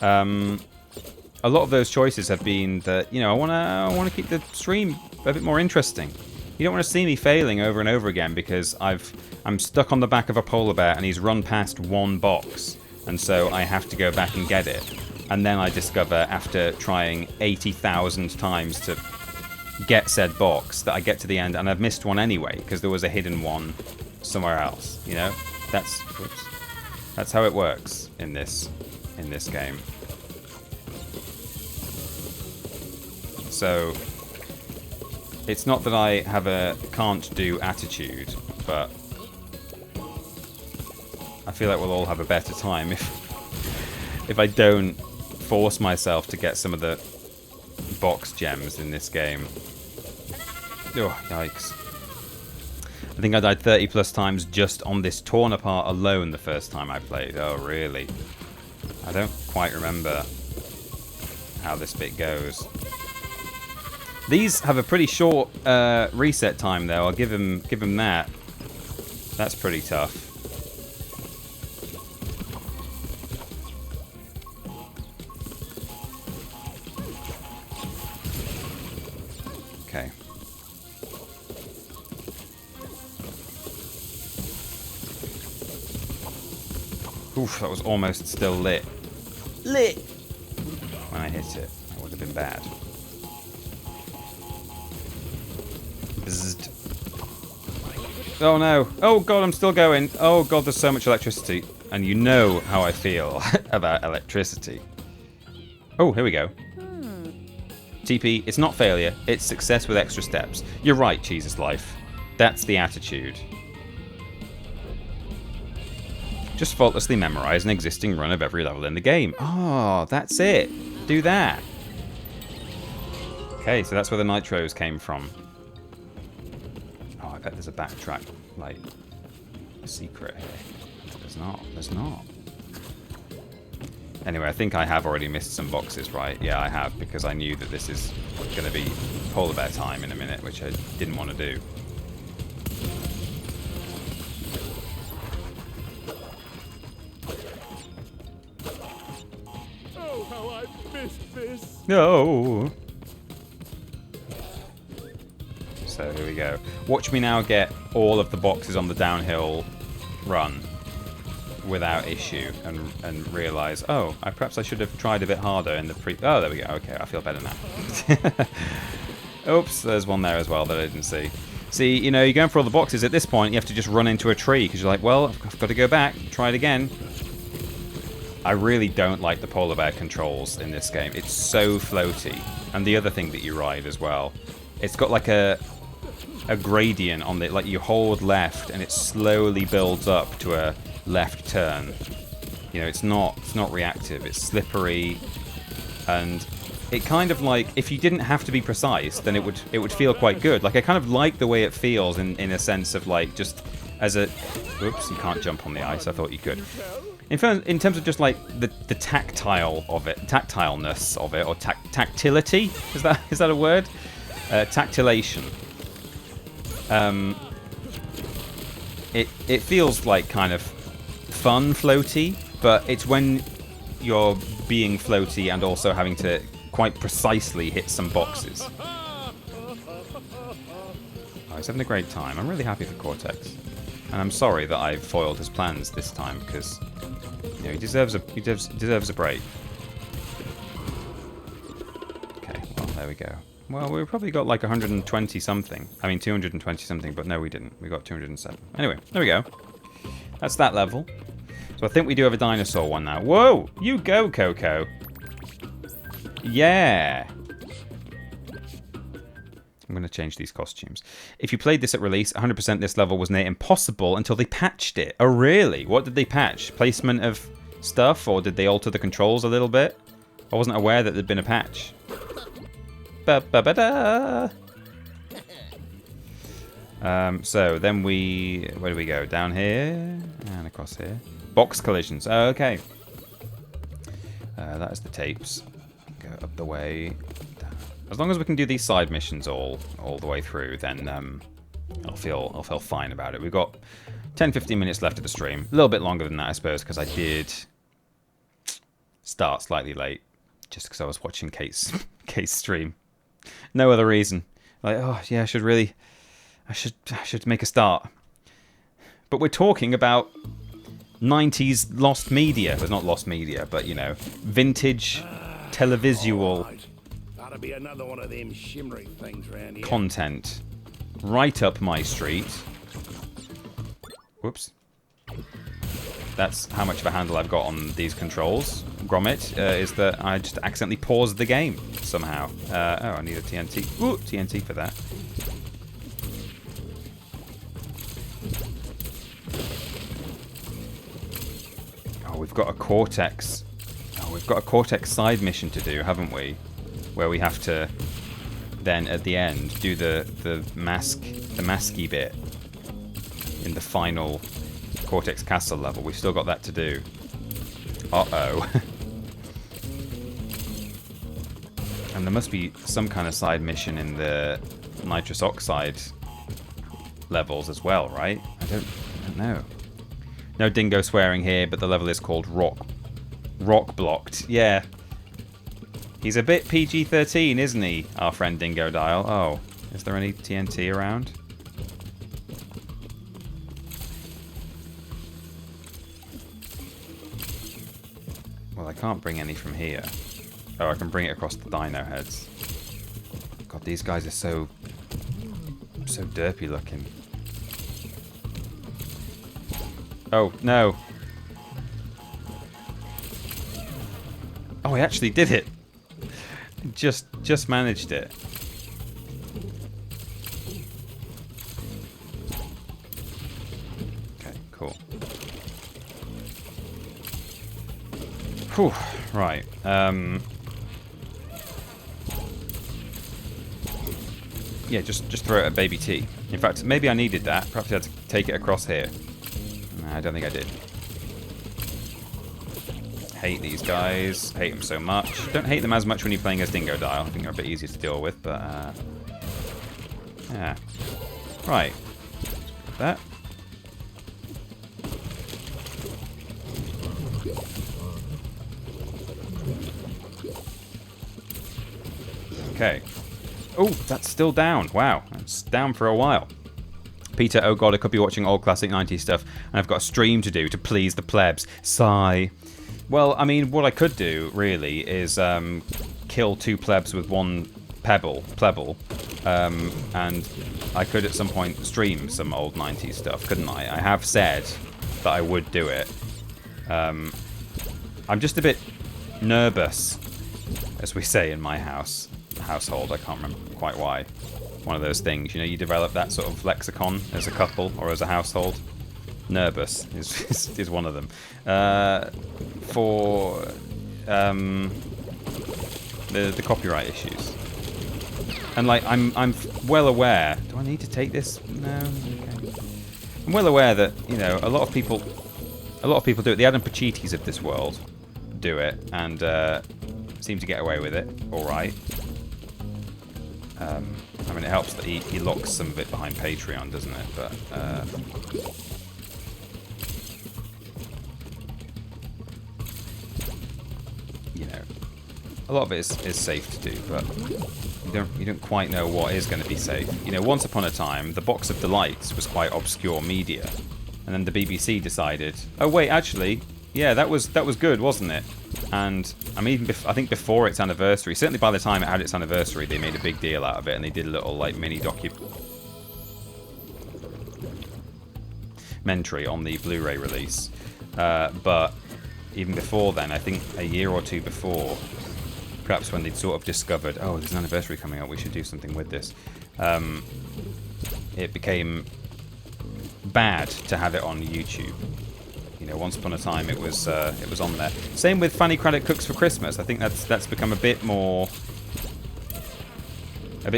A lot of those choices have been that, you know, I want to keep the stream a bit more interesting. You don't want to see me failing over and over again because I'm stuck on the back of a polar bear and he's run past one box, and so I have to go back and get it. And then I discover, after trying 80,000 times to get said box, that I get to the end and I've missed one anyway because there was a hidden one somewhere else. You know, that's how it works in this game. So it's not that I have a can't do attitude, but I feel like we'll all have a better time if I don't force myself to get some of the box gems in this game. Oh, yikes. I think I died 30 plus times just on this torn apart alone the first time I played. Oh, really? I don't quite remember how this bit goes. These have a pretty short reset time, though. I'll give him that. That's pretty tough. Okay. Oof, that was almost still lit. Lit! When I hit it, that would have been bad. Bzzzt. Oh no. Oh god, I'm still going. Oh god, there's so much electricity. And you know how I feel about electricity. Oh, here we go. TP, it's not failure, it's success with extra steps. You're right, Jesus Life. That's the attitude. Just faultlessly memorize an existing run of every level in the game. Oh, that's it. Do that. Okay, so that's where the nitros came from. Oh, I bet there's a backtrack, like, a secret here. There's not. There's not. Anyway, I think I have already missed some boxes, right? Yeah, I have, because I knew that this is going to be polar bear time in a minute, which I didn't want to do. Oh, how I missed this! No. So here we go. Watch me now get all of the boxes on the downhill run without issue, and realize, oh, perhaps I should have tried a bit harder in the oh, there we go. Okay, I feel better now. Oops, there's one there as well that I didn't see. See, you know, you're going for all the boxes. At this point, you have to just run into a tree because you're like, well, I've got to go back, try it again. I really don't like the polar bear controls in this game. It's so floaty. And the other thing that you ride as well, it's got like a gradient on it. Like you hold left and it slowly builds up to a left turn. You know, it's not reactive. It's slippery, and it kind of like, if you didn't have to be precise, then it would feel quite good. Like I kind of like the way it feels in a sense of like just as a. Oops, you can't jump on the ice. I thought you could. In terms of just like the tactileness of it, or tactility, is that a word? Tactilation. It feels like kind of fun, floaty, but it's when you're being floaty and also having to quite precisely hit some boxes. Oh, he's having a great time. I'm really happy for Cortex. And I'm sorry that I foiled his plans this time, because you know, he deserves a break. Okay, well, there we go. Well, we probably got like 120 something. I mean 220 something, but no we didn't. We got 207. Anyway, there we go. That's that level. So I think we do have a dinosaur one now. Whoa! You go, Coco. Yeah. I'm going to change these costumes. If you played this at release, 100% this level was near impossible until they patched it. Oh, really? What did they patch? Placement of stuff, or did they alter the controls a little bit? I wasn't aware that there'd been a patch. Ba-ba-ba-da! So then where do we go? Down here and across here. Box collisions. Oh, okay. That is the tapes. Go up the way. Down. As long as we can do these side missions all the way through, then I'll feel fine about it. We've got 10-15 minutes left of the stream. A little bit longer than that, I suppose, because I did start slightly late, just because I was watching Kate's stream. No other reason. Like, oh yeah, I should make a start. But we're talking about 90s lost media. Well, not lost media, but you know, vintage televisual That'll be another one of them shimmery things around here. content. Right up my street. Whoops. That's how much of a handle I've got on these controls. Gromit, is that I just accidentally paused the game somehow. Oh, I need a TNT. Ooh, TNT for that. Oh, we've got a Cortex. Oh, we've got a Cortex side mission to do, haven't we? Where we have to then at the end do the masky bit in the final Cortex Castle level. We've still got that to do. Uh-oh. And there must be some kind of side mission in the nitrous oxide levels as well, right? I don't know. No dingo swearing here, but the level is called Rock Blocked. Yeah. He's a bit PG-13, isn't he, our friend Dingo Dial? Oh, is there any TNT around? Well, I can't bring any from here. Oh, I can bring it across the dino heads. God, these guys are so derpy looking. Oh, no. Oh, I actually did it. Just managed it. Okay, cool. Whew, right. Yeah, just throw it at Baby T. In fact, maybe I needed that. Perhaps I had to take it across here. Nah, I don't think I did. Hate these guys. Hate them so much. Don't hate them as much when you're playing as Dingo Dial. I think they're a bit easier to deal with, but yeah. Right. That. Okay. Oh, that's still down. Wow, that's down for a while. Peter, oh god, I could be watching old classic 90s stuff, and I've got a stream to do to please the plebs. Sigh. Well, I mean, what I could do, really, is kill two plebs with one plebble, and I could at some point stream some old 90s stuff, couldn't I? I have said that I would do it. I'm just a bit nervous, as we say in my household. I can't remember quite why. One of those things, you know, you develop that sort of lexicon as a couple or as a household. Nervous is one of them. For the copyright issues, and like I'm well aware. Do I need to take this? No. Okay. I'm well aware that, you know, a lot of people do it. The Adam Pacitis of this world do it and seem to get away with it. All right. I mean, it helps that he locks some of it behind Patreon, doesn't it? But A lot of it is safe to do, but you don't quite know what is going to be safe. You know, once upon a time, the Box of Delights was quite obscure media, and then the BBC decided, oh wait, actually, yeah, that was good, wasn't it? And I mean, I think before its anniversary, certainly by the time it had its anniversary, they made a big deal out of it, and they did a little like mini documentary on the Blu-ray release. But even before then, I think a year or two before, perhaps when they'd sort of discovered, oh, there's an anniversary coming up, we should do something with this. It became bad to have it on YouTube. You know, once upon a time it was on there. Same with Fanny Craddock Cooks for Christmas. I think that's become a bit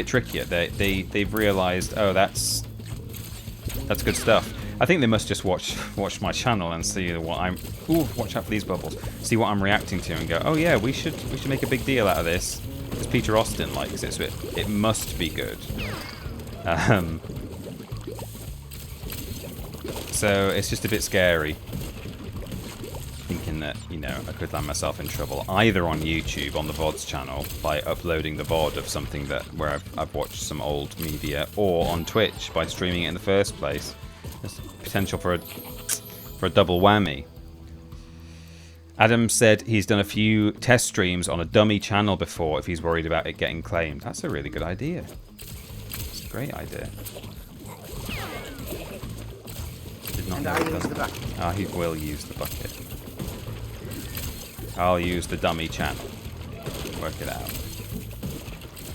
trickier. They've realised, oh, that's good stuff. I think they must just watch my channel and see what I'm. Ooh, watch out for these bubbles. See what I'm reacting to and go, oh yeah, we should make a big deal out of this because Peter Austin likes it, so it must be good. So it's just a bit scary thinking that, you know, I could land myself in trouble either on YouTube on the VODs channel by uploading the VOD of something where I've watched some old media, or on Twitch by streaming it in the first place. There's potential for a double whammy. Adam said he's done a few test streams on a dummy channel before if he's worried about it getting claimed. That's a really good idea. It's a great idea. Did not know use the bucket. Ah, he will use the bucket. I'll use the dummy channel. Work it out.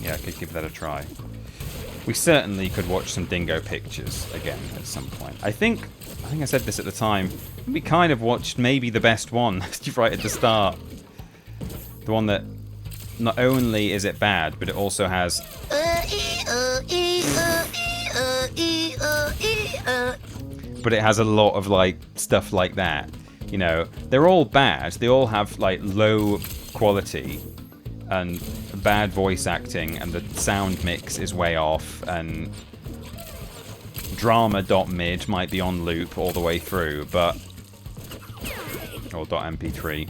Yeah, I could give that a try. We certainly could watch some Dingo Pictures again at some point. I think I said this at the time. We kind of watched maybe the best one right at the start. The one that not only is it bad, but it also has. But it has a lot of like stuff like that. You know, they're all bad. They all have like low quality and bad voice acting, and the sound mix is way off, and drama.mid might be on loop all the way through, but or .mp3.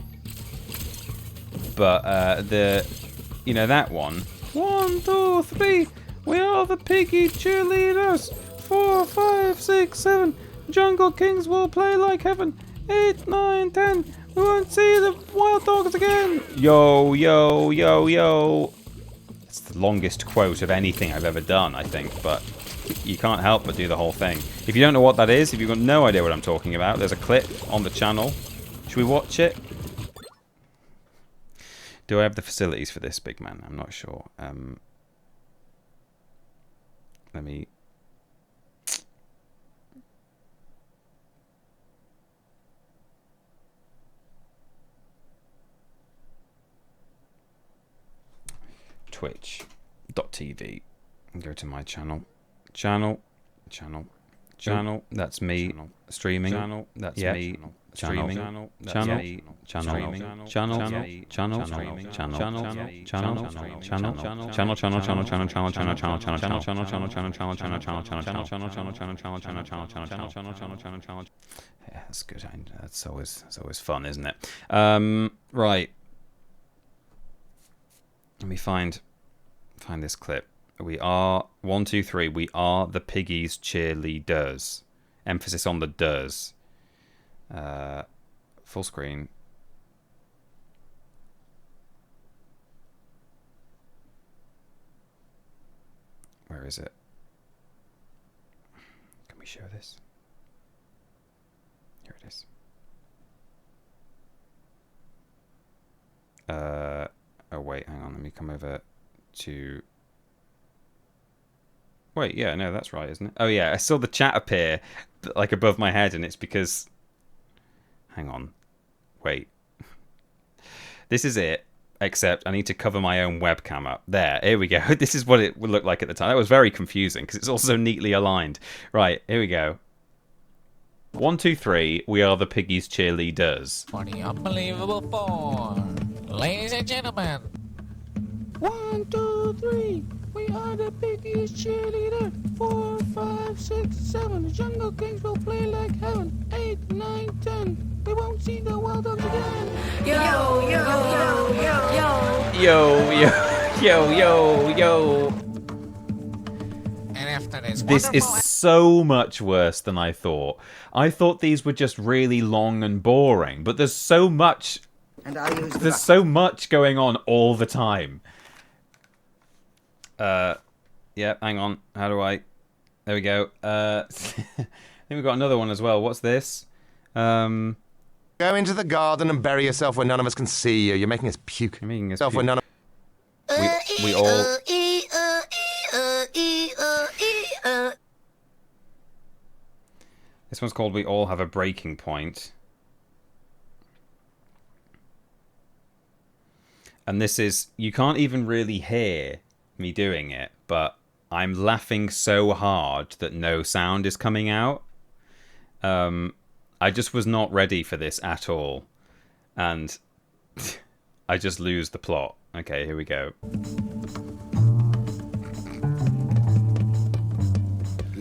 But you know, that one. 1, 2, 3. We are the piggy cheerleaders. 4, 5, 6, 7. Jungle Kings will play like heaven. 8, 9, 10. We won't see the wild dogs again. Yo, yo, yo, yo. It's the longest quote of anything I've ever done, I think, but you can't help but do the whole thing. If you don't know what that is, if you've got no idea what I'm talking about, there's a clip on the channel. Should we watch it? Do I have the facilities for this, big man? I'm not sure. Let me... Twitch.tv. Go to my channel. Channel. That's me streaming. Channel. That's me streaming. Channel. Channel. Yeah, that's good. That's always fun, isn't it? Right. Let me find this clip. We are 1, 2, 3. We are the piggies cheerleaders. Emphasis on the does. Full screen. Where is it? Can we show this? Here it is. Oh wait, hang on. Let me come over to. Wait, yeah, no, that's right, isn't it? Oh yeah, I saw the chat appear like above my head, and it's because. Hang on. Wait. This is it, except I need to cover my own webcam up. There, here we go. This is what it would look like at the time. That was very confusing because it's also neatly aligned. Right, here we go. 1, 2, 3. We are the piggies cheerleaders. For the unbelievable 4. Ladies and gentlemen. 1, 2, 3. We are the piggies cheerleader. 4, 5, 6, 7. The Jungle Kings will play like heaven. 8, 9, 10. We won't see the wild dogs again. Yo, yo, yo, yo, yo. Yo, yo, yo, yo, yo. And after This is so much worse than I thought. I thought these were just really long and boring, but there's so much. And I use the There's bucket. so much going on all the time. Yeah, hang on. How do I? There we go. I think we've got another one as well. What's this? Go into the garden and bury yourself where none of us can see you. You're making us puke. You're making us Yourself puke. where none of We all. This one's called We All Have a Breaking Point. And this is, you can't even really hear me doing it, but I'm laughing so hard that no sound is coming out. I just was not ready for this at all. And I just lose the plot. Okay, here we go.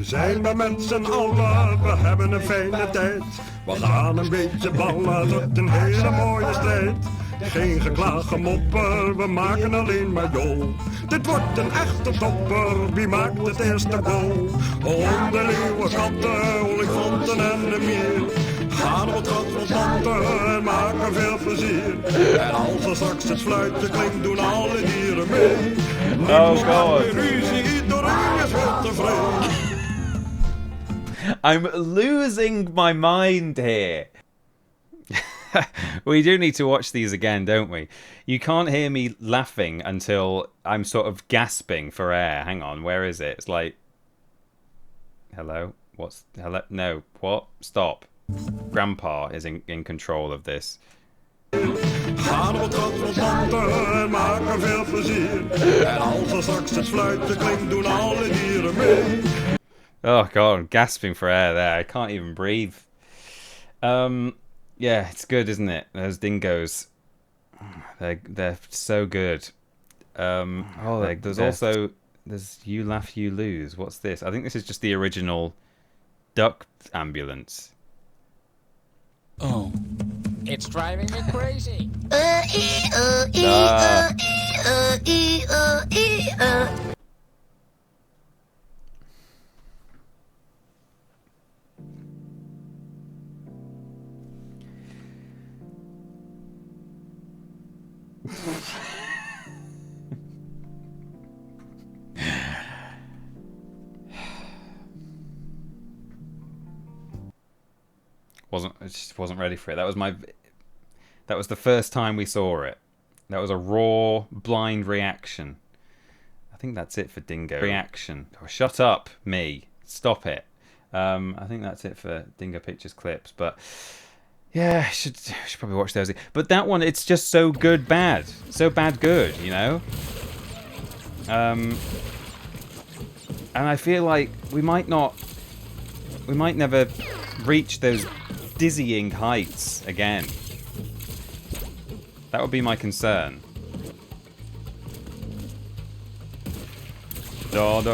Zijn we met z'n allen, we hebben een fijne tijd. We gaan een beetje ballen, tot een hele mooie strijd. Geen geklaag, gemopper, we maken alleen maar jol. Dit wordt een echte topper, wie maakt het eerste goal? Honden, leeuwen, katten, olifanten en de mier. Gaan op het gat van tante en maken veel plezier. En als er straks het fluitje klinkt, doen alle dieren mee. Oh god. Ruzie, iedereen is wel tevreden. I'm losing my mind here. We do need to watch these again, don't we? You can't hear me laughing until I'm sort of gasping for air. Hang on, where is it? It's like... Hello? What's... Hello? No. What? Stop. Grandpa is in control of this. Gaan op het gat van tante en maken veel plezier. En als er straks het fluitje klinkt, doen alle dieren mee. Oh god, I'm gasping for air there. I can't even breathe. Yeah, it's good, isn't it? Those dingoes. They're so good. There's also You Laugh You Lose. What's this? I think this is just the original duck ambulance. Oh, it's driving me crazy. I just wasn't ready for it. That was the first time we saw it. That was a raw, blind reaction. I think that's it for Dingo. Reaction. Oh, shut up, me. Stop it. I think that's it for Dingo Pictures clips. But yeah, I should probably watch those. But that one, it's just so good, bad. So bad, good, you know? And I feel like we might never reach those dizzying heights again. That would be my concern. On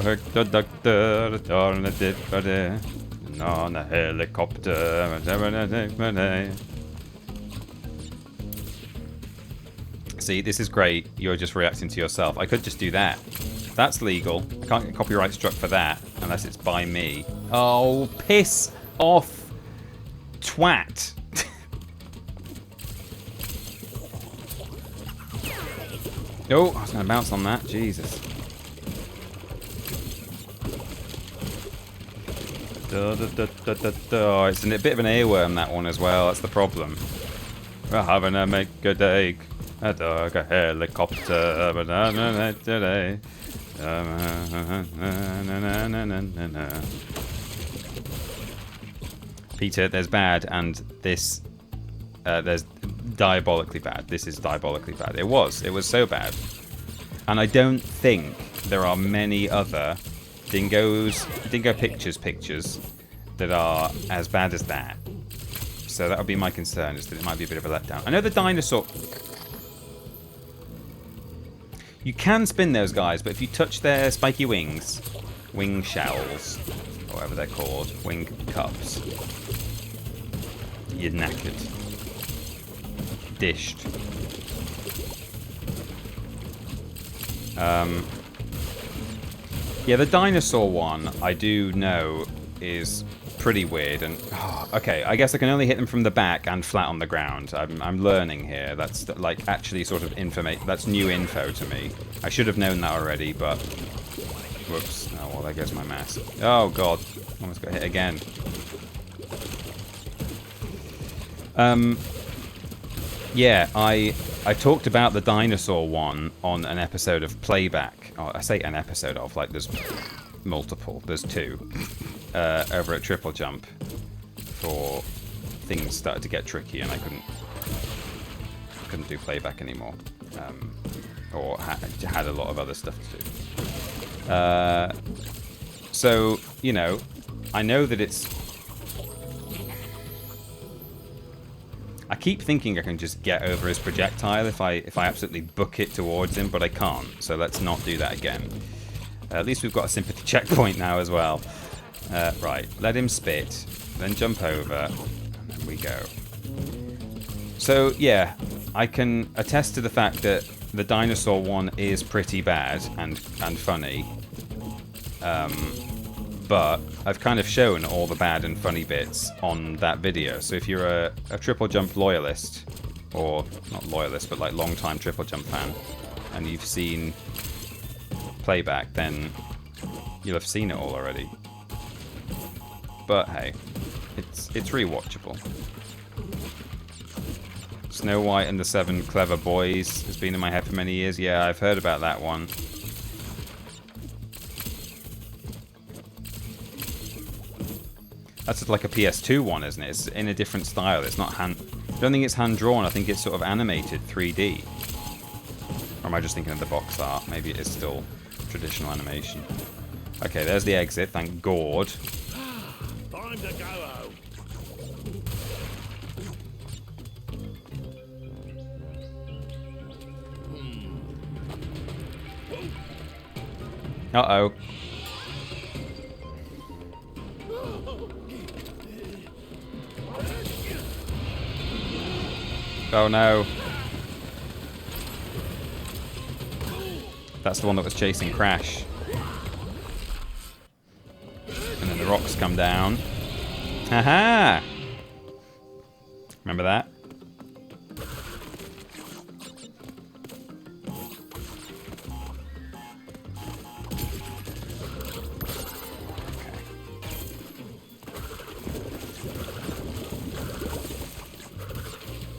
a helicopter. See, this is great. You're just reacting to yourself. I could just do that. That's legal. I can't get copyright struck for that unless it's by me. Oh, piss off, twat. Oh, I was going to bounce on that. Jesus. Oh, it's a bit of an earworm, that one as well. That's the problem. We're having a make a day. A dog, a helicopter. Today. Peter, there's bad, and this there's diabolically bad. This is diabolically bad. It was so bad, and I don't think there are many other Dingo Pictures that are as bad as that. So that would be my concern, is that it might be a bit of a letdown. I know the dinosaur. You can spin those guys, but if you touch their spiky wings, wing shells, or whatever they're called, wing cups, you're knackered. Dished. Yeah, the dinosaur one, I do know, is pretty weird. And okay, I guess I can only hit them from the back and flat on the ground. I'm learning here. That's like actually sort of information. That's new info to me. I should have known that already, but whoops. Oh well, there goes my mask. Oh god, almost got hit again. Yeah, I talked about the dinosaur one on an episode of Playback. Oh, I say an episode of, like there's multiple. There's 2 over at Triple Jump for things started to get tricky and I couldn't do Playback anymore, or had a lot of other stuff to do. So you know, I know that it's. I keep thinking I can just get over his projectile if I absolutely book it towards him, but I can't. So let's not do that again. At least we've got a sympathy checkpoint now as well. Right, let him spit, then jump over, and then we go. So yeah, I can attest to the fact that the dinosaur one is pretty bad and funny. But I've kind of shown all the bad and funny bits on that video. So if you're a Triple Jump loyalist, or not loyalist, but like long-time Triple Jump fan, and you've seen Playback, then you'll have seen it all already. But hey, it's rewatchable. Snow White and the 7 Clever Boys has been in my head for many years. Yeah, I've heard about that one. That's like a PS2 one, isn't it? It's in a different style. It's not hand... I don't think it's hand-drawn. I think it's sort of animated 3D. Or am I just thinking of the box art? Maybe it is still traditional animation. Okay, there's the exit. Thank God. Time to go home. Uh-oh. Oh no. That's the one that was chasing Crash. And then the rocks come down. Haha! Remember that?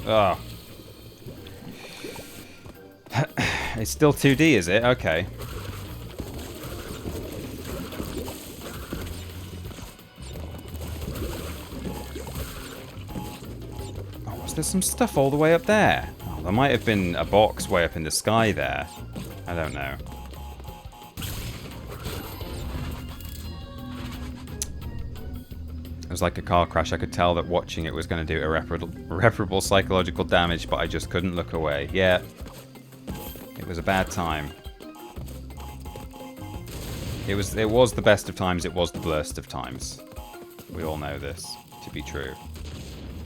Oh. It's still 2D, is it? Okay. Oh, was there some stuff all the way up there? Oh, there might have been a box way up in the sky there. I don't know. It was like a car crash. I could tell that watching it was going to do irreparable psychological damage, but I just couldn't look away. Yeah. It was a bad time. It was the best of times, it was the worst of times. We all know this to be true.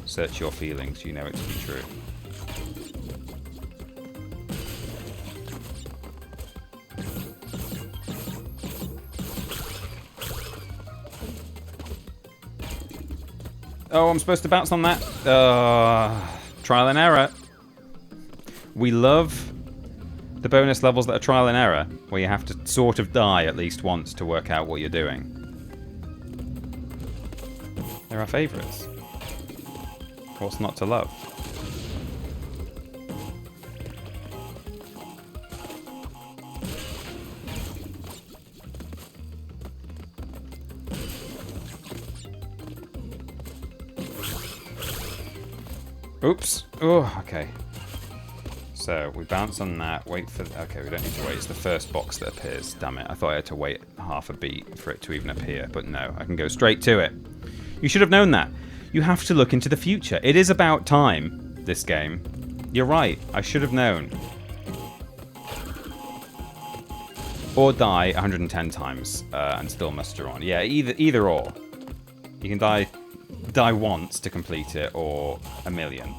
Search your feelings, you know it to be true. Oh, I'm supposed to bounce on that? Trial and error. We love the bonus levels that are trial and error, where you have to sort of die at least once to work out what you're doing. They're our favourites. What's not to love? Oops. Oh, okay. So, we bounce on that, wait for... Okay, we don't need to wait. It's the first box that appears. Damn it. I thought I had to wait half a beat for it to even appear. But no, I can go straight to it. You should have known that. You have to look into the future. It is about time, this game. You're right. I should have known. Or die 110 times and still muster on. Yeah, either or. You can die once to complete it, or a million.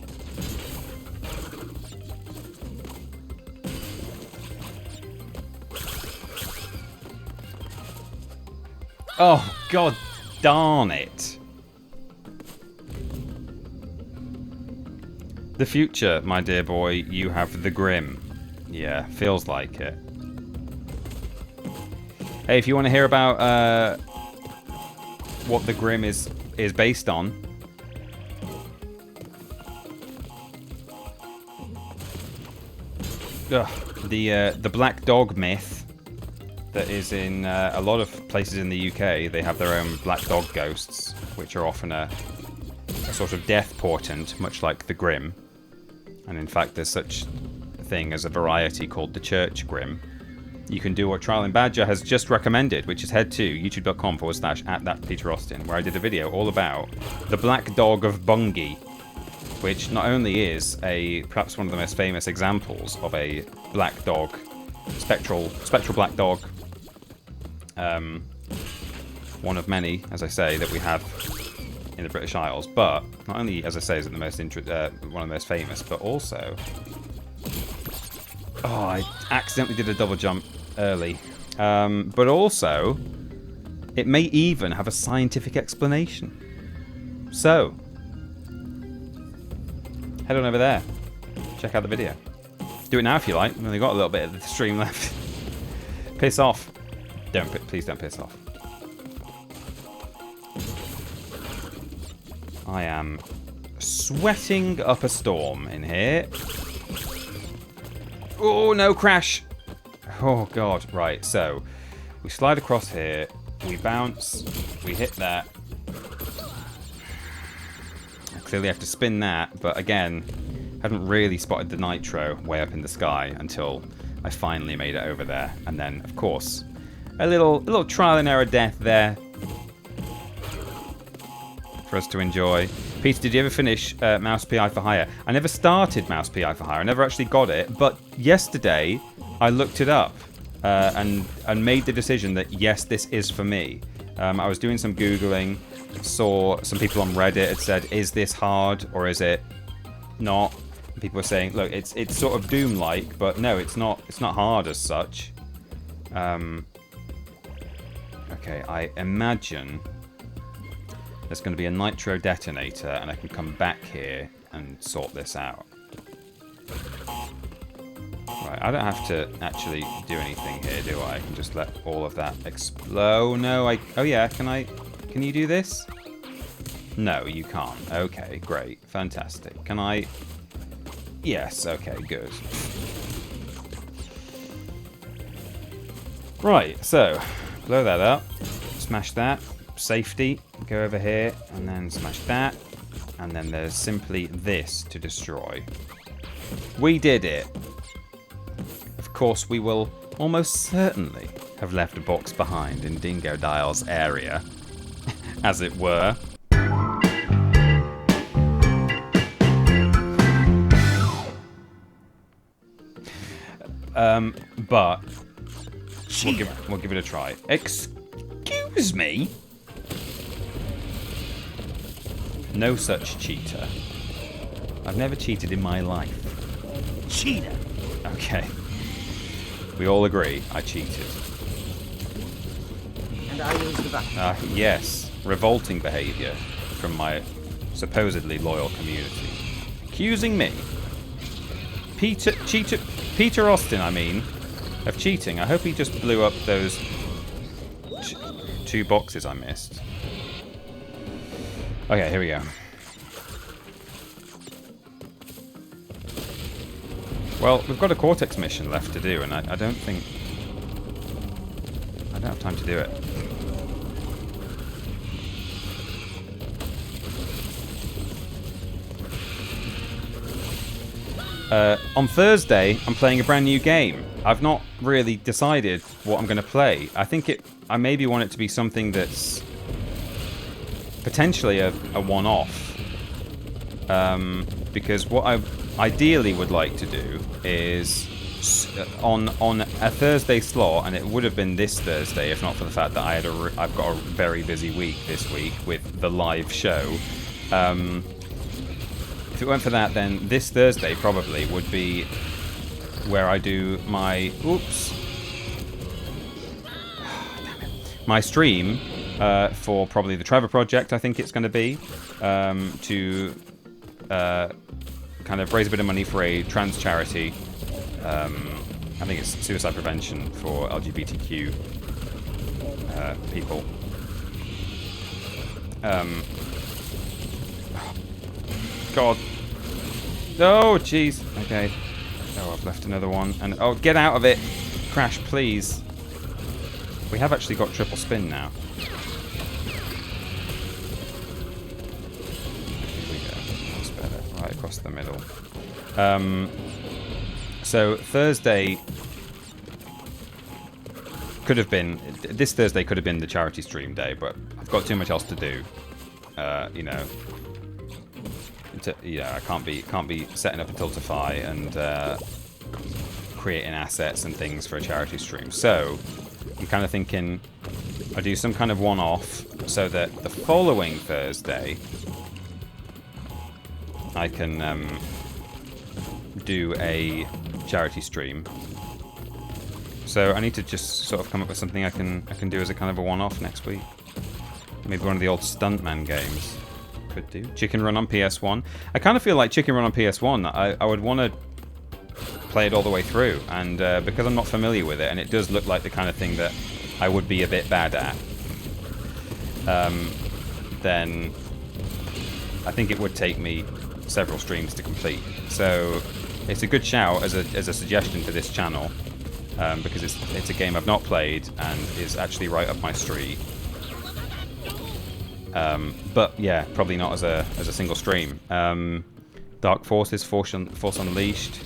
Oh, god darn it. The future, my dear boy, you have the Grim. Yeah, feels like it. Hey, if you want to hear about what the Grim is based on, the black dog myth that is in a lot of places in the UK. They have their own black dog ghosts, which are often a sort of death portent, much like the Grim. And in fact, there's such a thing as a variety called the Church Grim. You can do what Trial and Badger has just recommended, which is head to youtube.com/@thatpeterAustin, where I did a video all about the Black Dog of Bungay, which not only is perhaps one of the most famous examples of a black dog, spectral black dog, one of many, as I say, that we have in the British Isles, but not only, as I say, is it the most one of the most famous, but also, oh, I accidentally did a double jump early, but also it may even have a scientific explanation. So head on over there, check out the video. Do it now if you like. We've only got a little bit of the stream left. Piss off. Please don't piss off. I am sweating up a storm in here. Oh, no, crash. Oh, God. Right, so we slide across here. We bounce. We hit that. I clearly have to spin that, but again, hadn't really spotted the nitro way up in the sky until I finally made it over there. And then, of course, a little trial and error death there for us to enjoy. Peter, did you ever finish Mouse PI for Hire? I never started Mouse PI for Hire. I never actually got it. But yesterday, I looked it up and made the decision that, yes, this is for me. I was doing some Googling, saw some people on Reddit had said, is this hard or is it not? And people were saying, look, it's sort of Doom-like, but no, it's not hard as such. Okay, I imagine there's going to be a nitro detonator, and I can come back here and sort this out. Right, I don't have to actually do anything here, do I? I can just let all of that explode. No, oh yeah, can you do this? No, you can't. Okay, great. Fantastic. Can I? Yes, okay, good. Right, so, blow that up. Smash that. Safety, go over here, and then smash that, and then there's simply this to destroy. We did it. Of course, we will almost certainly have left a box behind in Dingo Dial's area, as it were. But we'll give it a try. Excuse me? No such cheater. I've never cheated in my life. Cheater! Okay. We all agree I cheated. And I used the bucket. Yes. Revolting behaviour from my supposedly loyal community. Accusing me. Peter Austin, I mean, of cheating. I hope he just blew up those two boxes I missed. Okay, here we go. Well, we've got a Cortex mission left to do, and I don't think... I don't have time to do it. On Thursday, I'm playing a brand new game. I've not really decided what I'm going to play. I think I maybe want it to be something that's potentially a one-off, because what I ideally would like to do is on a Thursday slot, and it would have been this Thursday if not for the fact that I've got a very busy week this week with the live show. If it weren't for that, then this Thursday probably would be where I do my my stream for probably the Trevor Project, I think it's going to be, to kind of raise a bit of money for a trans charity. I think it's suicide prevention for LGBTQ people. God. Oh, jeez. Okay. Oh, I've left another one. And oh, get out of it. Crash, please. We have actually got triple spin now. Here we go. That's better. Right across the middle. So Thursday could have been... This Thursday could have been the charity stream day, but I've got too much else to do. You know... Yeah, I can't be setting up a Tiltify and creating assets and things for a charity stream. So I'm kind of thinking I do some kind of one-off so that the following Thursday I can do a charity stream. So I need to just sort of come up with something I can do as a kind of a one-off next week. Maybe one of the old Stuntman games. Could do. Chicken Run on PS1. I kind of feel like Chicken Run on PS1, I would want to play it all the way through, and because I'm not familiar with it, and it does look like the kind of thing that I would be a bit bad at, then I think it would take me several streams to complete. So it's a good shout as a suggestion to this channel, because it's a game I've not played and is actually right up my street. But yeah, probably not as a single stream. Dark Forces, Force Unleashed.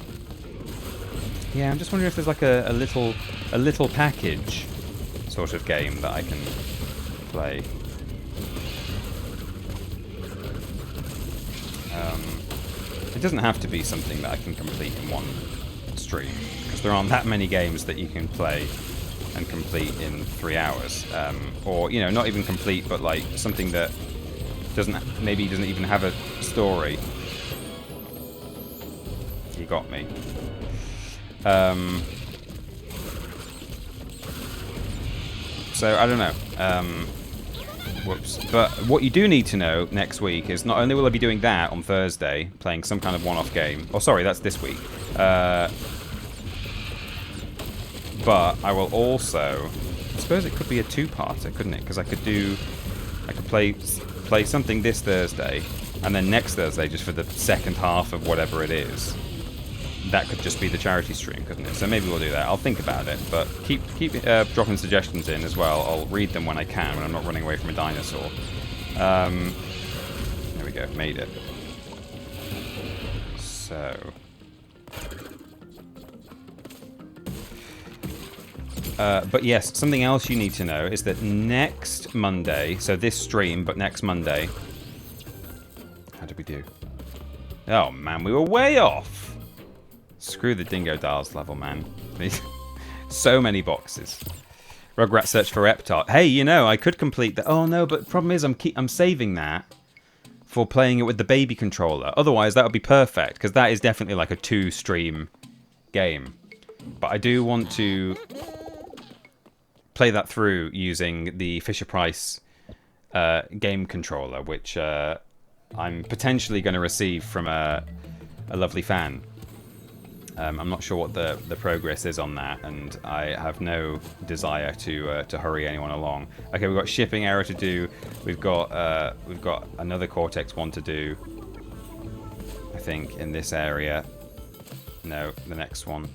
Yeah, I'm just wondering if there's like a little package sort of game that I can play. It doesn't have to be something that I can complete in one stream, because there aren't that many games that you can play and complete in 3 hours, or you know, not even complete, but like something that maybe doesn't even have a story. You got me. So I don't know. Whoops. But what you do need to know next week is not only will I be doing that on Thursday, playing some kind of one-off game. Oh, sorry, that's this week. But I will also... I suppose it could be a two-parter, couldn't it? Because I could play something this Thursday, and then next Thursday, just for the second half of whatever it is, that could just be the charity stream, couldn't it? So maybe we'll do that. I'll think about it, but keep dropping suggestions in as well. I'll read them when I can, when I'm not running away from a dinosaur. There we go, made it. So... but yes, something else you need to know is that next Monday, so this stream, but next Monday... How did we do? Oh man, we were way off! Screw the Dingo Dials level, man. So many boxes. Rugrat Search for Reptar. Hey, you know, I could complete that. Oh no, but the problem is I'm saving that for playing it with the baby controller. Otherwise, that would be perfect, because that is definitely like a 2-stream game. But I do want to play that through using the Fisher-Price game controller, which I'm potentially going to receive from a lovely fan. I'm not sure what the progress is on that, and I have no desire to hurry anyone along. Okay, we've got shipping error to do. We've got another Cortex one to do, I think, in this area. No, the next one.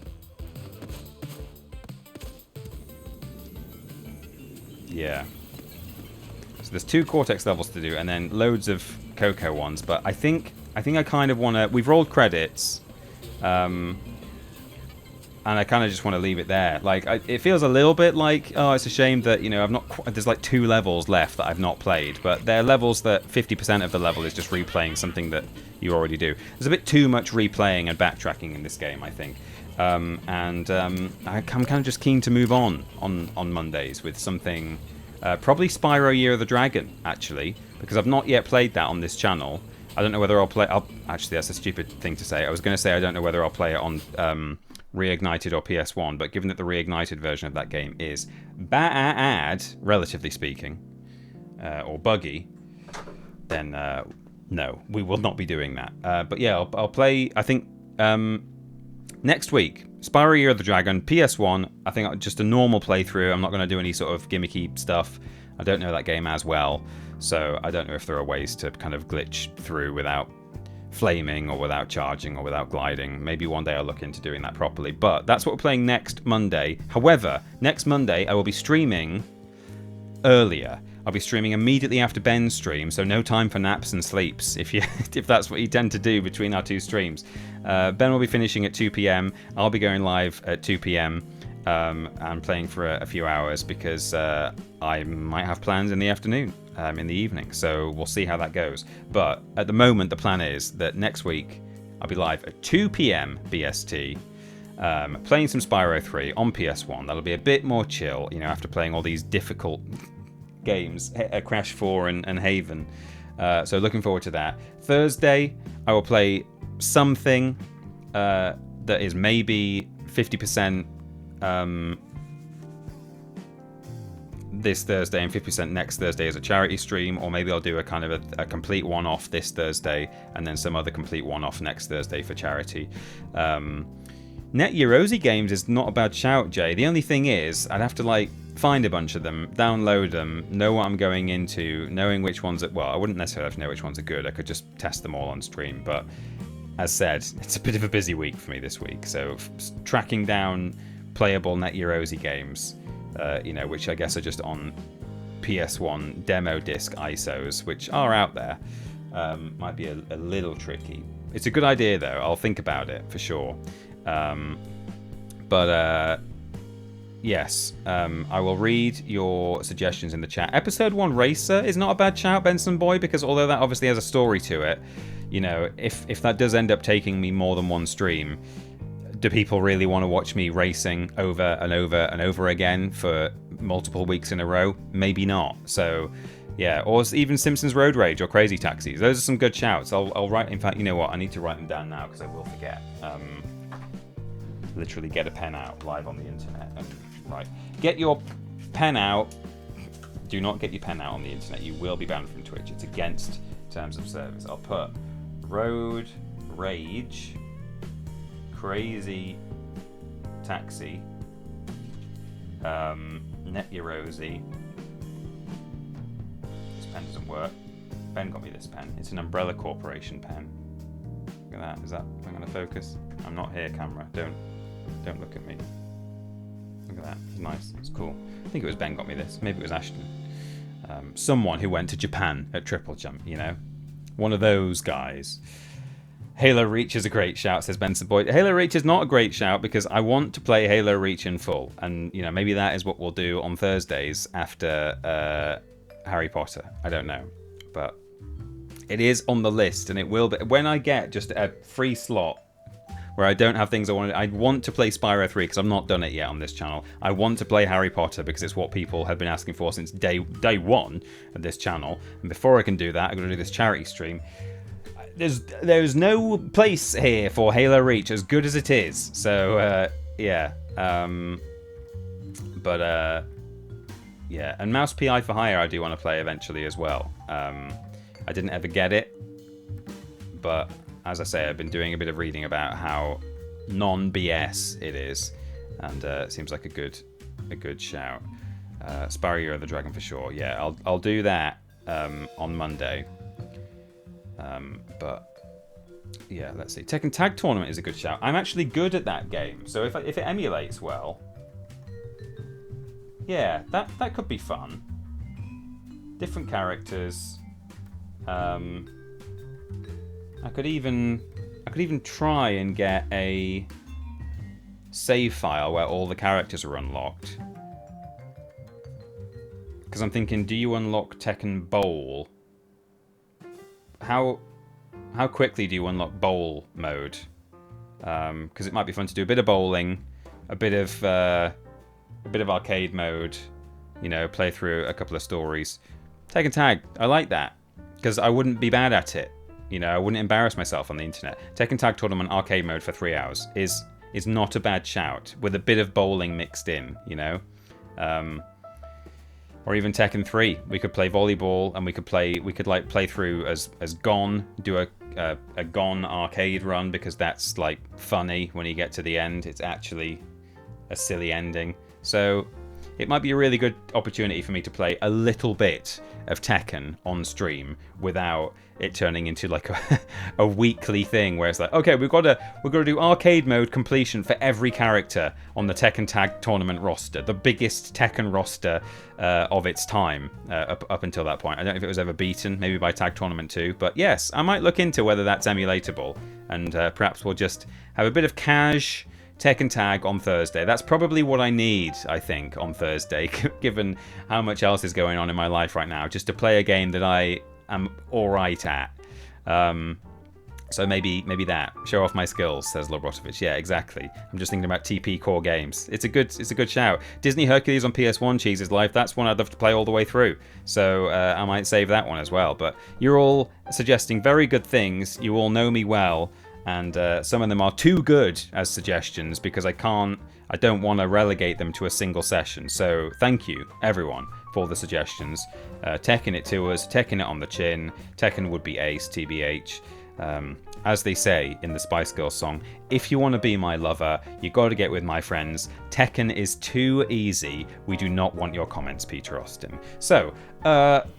Yeah. So there's 2 Cortex levels to do, and then loads of Coco ones. But I think I kind of want to... We've rolled credits, and I kind of just want to leave it there. Like, it feels a little bit like, oh, it's a shame that, you know, I've not... There's like 2 levels left that I've not played, but they're levels that 50% of the level is just replaying something that you already do. There's a bit too much replaying and backtracking in this game, I think. I'm kind of just keen to move on Mondays with something, probably Spyro Year of the Dragon, actually, because I've not yet played that on this channel. I don't know whether I'll play... Actually, that's a stupid thing to say. I was going to say I don't know whether I'll play it on Reignited or PS1, but given that the Reignited version of that game is bad, relatively speaking, or buggy, then no, we will not be doing that. But yeah, I'll play, I think, next week, Spyro Year of the Dragon, PS1. I think just a normal playthrough. I'm not going to do any sort of gimmicky stuff. I don't know that game as well, so I don't know if there are ways to kind of glitch through without flaming or without charging or without gliding. Maybe one day I'll look into doing that properly. But that's what we're playing next Monday. However, next Monday I will be streaming earlier. I'll be streaming immediately after Ben's stream, so no time for naps and sleeps, if that's what you tend to do between our two streams. Ben will be finishing at 2 p.m. I'll be going live at 2 p.m. And playing for a few hours because I might have plans in the afternoon, in the evening, so we'll see how that goes. But at the moment, the plan is that next week I'll be live at 2 p.m. BST, playing some Spyro 3 on PS1. That'll be a bit more chill, after playing all these difficult games, Crash 4 and Haven. So looking forward to that. Thursday, I will play something that is maybe 50% this Thursday and 50% next Thursday as a charity stream, or maybe I'll do a kind of a complete one-off this Thursday and then some other complete one-off next Thursday for charity. Net Eurosi games is not a bad shout, Jay. The only thing is, I'd have to find a bunch of them, download them, know what I'm going into, knowing which ones I wouldn't necessarily have to know which ones are good. I could just test them all on stream. But as said, it's a bit of a busy week for me this week. So tracking down playable Net Eurosi games, which I guess are just on PS1 demo disc ISOs, which are out there, might be a little tricky. It's a good idea though. I'll think about it for sure. Yes, I will read your suggestions in the chat. Episode 1 Racer is not a bad shout, Benson Boy, because although that obviously has a story to it, if that does end up taking me more than one stream, do people really want to watch me racing over and over and over again for multiple weeks in a row? Maybe not. So, yeah, or even Simpsons Road Rage or Crazy Taxis. Those are some good shouts. I'll write, in fact, you know what? I need to write them down now because I will forget. Literally get a pen out live on the internet. Right. Get your pen out. Do not get your pen out on the internet. You will be banned from Twitch. It's against terms of service. I'll put Road Rage, Crazy Taxi, Net Eurosi. This pen doesn't work. Ben got me this pen. It's an Umbrella Corporation pen. Look at that. Is that I'm going to focus? I'm not here, camera. Don't look at me. Look at that. It's nice. It's cool. I think it was Ben got me this. Maybe it was Ashton. Someone who went to Japan at Triple Jump, One of those guys. Halo Reach is a great shout, says Benson Boyd. Halo Reach is not a great shout because I want to play Halo Reach in full. And, maybe that is what we'll do on Thursdays after Harry Potter. I don't know. But it is on the list and it will be. When I get just a free slot where I don't have things I want to play Spyro 3 because I've not done it yet on this channel. I want to play Harry Potter because it's what people have been asking for since day one of this channel. And before I can do that, I'm going to do this charity stream. There's no place here for Halo Reach as good as it is. So, yeah. Yeah. And Mouse PI for Hire I do want to play eventually as well. I didn't ever get it. But as I say, I've been doing a bit of reading about how non-BS it is. And it seems like a good shout. Spyro Year of the Dragon for sure. Yeah, I'll do that on Monday. But yeah, let's see. Tekken Tag Tournament is a good shout. I'm actually good at that game, so if it emulates well, yeah, that could be fun. Different characters. I could even try and get a save file where all the characters are unlocked. Because I'm thinking, do you unlock Tekken Bowl? How quickly do you unlock bowl mode? Because it might be fun to do a bit of bowling, a bit of arcade mode, play through a couple of stories. Tekken Tag, I like that because I wouldn't be bad at it. I wouldn't embarrass myself on the internet. Tekken Tag Tournament arcade mode for 3 hours is not a bad shout with a bit of bowling mixed in. Or even Tekken 3. We could play volleyball, and we could like play through as Gon, do a Gon arcade run, because that's like funny when you get to the end. It's actually a silly ending. So it might be a really good opportunity for me to play a little bit of Tekken on stream without it turning into like a weekly thing where it's like, okay, we've got to do arcade mode completion for every character on the Tekken Tag Tournament roster, the biggest Tekken roster of its time up until that point. I don't know if it was ever beaten, maybe by Tag Tournament 2, but yes, I might look into whether that's emulatable, and perhaps we'll just have a bit of cash Tekken Tag on Thursday. That's probably what I need, I think, on Thursday, given how much else is going on in my life right now, just to play a game that I am alright at. So maybe that. Show off my skills, says Lobrotovich. Yeah, exactly. I'm just thinking about TP core games. It's a good shout. Disney Hercules on PS1 Cheese's life. That's one I'd love to play all the way through. So I might save that one as well. But you're all suggesting very good things. You all know me well. And some of them are too good as suggestions because I don't want to relegate them to a single session. So thank you, everyone, for the suggestions. Tekken it to us, Tekken it on the chin. Tekken would be ace, TBH. As they say in the Spice Girls song, if you want to be my lover, you got to get with my friends. Tekken is too easy. We do not want your comments, Peter Austin. So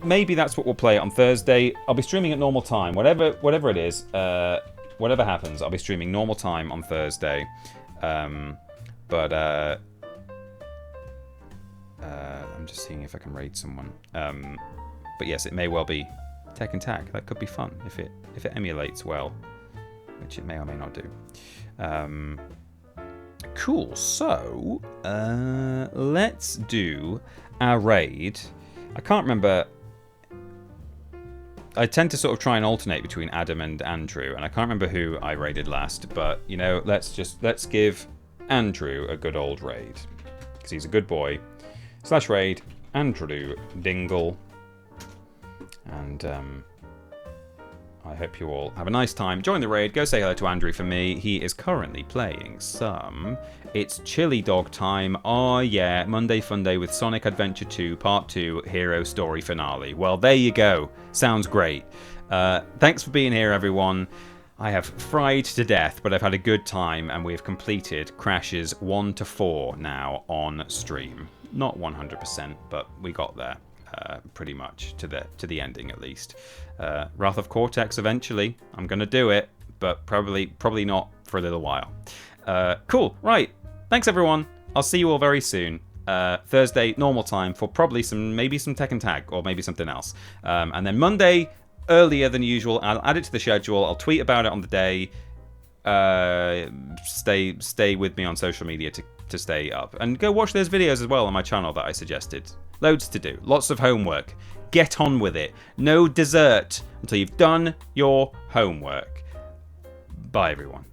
maybe that's what we'll play on Thursday. I'll be streaming at normal time. Whatever it is. Whatever happens, I'll be streaming normal time on Thursday. I'm just seeing if I can raid someone. But yes, it may well be Tekken Tag. That could be fun if it emulates well, which it may or may not do. Cool. So let's do our raid. I can't remember. I tend to sort of try and alternate between Adam and Andrew, and I can't remember who I raided last, but, you know, let's give Andrew a good old raid, because he's a good boy. /raid Andrew Dingle, and I hope you all have a nice time. Join the raid, go say hello to Andrew for me. He is currently playing some It's Chili Dog Time. Oh yeah, Monday Fun Day with Sonic Adventure 2 Part 2 Hero Story Finale. Well, there you go. Sounds great. Thanks for being here, everyone. I have fried to death, but I've had a good time, and we've completed Crashes 1 to 4 now on stream. Not 100%, but we got there. Pretty much to the ending, at least. Wrath of Cortex eventually. I'm gonna do it, but probably not for a little while. Cool. Right. Thanks everyone. I'll see you all very soon. Thursday normal time for probably maybe some Tekken Tag or maybe something else. And then Monday earlier than usual. I'll add it to the schedule. I'll tweet about it on the day. Stay with me on social media to stay up, and go watch those videos as well on my channel that I suggested. Loads to do, lots of homework. Get on with it. No dessert until you've done your homework. Bye everyone.